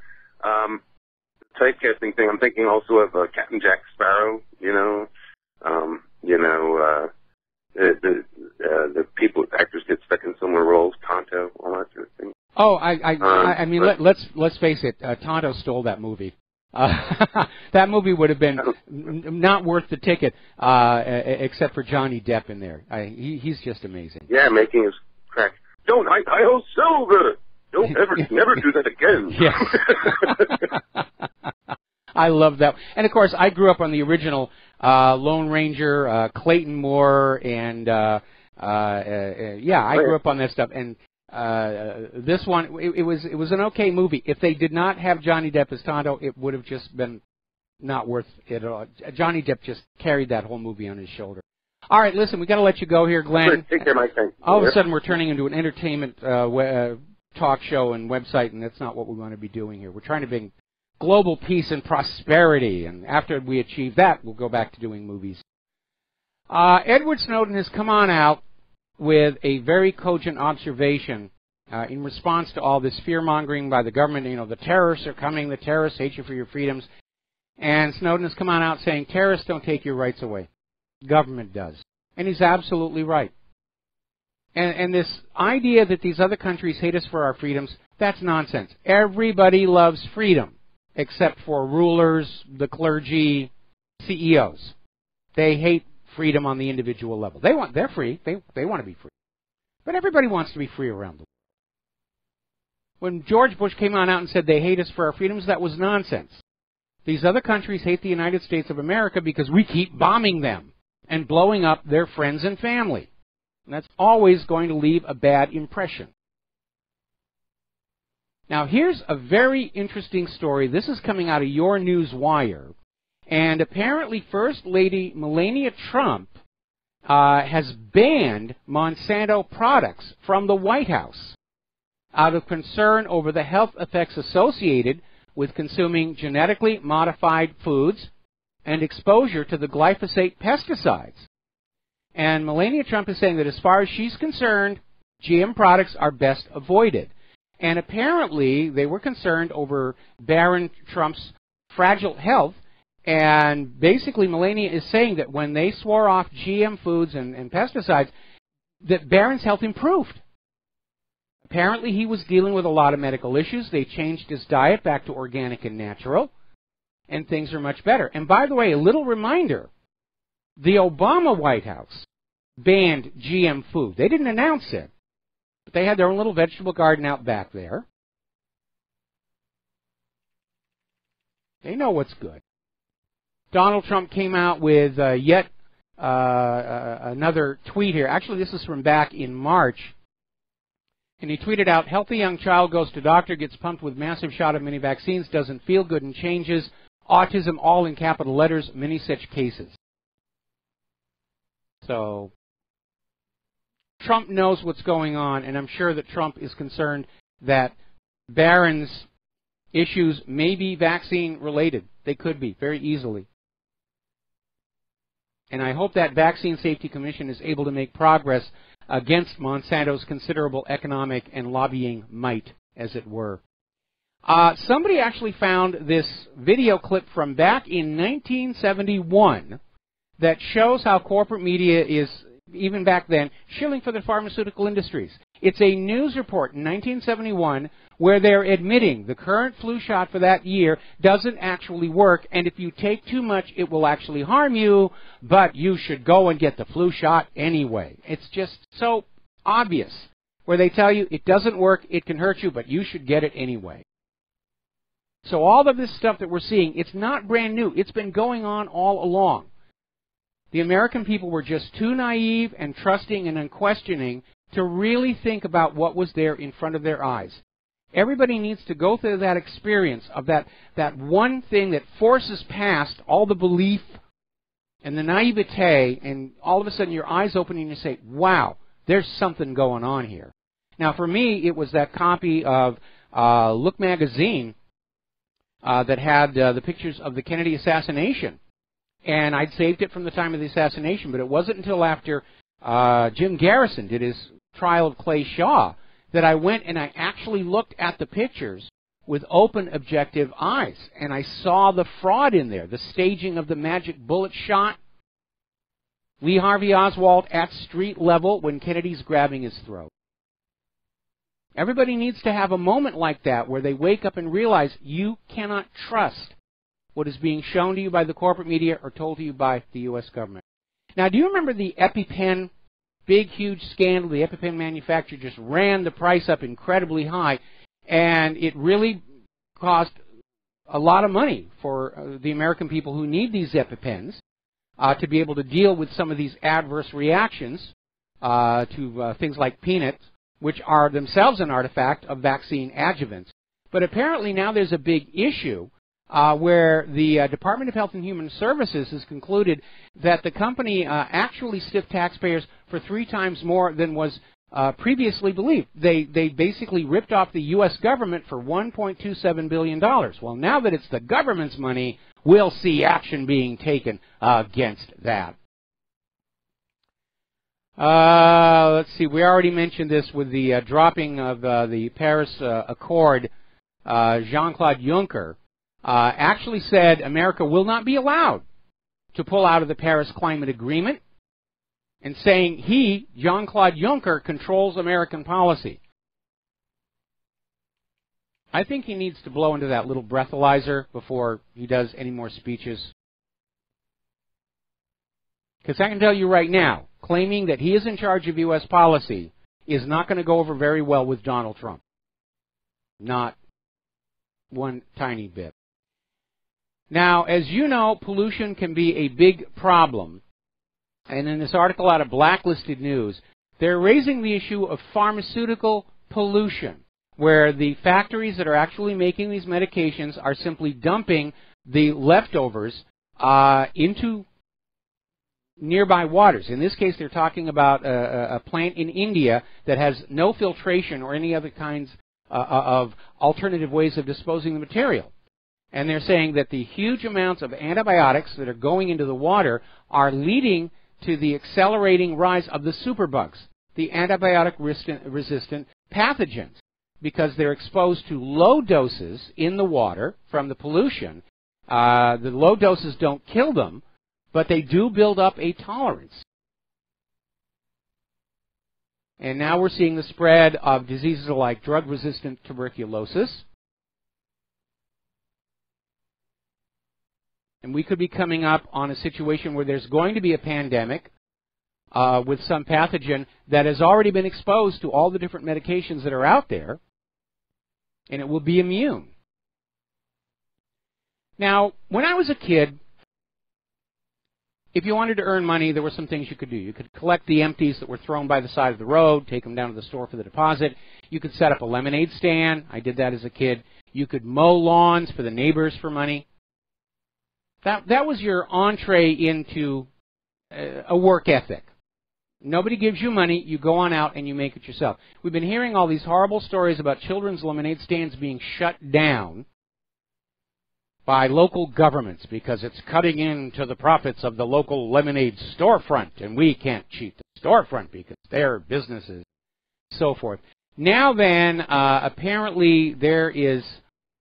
typecasting thing. I'm thinking also of Captain Jack Sparrow. The people, actors get stuck in similar roles, Tonto, all that sort of thing. Oh, I mean, let's face it. Tonto stole that movie. That movie would have been not worth the ticket, except for Johnny Depp in there. He's just amazing. Yeah, making his crack. Don't I hold silver. Don't never do that again. Yes. I love that. And of course, I grew up on the original Lone Ranger, Clayton Moore, and I grew up on that stuff. And this one, it was an okay movie. If they did not have Johnny Depp as Tonto, it would have just been not worth it at all. Johnny Depp just carried that whole movie on his shoulder. All right, listen, we got to let you go here, Glenn. Take care, Mike. Thanks. All of a sudden, we're turning into an entertainment talk show and website, and that's not what we want to be doing here. We're trying to bring global peace and prosperity, and after we achieve that, we'll go back to doing movies. Edward Snowden has come on out with a very cogent observation in response to all this fear-mongering by the government. The terrorists are coming, the terrorists hate you for your freedoms. And Snowden has come on out saying, terrorists don't take your rights away. Government does. And he's absolutely right. And this idea that these other countries hate us for our freedoms, that's nonsense. Everybody loves freedom, except for rulers, the clergy, CEOs. They hate freedom on the individual level. They're free. They want to be free. But everybody wants to be free around the world. When George Bush came on out and said they hate us for our freedoms, that was nonsense. These other countries hate the United States of America because we keep bombing them and blowing up their friends and family. And that's always going to leave a bad impression. Now, here's a very interesting story. This is coming out of Your News Wire. And apparently First Lady Melania Trump has banned Monsanto products from the White House out of concern over the health effects associated with consuming genetically modified foods and exposure to the glyphosate pesticides. And Melania Trump is saying that as far as she's concerned, GM products are best avoided. And apparently they were concerned over Barron Trump's fragile health. And basically Melania is saying that when they swore off GM foods and pesticides, that Barron's health improved. Apparently he was dealing with a lot of medical issues. They changed his diet back to organic and natural, and things are much better. And by the way, a little reminder, the Obama White House banned GM food. They didn't announce it, but they had their own little vegetable garden out back there. They know what's good. Donald Trump came out with yet another tweet here. Actually, this is from back in March. And he tweeted out, healthy young child goes to doctor, gets pumped with massive shot of many vaccines, doesn't feel good and changes. Autism, all in capital letters, many such cases. So, Trump knows what's going on, and I'm sure that Trump is concerned that Barron's issues may be vaccine related. They could be, very easily. And I hope that Vaccine Safety Commission is able to make progress against Monsanto's considerable economic and lobbying might, as it were. Somebody actually found this video clip from back in 1971 that shows how corporate media is, even back then, shilling for the pharmaceutical industries. It's a news report in 1971 where they're admitting the current flu shot for that year doesn't actually work, and if you take too much, it will actually harm you, but you should go and get the flu shot anyway. It's just so obvious, where they tell you it doesn't work, it can hurt you, but you should get it anyway. So all of this stuff that we're seeing, it's not brand new. It's been going on all along. The American people were just too naive and trusting and unquestioning to really think about what was there in front of their eyes. Everybody needs to go through that experience of that one thing that forces past all the belief and the naivete, and all of a sudden your eyes open and you say, wow, there's something going on here. Now for me, it was that copy of Look magazine that had the pictures of the Kennedy assassination. And I'd saved it from the time of the assassination, but it wasn't until after Jim Garrison did his trial of Clay Shaw that I went and I actually looked at the pictures with open, objective eyes. And I saw the fraud in there, the staging of the magic bullet shot. Lee Harvey Oswald at street level when Kennedy's grabbing his throat. Everybody needs to have a moment like that where they wake up and realize you cannot trust what is being shown to you by the corporate media or told to you by the U.S. government. Now, do you remember the EpiPen, big, huge scandal? The EpiPen manufacturer just ran the price up incredibly high, and it really cost a lot of money for the American people who need these EpiPens to be able to deal with some of these adverse reactions to things like peanuts, which are themselves an artifact of vaccine adjuvants. But apparently now there's a big issue where the Department of Health and Human Services has concluded that the company actually stiffed taxpayers for 3 times more than was previously believed. They basically ripped off the U.S. government for $1.27 billion. Well, now that it's the government's money, we'll see action being taken against that. Let's see, we already mentioned this with the dropping of the Paris Accord. Jean-Claude Juncker actually said America will not be allowed to pull out of the Paris Climate Agreement. and saying he, Jean-Claude Juncker, controls American policy. I think he needs to blow into that little breathalyzer before he does any more speeches. Because I can tell you right now, claiming that he is in charge of U.S. policy is not going to go over very well with Donald Trump. Not one tiny bit. Now, as you know, pollution can be a big problem. And in this article out of Blacklisted News, they're raising the issue of pharmaceutical pollution, where the factories that are actually making these medications are simply dumping the leftovers into nearby waters. In this case, they're talking about a plant in India that has no filtration or any other kinds of alternative ways of disposing of the material. And they're saying that the huge amounts of antibiotics that are going into the water are leading to the accelerating rise of the superbugs, the antibiotic-resistant pathogens, because they're exposed to low doses in the water from the pollution. The low doses don't kill them, but they do build up a tolerance. And now we're seeing the spread of diseases like drug-resistant tuberculosis. And we could be coming up on a situation where there's going to be a pandemic with some pathogen that has already been exposed to all the different medications that are out there, and it will be immune. Now, when I was a kid, if you wanted to earn money, there were some things you could do. You could collect the empties that were thrown by the side of the road, take them down to the store for the deposit. You could set up a lemonade stand. I did that as a kid. You could mow lawns for the neighbors for money. That was your entree into a work ethic. Nobody gives you money. You go on out and you make it yourself. We've been hearing all these horrible stories about children's lemonade stands being shut down by local governments because it's cutting into the profits of the local lemonade storefront, and we can't cheat the storefront because they're businesses, so forth. Now then, apparently there is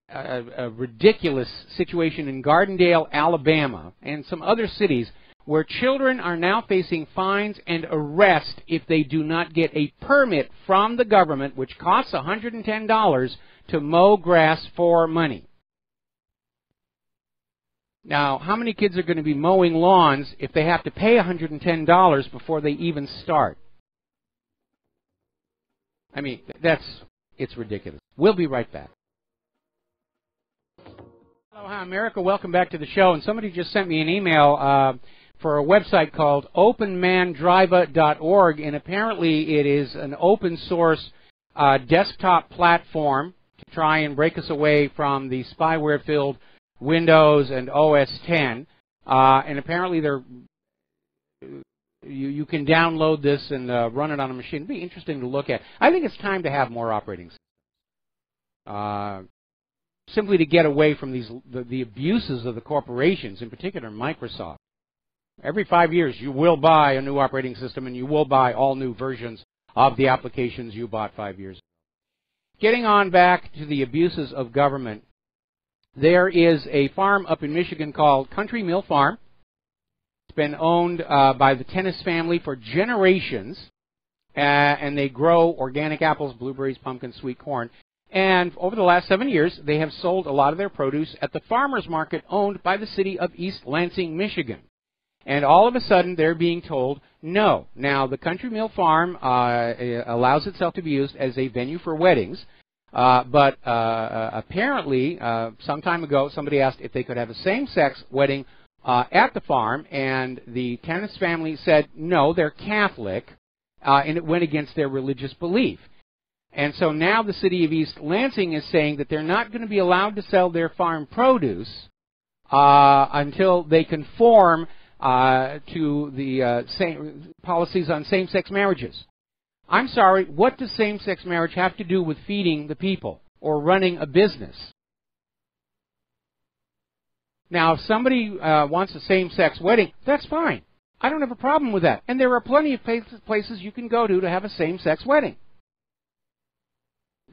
a ridiculous situation in Gardendale, Alabama, and some other cities where children are now facing fines and arrest if they do not get a permit from the government, which costs $110 to mow grass for money. Now, how many kids are going to be mowing lawns if they have to pay $110 before they even start? I mean, it's ridiculous. We'll be right back. Aloha, America. Welcome back to the show. And somebody just sent me an email for a website called openmandriva.org, and apparently it is an open source desktop platform to try and break us away from the spyware-filled Windows and OS X. And apparently you can download this and run it on a machine. It'd be interesting to look at. I think it's time to have more operating systems. Simply to get away from the abuses of the corporations, in particular Microsoft. Every 5 years you will buy a new operating system and you will buy all new versions of the applications you bought 5 years ago. Getting on back to the abuses of government, there is a farm up in Michigan called Country Mill Farm. It's been owned by the Tennis family for generations, and they grow organic apples, blueberries, pumpkins, sweet corn. And over the last 7 years, they have sold a lot of their produce at the farmers market owned by the city of East Lansing, Michigan. And all of a sudden, they're being told no. Now, the Country Mill Farm allows itself to be used as a venue for weddings. But apparently, some time ago, somebody asked if they could have a same-sex wedding at the farm, and the Tennis family said no, they're Catholic, and it went against their religious belief. And so now the city of East Lansing is saying that they're not going to be allowed to sell their farm produce until they conform to the same policies on same-sex marriages. I'm sorry, what does same-sex marriage have to do with feeding the people or running a business? Now, if somebody wants a same-sex wedding, that's fine. I don't have a problem with that. And there are plenty of places you can go to have a same-sex wedding.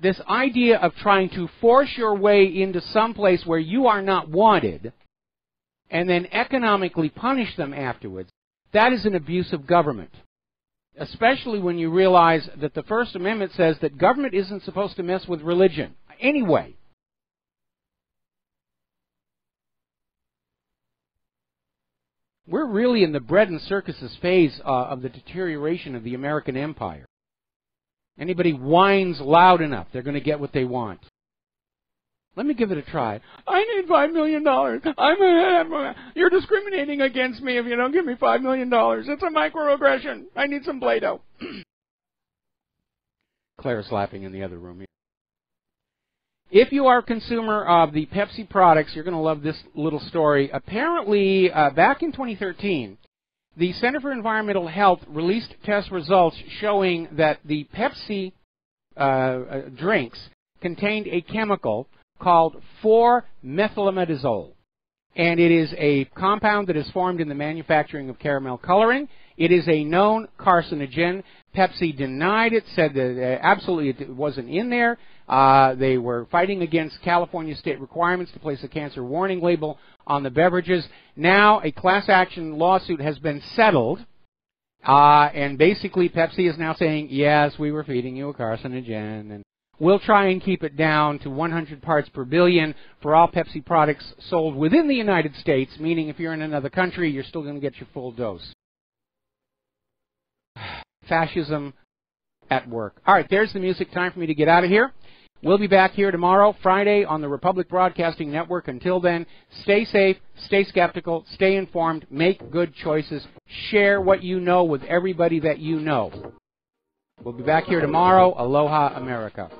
This idea of trying to force your way into some place where you are not wanted and then economically punish them afterwards, that is an abuse of government. especially when you realize that the First Amendment says that government isn't supposed to mess with religion. Anyway. We're really in the bread and circuses phase of the deterioration of the American empire. Anybody whines loud enough, they're going to get what they want. Let me give it a try. I need $5 million. You're discriminating against me if you don't give me $5 million. It's a microaggression. I need some Play-Doh. Claire's laughing in the other room here. If you are a consumer of the Pepsi products, you're going to love this little story. Apparently, back in 2013, the Center for Environmental Health released test results showing that the Pepsi drinks contained a chemical called 4-methylamidazole. And it is a compound that is formed in the manufacturing of caramel coloring. It is a known carcinogen. Pepsi denied it, said that absolutely it wasn't in there. They were fighting against California state requirements to place a cancer warning label on the beverages. Now a class action lawsuit has been settled. And basically Pepsi is now saying, yes, we were feeding you a carcinogen. And we'll try and keep it down to 100 parts per billion for all Pepsi products sold within the United States, meaning if you're in another country, you're still going to get your full dose. Fascism at work. All right, there's the music. Time for me to get out of here. We'll be back here tomorrow, Friday, on the Republic Broadcasting Network. Until then, stay safe, stay skeptical, stay informed, make good choices, share what you know with everybody that you know. We'll be back here tomorrow. Aloha, America.